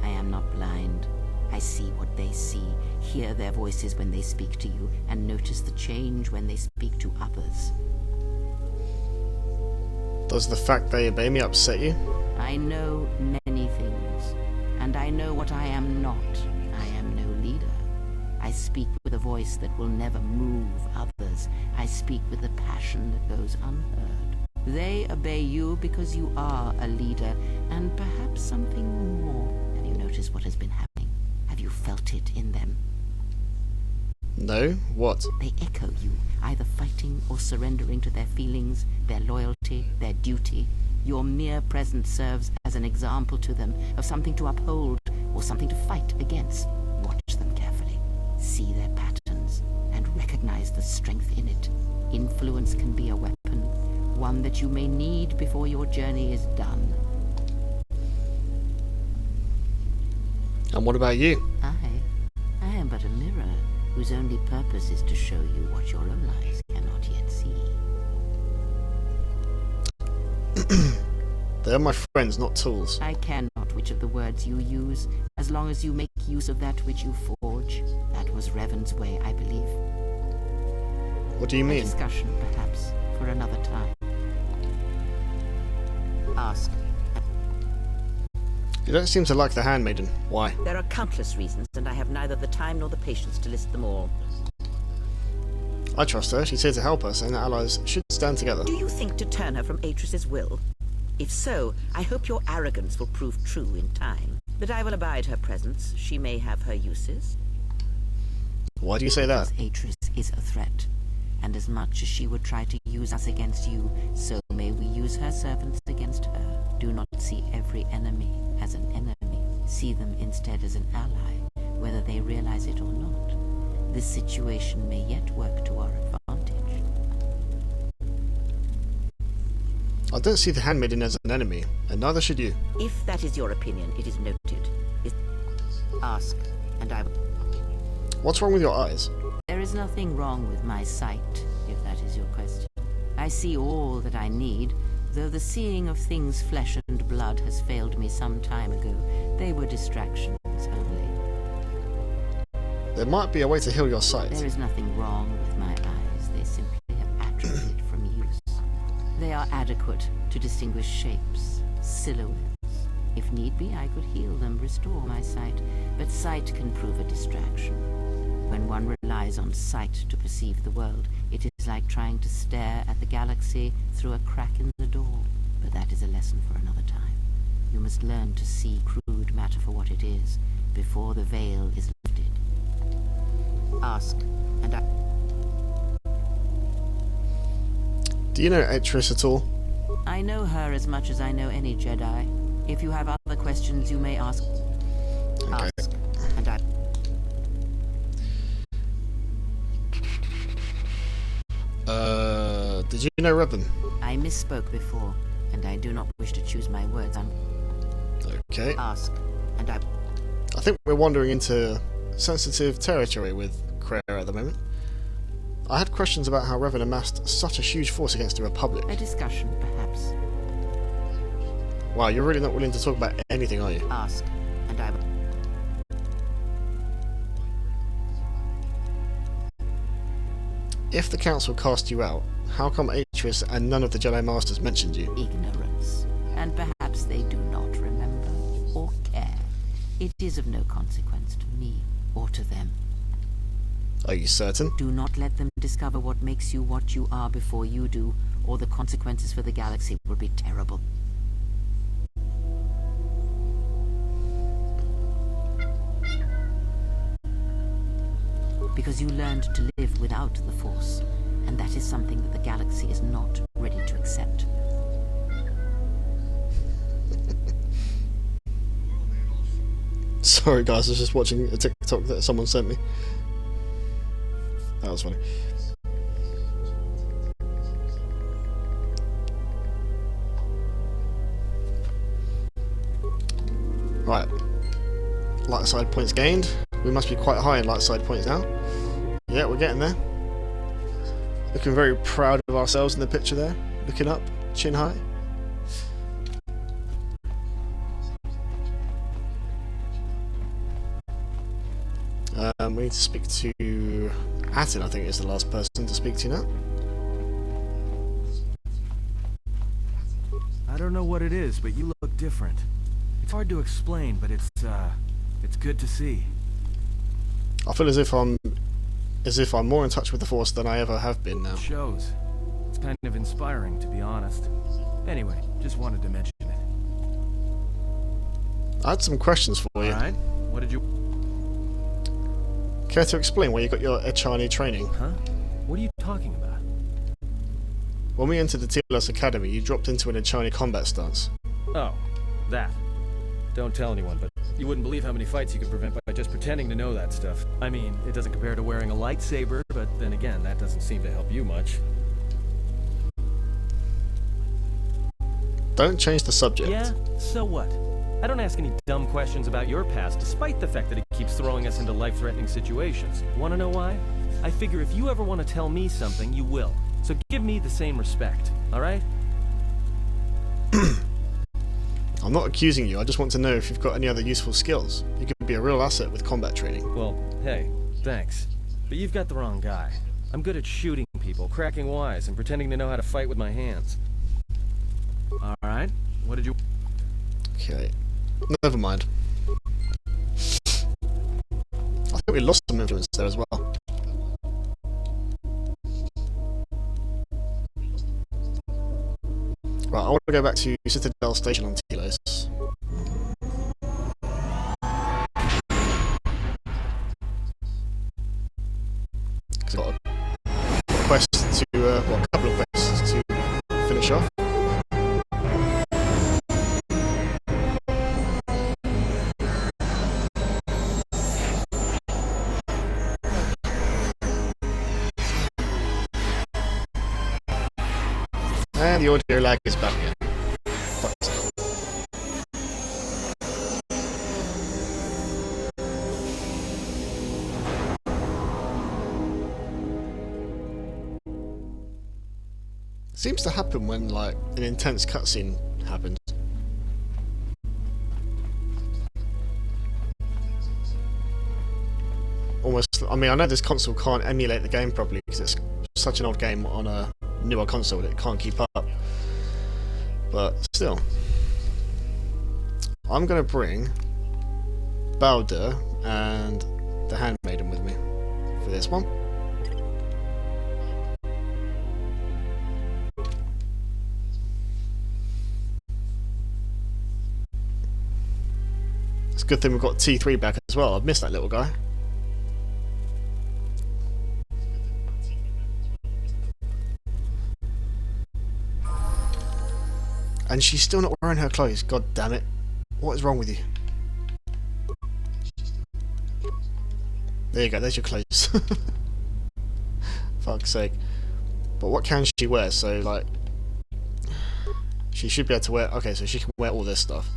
I am not blind. I see what they see, hear their voices when they speak to you, and notice the change when they speak to others. Does the fact they obey me upset you? I know many things, and I know what I am not. I am no leader. I speak with a voice that will never move others. I speak with a passion that goes unheard. They obey you because you are a leader, and perhaps something more. Have you noticed what has been happening? Have you felt it in them? No? What? They echo you, either fighting or surrendering to their feelings, their loyalty, their duty. Your mere presence serves as an example to them of something to uphold or something to fight against. Watch them carefully. See their patterns and recognize the strength in it. Influence can be a weapon, one that you may need before your journey is done. And what about you? I am but a mirror whose only purpose is to show you what your own eyes cannot yet see. They're my friends, not tools. I care not which of the words you use, as long as you make use of that which you forge. That was Revan's way, I believe. What do you mean? A discussion, perhaps, for another time. Ask. You don't seem to like the Handmaiden. Why? There are countless reasons, and I have neither the time nor the patience to list them all. I trust her. She's here to help us, and the allies should stand together. Do you think to turn her from Atris's will? If so, I hope your arrogance will prove true in time. But I will abide her presence. She may have her uses. Why do you say that? Because Atris is a threat. And as much as she would try to use us against you, so may we use her servants against her. Do not see every enemy as an enemy. See them instead as an ally, whether they realize it or not. This situation may yet work to our advantage. I don't see the Handmaiden as an enemy, and neither should you. If that is your opinion, it is noted. Ask, and I will... What's wrong with your eyes? There is nothing wrong with my sight, if that is your question. I see all that I need, though the seeing of things flesh and blood has failed me some time ago. They were distractions only. There might be a way to heal your sight. There is nothing wrong with my eyes. are adequate to distinguish shapes, silhouettes. If need be, I could heal them, restore my sight, but sight can prove a distraction. When one relies on sight to perceive the world, it is like trying to stare at the galaxy through a crack in the door. But that is a lesson for another time. You must learn to see crude matter for what it is, before the veil is lifted. Ask, and I... Do you know Atris at all? I know her as much as I know any Jedi. If you have other questions, you may ask. Okay. Ask, and I... Did you know Revan? I misspoke before, and I do not wish to choose my words. Okay. Ask, and I think we're wandering into sensitive territory with Kreia at the moment. I had questions about how Revan amassed such a huge force against the Republic. A discussion, perhaps. Wow, you're really not willing to talk about anything, are you? Ask, and I... If the Council cast you out, how come Atris and none of the Jedi Masters mentioned you? Ignorance. And perhaps they do not remember or care. It is of no consequence to me or to them. Are you certain? Do not let them discover what makes you what you are before you do, or the consequences for the galaxy will be terrible. Because you learned to live without the Force, and that is something that the galaxy is not ready to accept. Sorry guys, I was just watching a TikTok that someone sent me. That was funny. Right. Light side points gained. We must be quite high in light side points now. Yeah, we're getting there. Looking very proud of ourselves in the picture there. Looking up, chin high. We need to speak to Atton, I think is the last person to speak to now. I don't know what it is, but you look different. It's hard to explain, but it's good to see. I feel as if I'm more in touch with the Force than I ever have been now. It shows. It's kind of inspiring, to be honest. Anyway, just wanted to mention it. I had some questions for you. Alright, what did you... Care to explain where you got your Echani training? Huh? What are you talking about? When we entered the Telos Academy, you dropped into an Echani combat stance. Oh, that. Don't tell anyone, but you wouldn't believe how many fights you could prevent by just pretending to know that stuff. I mean, it doesn't compare to wearing a lightsaber, but then again, that doesn't seem to help you much. Don't change the subject. Yeah? So what? I don't ask any dumb questions about your past, despite the fact that it keeps throwing us into life-threatening situations. Wanna know why? I figure if you ever want to tell me something, you will. So give me the same respect, alright? I'm not accusing you, I just want to know if you've got any other useful skills. You could be a real asset with combat training. Well, hey, thanks. But you've got the wrong guy. I'm good at shooting people, cracking wise, and pretending to know how to fight with my hands. Alright, what did you... Okay. Never mind. I think we lost some influence there as well. Right, I want to go back to Citadel Station on Telos. Because I've got a quest to, well, a couple of quests to finish off. And the audio lag is back again. Seems to happen when, like, an intense cutscene happens. Almost, I mean, I know this console can't emulate the game properly because it's such an old game on a newer console that it can't keep up. But still, I'm gonna bring Baldur and the Handmaiden with me for this one. It's a good thing we've got T3 back as well. I've missed that little guy. And she's still not wearing her clothes. God damn it. What is wrong with you? There you go, there's your clothes. Fuck's sake. But what can she wear? So, like, she should be able to wear... Okay, so she can wear all this stuff.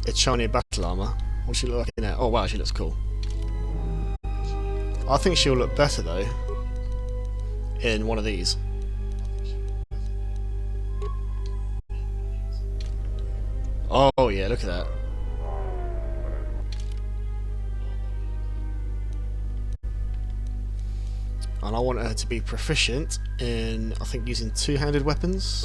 Echani battle armor. What does she look like in there? Oh wow, she looks cool. I think she'll look better though in one of these. Oh yeah, look at that. And I want her to be proficient in, I think, using two-handed weapons.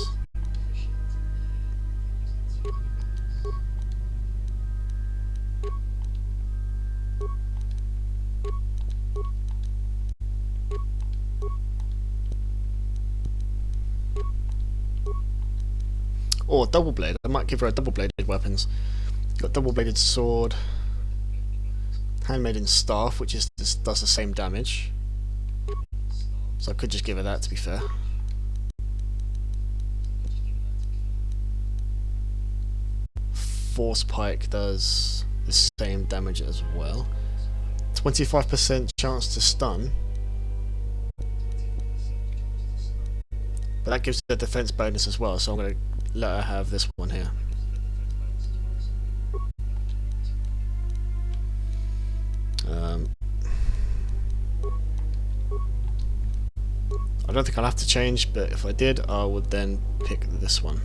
Or double blade. I might give her a double bladed weapons. Got double bladed sword, handmaiden staff, which is does the same damage. So I could just give her that, to be fair. Force pike does the same damage as well. 25% chance to stun. But that gives her a defense bonus as well, so I'm going to let her have this one here. I don't think I'll have to change, but if I did, I would then pick this one.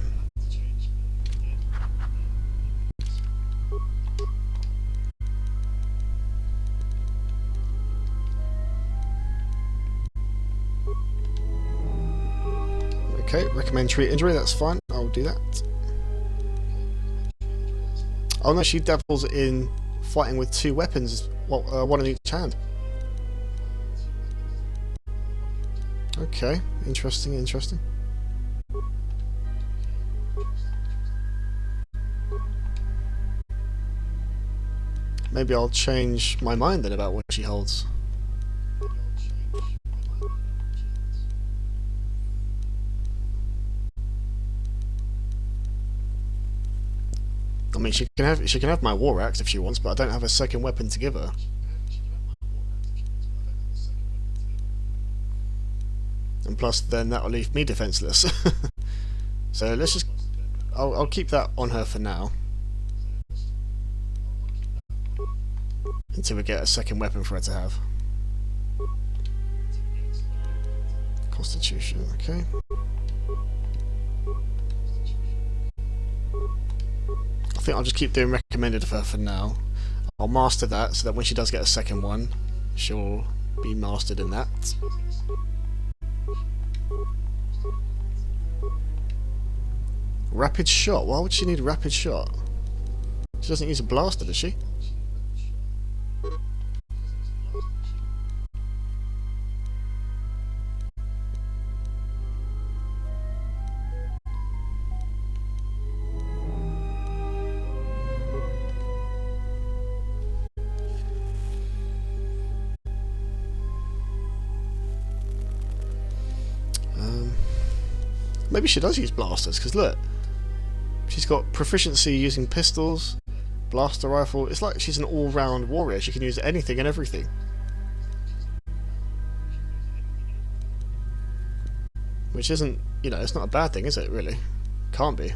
Okay, recommend treat injury, that's fine, I'll do that. Oh no, she dabbles in fighting with two weapons, one in each hand. Okay, interesting, interesting. Maybe I'll change my mind then about what she holds. I mean, she can have my war axe if she wants, but I don't have a second weapon to give her. And plus, then that'll leave me defenseless. So let's just, I'll keep that on her for now, until we get a second weapon for her to have. Constitution, okay. I think I'll just keep doing recommended of her for now. I'll master that so that when she does get a second one, she'll be mastered in that. Rapid shot? Why would she need a rapid shot? She doesn't use a blaster, does she? Maybe she does use blasters, because look, she's got proficiency using pistols, blaster rifle. It's like she's an all-round warrior. She can use anything and everything. Which isn't, you know, it's not a bad thing, is it, really? Can't be.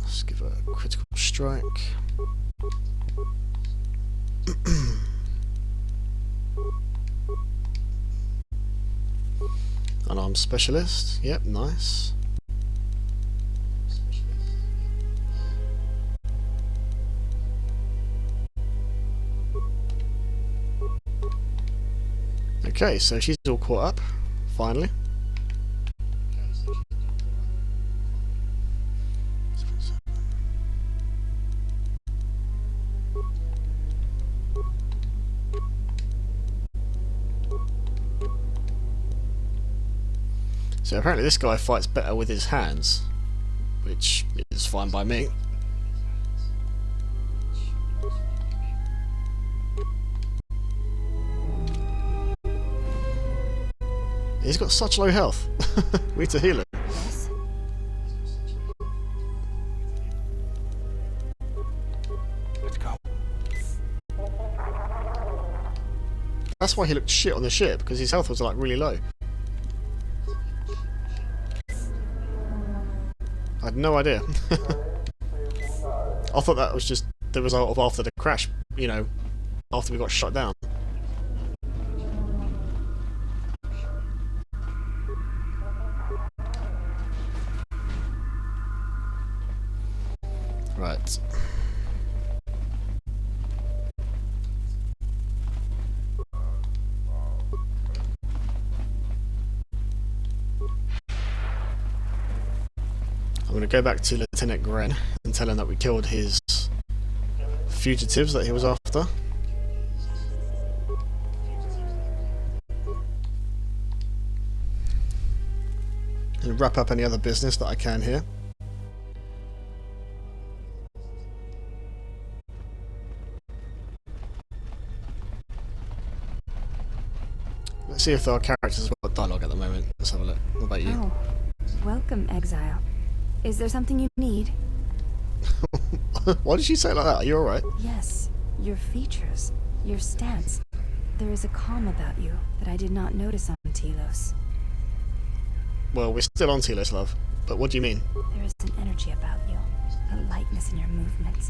Let's give her a critical strike. Unarmed specialist. Yep, nice. Okay, so she's all caught up, finally. So apparently this guy fights better with his hands, which is fine by me. He's got such low health. We need to heal him. Yes? Let's go. That's why he looked shit on the ship, because his health was like really low. I had no idea. I thought that was just the result of after the crash, you know, after we got shut down. Right. I'm going to go back to Lieutenant Gren and tell him that we killed his fugitives that he was after. And wrap up any other business that I can here. Let's see if our characters have got dialogue at the moment. Let's have a look. What about you? Oh, welcome, Exile. Is there something you need? Why did she say it like that? Are you alright? Yes, your features, your stance. There is a calm about you that I did not notice on Telos. Well, we're still on Telos, love. But what do you mean? There is an energy about you, a lightness in your movements.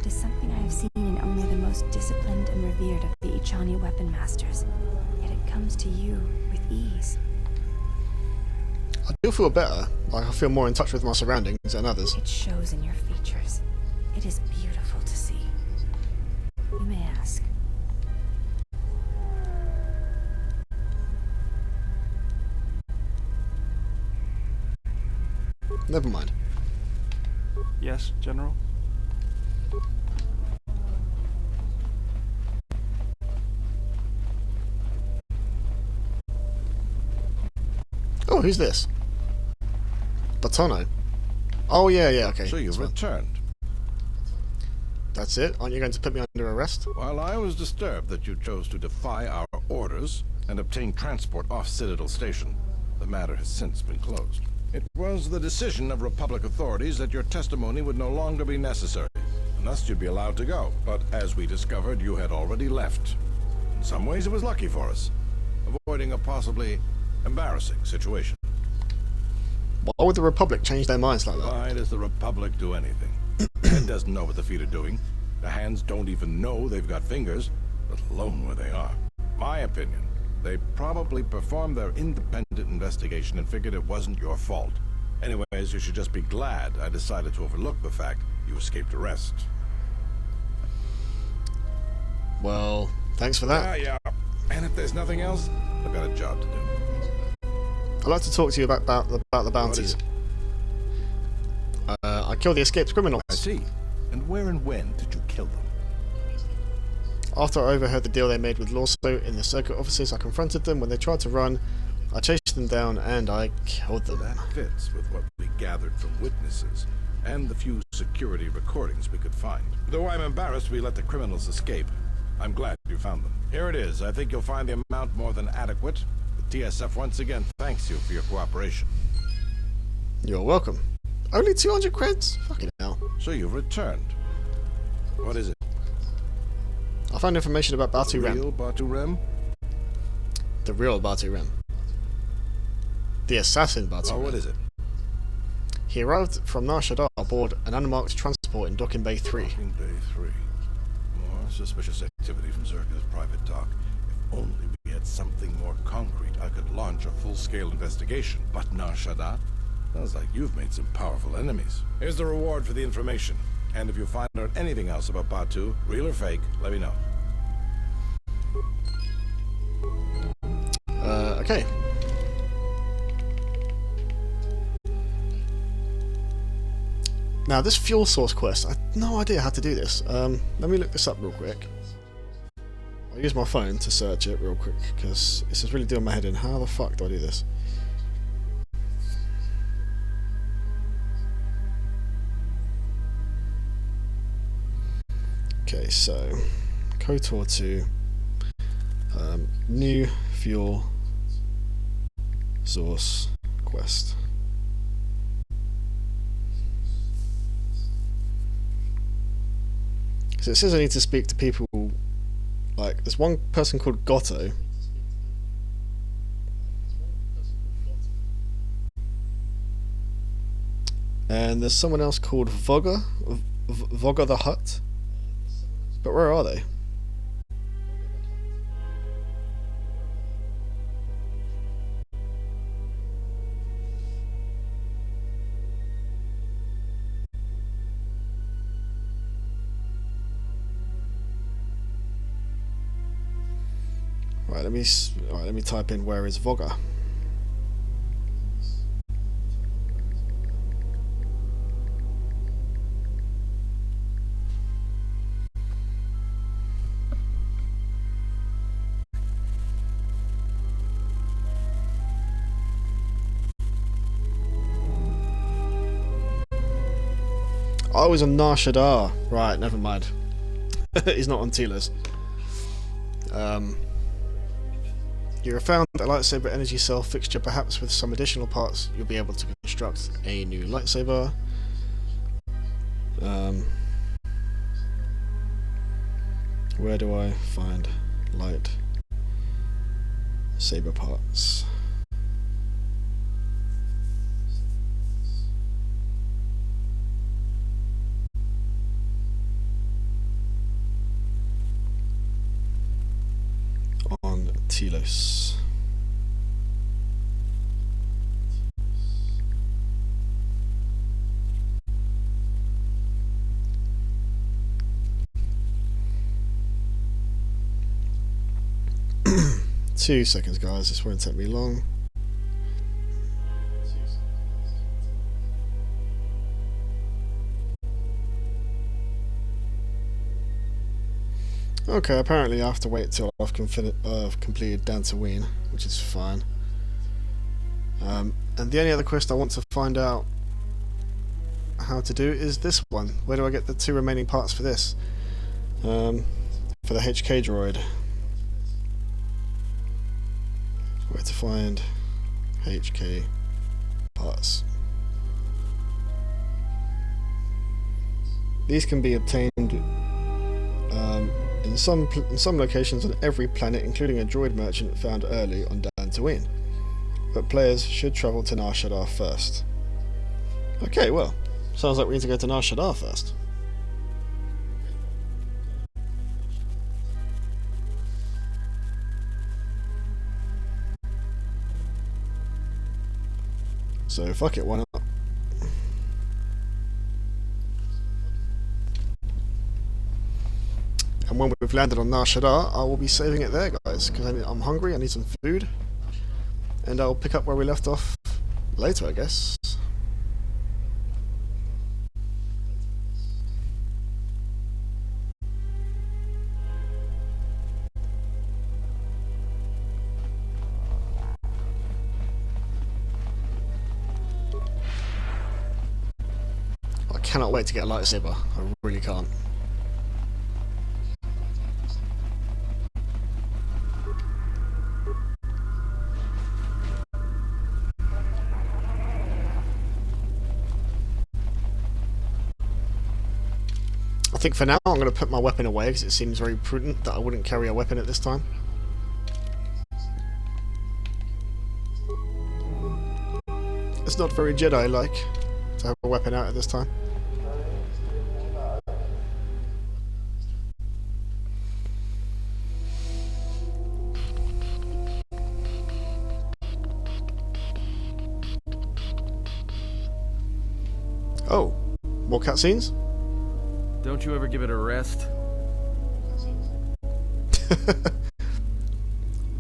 It is something I have seen in only the most disciplined and revered of the Ichani weapon masters. Yet it comes to you with ease. I do feel better. Like I feel more in touch with my surroundings than others. It shows in your features. It is beautiful to see. You may ask. Never mind. Yes, General? Oh, who's this? Batono. Oh, yeah, okay. So you've returned. That's it? Aren't you going to put me under arrest? Well, I was disturbed that you chose to defy our orders and obtain transport off Citadel Station. The matter has since been closed. It was the decision of Republic authorities that your testimony would no longer be necessary, and thus you'd be allowed to go. But as we discovered, you had already left. In some ways, it was lucky for us, avoiding a possibly embarrassing situation. Why would the Republic change their minds like that? Why does the Republic do anything? Head doesn't know what the feet are doing. The hands don't even know they've got fingers, let alone where they are. My opinion, they probably performed their independent investigation and figured it wasn't your fault. Anyways, you should just be glad I decided to overlook the fact you escaped arrest. Well, thanks for that. Yeah. And if there's nothing else, I've got a job to do. I'd like to talk to you about the bounties. I killed the escaped criminals. I see. And where and when did you kill them? After I overheard the deal they made with Lawso in the circuit offices, I confronted them when they tried to run. I chased them down and I killed them. That fits with what we gathered from witnesses and the few security recordings we could find. Though I'm embarrassed we let the criminals escape, I'm glad you found them. Here it is. I think you'll find the amount more than adequate. The TSF once again thanks you for your cooperation. You're welcome. Only 200 creds? Fucking hell. So you've returned. What is it? I found information about Batu Rem. Real Batu Rem? The real Batu Rem. The assassin Batu Rem. What is it? He arrived from Nar Shaddaa aboard an unmarked transport in Docking Bay 3. Docking Bay 3. More suspicious activity from Zerka's private dock. If only we had something more concrete I could could launch a full-scale investigation. But Nar Shaddaa? Sounds like you've made some powerful enemies. Here's the reward for the information. And if you find out anything else about Batuu, real or fake, let me know. Okay. Now, this fuel source quest, I have no idea how to do this. Let me look this up real quick. I'll use my phone to search it real quick, because this is really doing my head in. How the fuck do I do this? Okay, so KOTOR 2, new fuel source quest. So it says I need to speak to people, like, there's one person called Goto. And there's someone else called Vogga the Hutt. But where are they? Right, let me type in where is Vogga. Oh, he's on Nar Shaddaa. Right, never mind. He's not on Telos. You have found a lightsaber energy cell fixture. Perhaps with some additional parts you'll be able to construct a new lightsaber. Where do I find light saber parts? On Telos. Two seconds, guys. This won't take me long. Okay, apparently I have to wait till I've completed Dantooine, which is fine. And the only other quest I want to find out how to do is this one. Where do I get the two remaining parts for this? For the HK droid. Where to find HK parts. These can be obtained in some locations on every planet, including a droid merchant found early on Dantooine. But players should travel to Nar Shaddaa first. Okay, well, sounds like we need to go to Nar Shaddaa first. So fuck it, why not? And when we've landed on Nar Shaddaa, I will be saving it there, guys, because I'm hungry, I need some food. And I'll pick up where we left off later, I guess. I cannot wait to get a lightsaber, I really can't. I think for now I'm going to put my weapon away because it seems very prudent that I wouldn't carry a weapon at this time. It's not very Jedi-like to have a weapon out at this time. Oh, more cutscenes? Don't you ever give it a rest?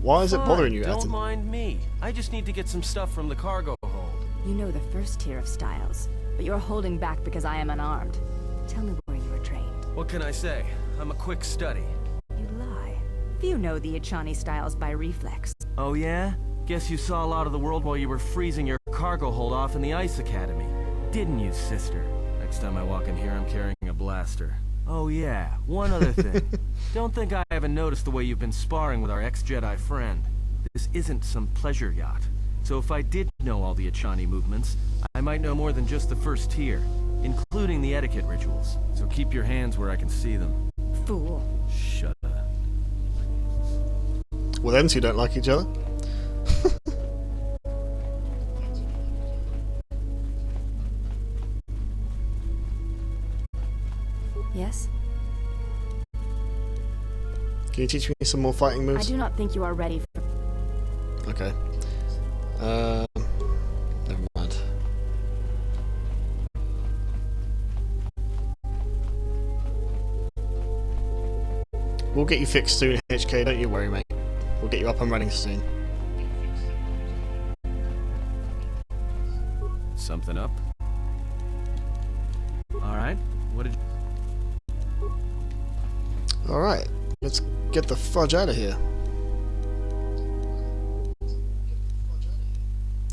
Why is it bothering you, Don't Atten? mind me. I just need to get some stuff from the cargo hold. You know the first tier of styles, but you're holding back because I am unarmed. Tell me where you were trained. What can I say? I'm a quick study. You lie. Few know the Echani styles by reflex. Oh yeah? Guess you saw a lot of the world while you were freezing your cargo hold off in the Ice Academy. Didn't you, sister? Next time I walk in here, I'm carrying a blaster. Oh yeah, one other thing. Don't think I haven't noticed the way you've been sparring with our ex-Jedi friend. This isn't some pleasure yacht. So if I did know all the Echani movements, I might know more than just the first tier, including the etiquette rituals. So keep your hands where I can see them. Fool. Shut up. Well, them two don't like each other. Yes? Can you teach me some more fighting moves? I do not think you are ready for... Okay. Never mind. We'll get you fixed soon, HK, don't you worry, mate. We'll get you up and running soon. Something up? Alright, what did you... Alright, let's get the fudge out of here.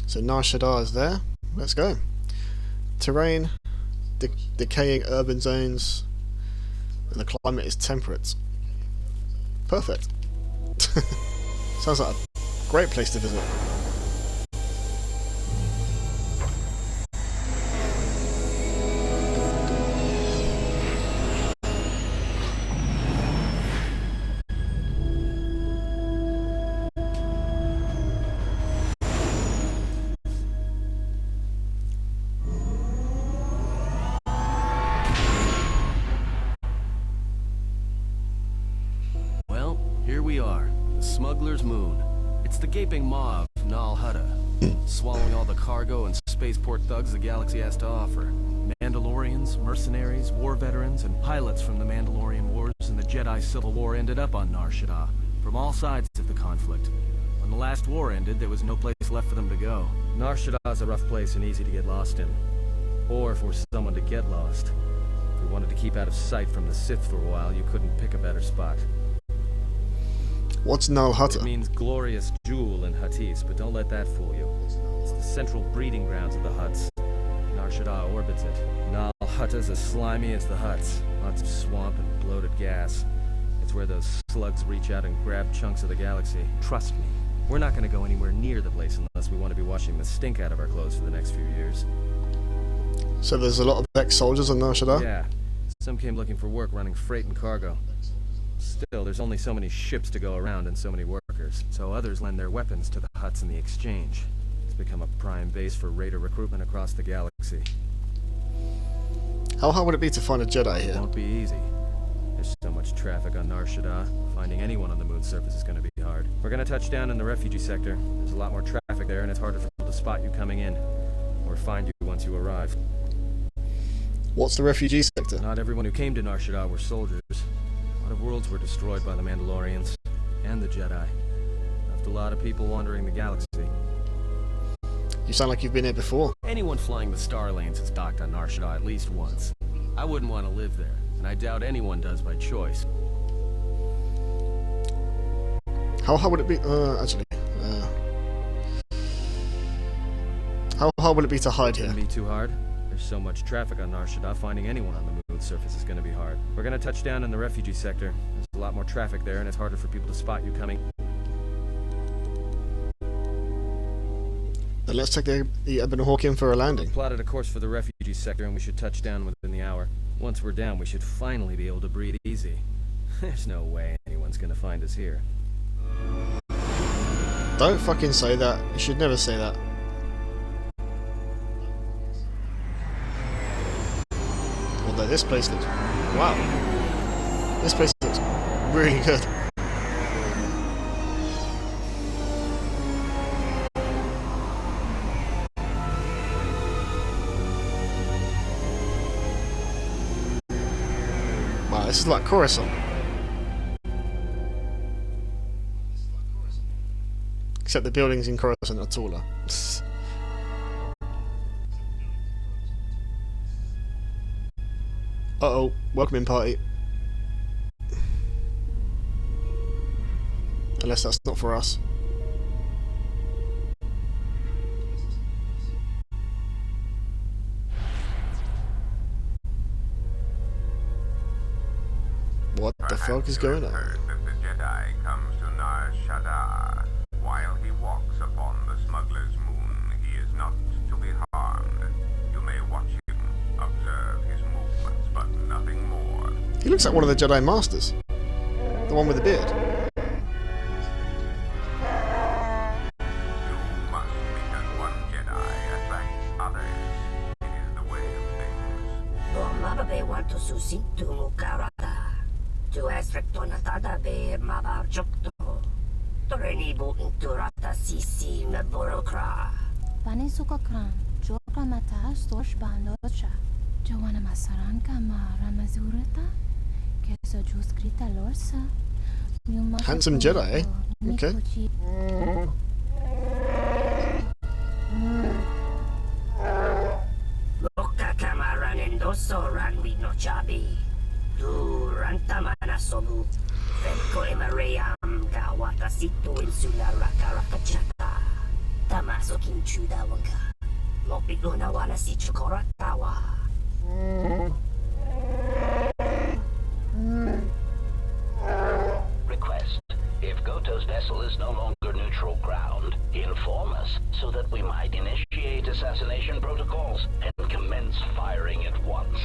So Nar Shaddaa is there. Let's go. Terrain, decaying urban zones, and the climate is temperate. Perfect. Sounds like a great place to visit. Here we are, the Smuggler's Moon. It's the gaping maw of Nal Hutta, swallowing all the cargo and spaceport thugs the galaxy has to offer. Mandalorians, mercenaries, war veterans, and pilots from the Mandalorian Wars and the Jedi Civil War ended up on Nar Shaddaa, from all sides of the conflict. When the last war ended, there was no place left for them to go. Nar Shaddaa's a rough place and easy to get lost in. Or for someone to get lost. If you wanted to keep out of sight from the Sith for a while, you couldn't pick a better spot. What's Nal Hutta? It means glorious jewel in Huttese, but don't let that fool you. It's the central breeding grounds of the Hutts. Nar Shaddaa orbits it. Nal Hutta's as slimy as the Hutts. Lots of swamp and bloated gas. It's where those slugs reach out and grab chunks of the galaxy. Trust me, we're not going to go anywhere near the place unless we want to be washing the stink out of our clothes for the next few years. So there's a lot of ex-soldiers on Nar Shaddaa? Yeah. Some came looking for work running freight and cargo. Still, there's only so many ships to go around and so many workers, so others lend their weapons to the Hutts in the exchange. It's become a prime base for raider recruitment across the galaxy. How hard would it be to find a Jedi here? It won't be easy. There's so much traffic on Nar Shaddaa. Finding anyone on the moon's surface is going to be hard. We're going to touch down in the refugee sector. There's a lot more traffic there, and it's harder for people to spot you coming in, or find you once you arrive. What's the refugee sector? Not everyone who came to Nar Shaddaa were soldiers. A lot of worlds were destroyed by the Mandalorians and the Jedi. Left a lot of people wandering the galaxy. You sound like you've been here before. Anyone flying the Star Lanes has docked on Nar Shaddaa at least once. I wouldn't want to live there, and I doubt anyone does by choice. How hard would it be? How hard would it be to hide here? Wouldn't be too hard. There's so much traffic on Nar Shaddaa, finding anyone on the moon's surface is going to be hard. We're going to touch down in the refugee sector. There's a lot more traffic there, and it's harder for people to spot you coming. Then let's take the Ebon Hawk in for a landing. Plotted a course for the refugee sector, and we should touch down within the hour. Once we're down, we should finally be able to breathe easy. There's no way anyone's going to find us here. Don't fucking say that. You should never say that. Although this place looks... Wow. This place looks really good. this is like Coruscant. Except the buildings in Coruscant are taller. Uh-oh, welcoming party. Unless that's not for us. What the fuck is going on? That the Jedi comes to Nar Shaddaa. While he walks upon the smuggler's moon, he is not to be harmed. You may watch him, observe his movements, but nothing more. He looks like one of the Jedi Masters. The one with the beard. You must, because one Jedi attracts others. It is the way of things. Bomababe want to susitu mukarata. To astrictonatada be mabarjokto. Torenibu inturata sisi meborokra. Bani sukakran, joka mata storch bandocha. Joanna masaranka ma ramazurata. Keso juskrita lorsa. Handsome Jedi, eh? Okay. Loka kamaran endoso ranwi no chabi. Tu rantamana sobu. Fenko emaream gawata situ insula rakarakachata. Tamaso kinchuda wanga. Mopiguna wala si chukoratawa. Request. If Goto's vessel is no longer neutral ground, inform us so that we might initiate assassination protocols and commence firing at once.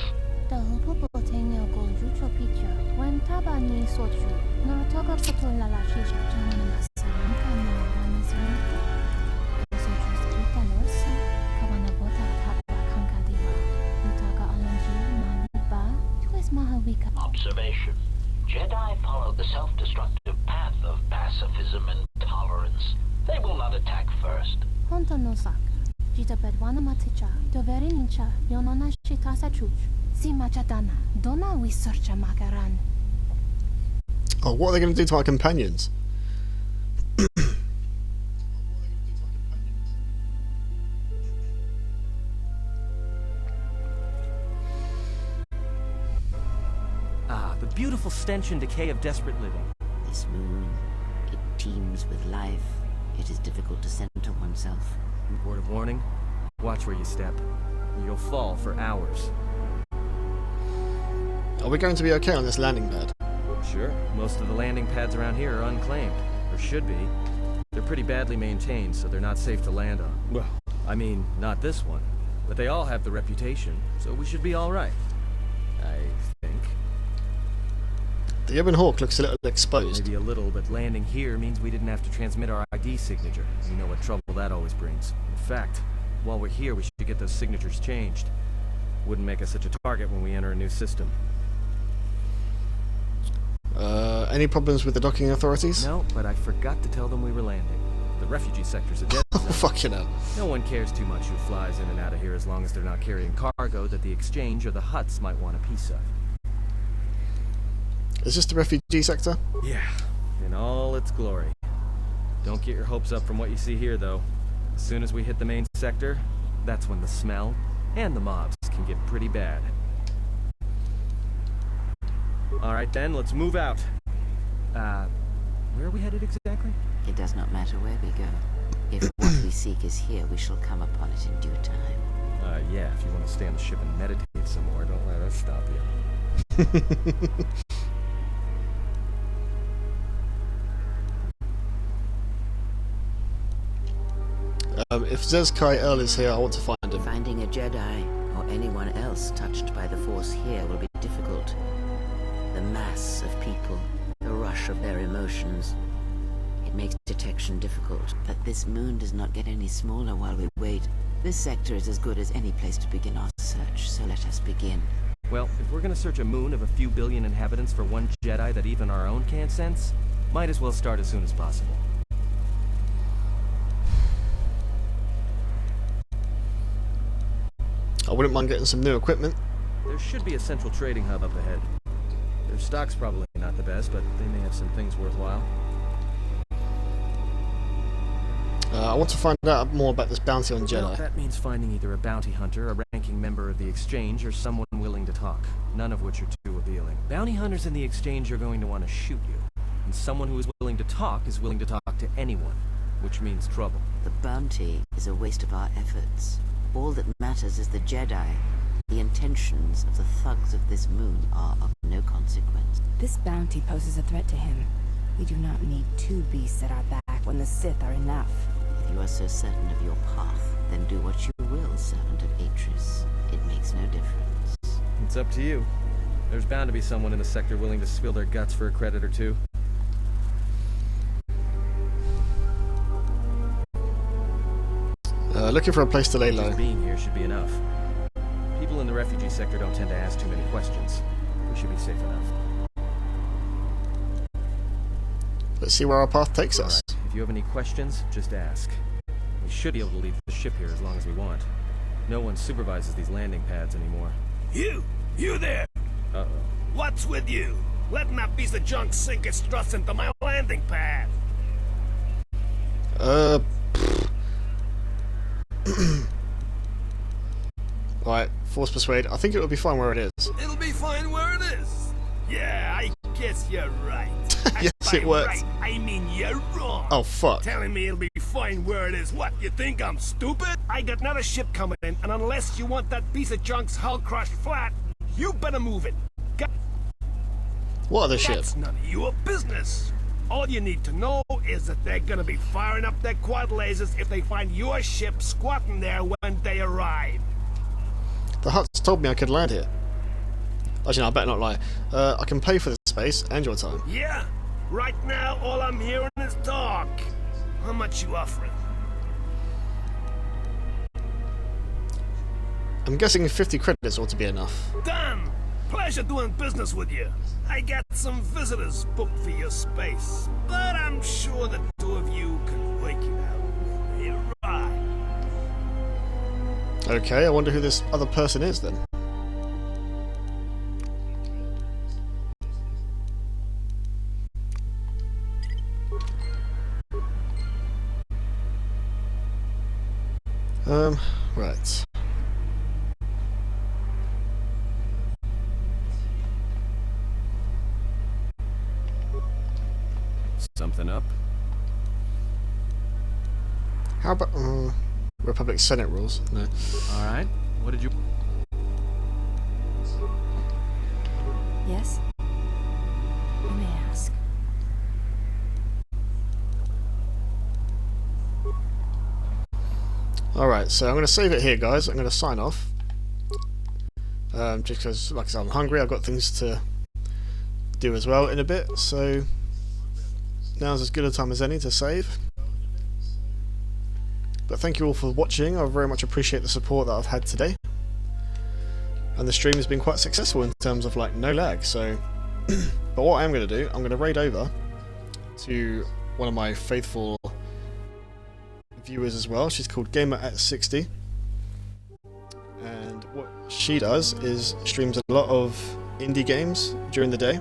The Hupopotenyo Goljucho Picha, when Tabani Sochu, Norotoga Potola La Shisha, Joanna Masaranka ma ramazurata. Keso juskrita lorsa. Kawana bota tapa kankadiwa. Utaka alonji maniba. Tues mahawika. Observation. Jedi follow the self-destructive path of pacifism and tolerance. They will not attack first. Honto no saka. Jita bedwana maticha. Doveri nincha. Yonona shitasa chuch. Si machadana. Dona we searcha makaran. Oh, what are they going to do to our companions? Ah, the beautiful stench and decay of desperate living. This moon, it teems with life. It is difficult to center oneself. Word of warning, watch where you step. You'll fall for hours. Are we going to be okay on this landing pad? Sure, most of the landing pads around here are unclaimed, or should be. They're pretty badly maintained, so they're not safe to land on. Well, I mean, not this one. But they all have the reputation, so we should be alright. I think. The Ebon Hawk looks a little exposed. Maybe a little, but landing here means we didn't have to transmit our ID signature. You know what trouble that always brings. In fact, while we're here, we should get those signatures changed. Wouldn't make us such a target when we enter a new system. Any problems with the docking authorities? No, but I forgot to tell them we were landing. The refugee sector's a dead zone. Fucking hell. No one cares too much who flies in and out of here as long as they're not carrying cargo that the exchange or the Hutts might want a piece of. Is this the refugee sector? Yeah, in all its glory. Don't get your hopes up from what you see here, though. As soon as we hit the main sector, that's when the smell and the mobs can get pretty bad. Alright then, let's move out. Where are we headed exactly? It does not matter where we go. If what we seek is here, we shall come upon it in due time. Yeah, if you want to stay on the ship and meditate some more, don't let us stop you. If Zez-Kai Earl is here, I want to find him. Finding a Jedi, or anyone else touched by the Force here, will be difficult. The mass of people, the rush of their emotions. It makes detection difficult, but this moon does not get any smaller while we wait. This sector is as good as any place to begin our search, so let us begin. Well, if we're gonna search a moon of a few billion inhabitants for one Jedi that even our own can't sense, might as well start as soon as possible. I wouldn't mind getting some new equipment. There should be a central trading hub up ahead. There's stock's probably not the best, but they may have some things worthwhile. I want to find out more about this bounty on Jedi. Well, that means finding either a bounty hunter, a ranking member of the Exchange, or someone willing to talk, none of which are too appealing. Bounty hunters in the Exchange are going to want to shoot you, and someone who is willing to talk is willing to talk to anyone, which means trouble. The bounty is a waste of our efforts. All that matters is the Jedi. The intentions of the thugs of this moon are of no consequence. This bounty poses a threat to him. We do not need two beasts at our back when the Sith are enough. If you are so certain of your path, then do what you will, servant of Atris. It makes no difference. It's up to you. There's bound to be someone in the sector willing to spill their guts for a credit or two. Looking for a place to lay low. Just being here should be enough. People in the refugee sector don't tend to ask too many questions. We should be safe enough. Let's see where our path takes us. Right. If you have any questions, just ask. We should be able to leave the ship here as long as we want. No one supervises these landing pads anymore. You there! Uh-oh. What's with you? Letting that piece of junk sink its struts into my landing pad! Right, force persuade. I think it'll be fine where it is. It'll be fine where it is! Yeah, I guess you're right. Yes, it works. Right, I mean you're wrong. Oh, fuck. Telling me it'll be fine where it is. What, you think I'm stupid? I got another ship coming in, and unless you want that piece of junk's hull crushed flat, you better move it. What other ship? That's none of your business. All you need to know is that they're gonna be firing up their quad lasers if they find your ship squatting there when they arrive. The Hutts told me I could land here. Actually, no, I better not lie. I can pay for the space and your time. Yeah, right now all I'm hearing is talk. How much you offering? I'm guessing 50 credits ought to be enough. Done! Pleasure doing business with you. I got some visitors booked for your space, but I'm sure the two of you can work it out. You're right. Okay, I wonder who this other person is then. Right. Something up? How about Republic Senate rules? No. Alright, what did you... Yes? You may ask. Alright, so I'm going to save it here, guys. I'm going to sign off. Just because, like I said, I'm hungry. I've got things to do as well in a bit, so now's as good a time as any to save. But thank you all for watching. I very much appreciate the support that I've had today. And the stream has been quite successful in terms of, like, no lag, so... But what I am going to do, I'm going to raid over to one of my faithful viewers as well. She's called Gamer at 60, and what she does is streams a lot of indie games during the day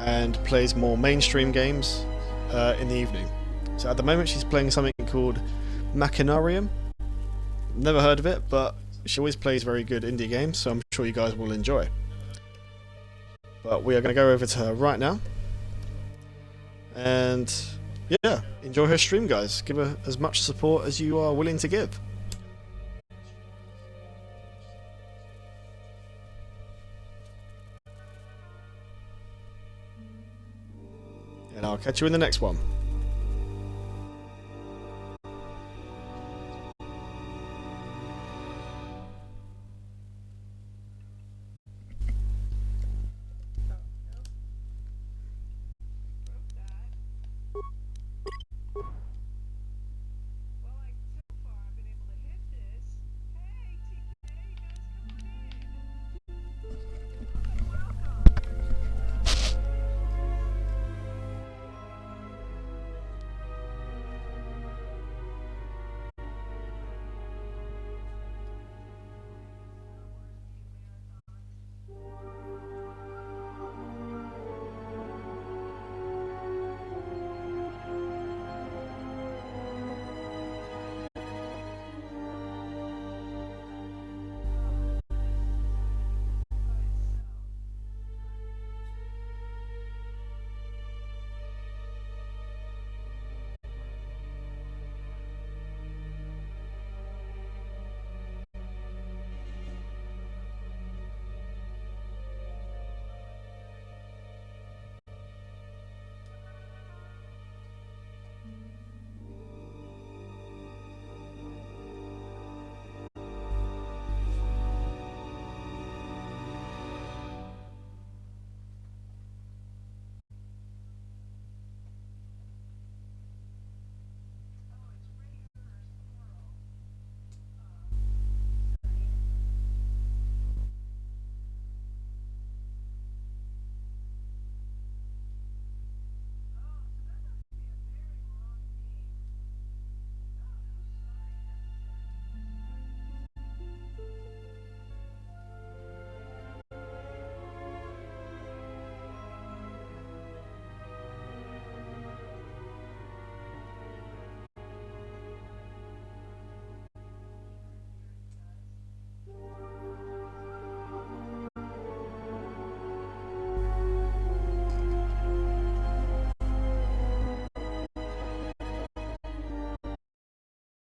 and plays more mainstream games in the evening. So at the moment she's playing something called Machinarium. Never heard of it, but she always plays very good indie games, so I'm sure you guys will enjoy. But we are going to go over to her right now, and yeah, enjoy her stream, guys. Give her as much support as you are willing to give. And I'll catch you in the next one.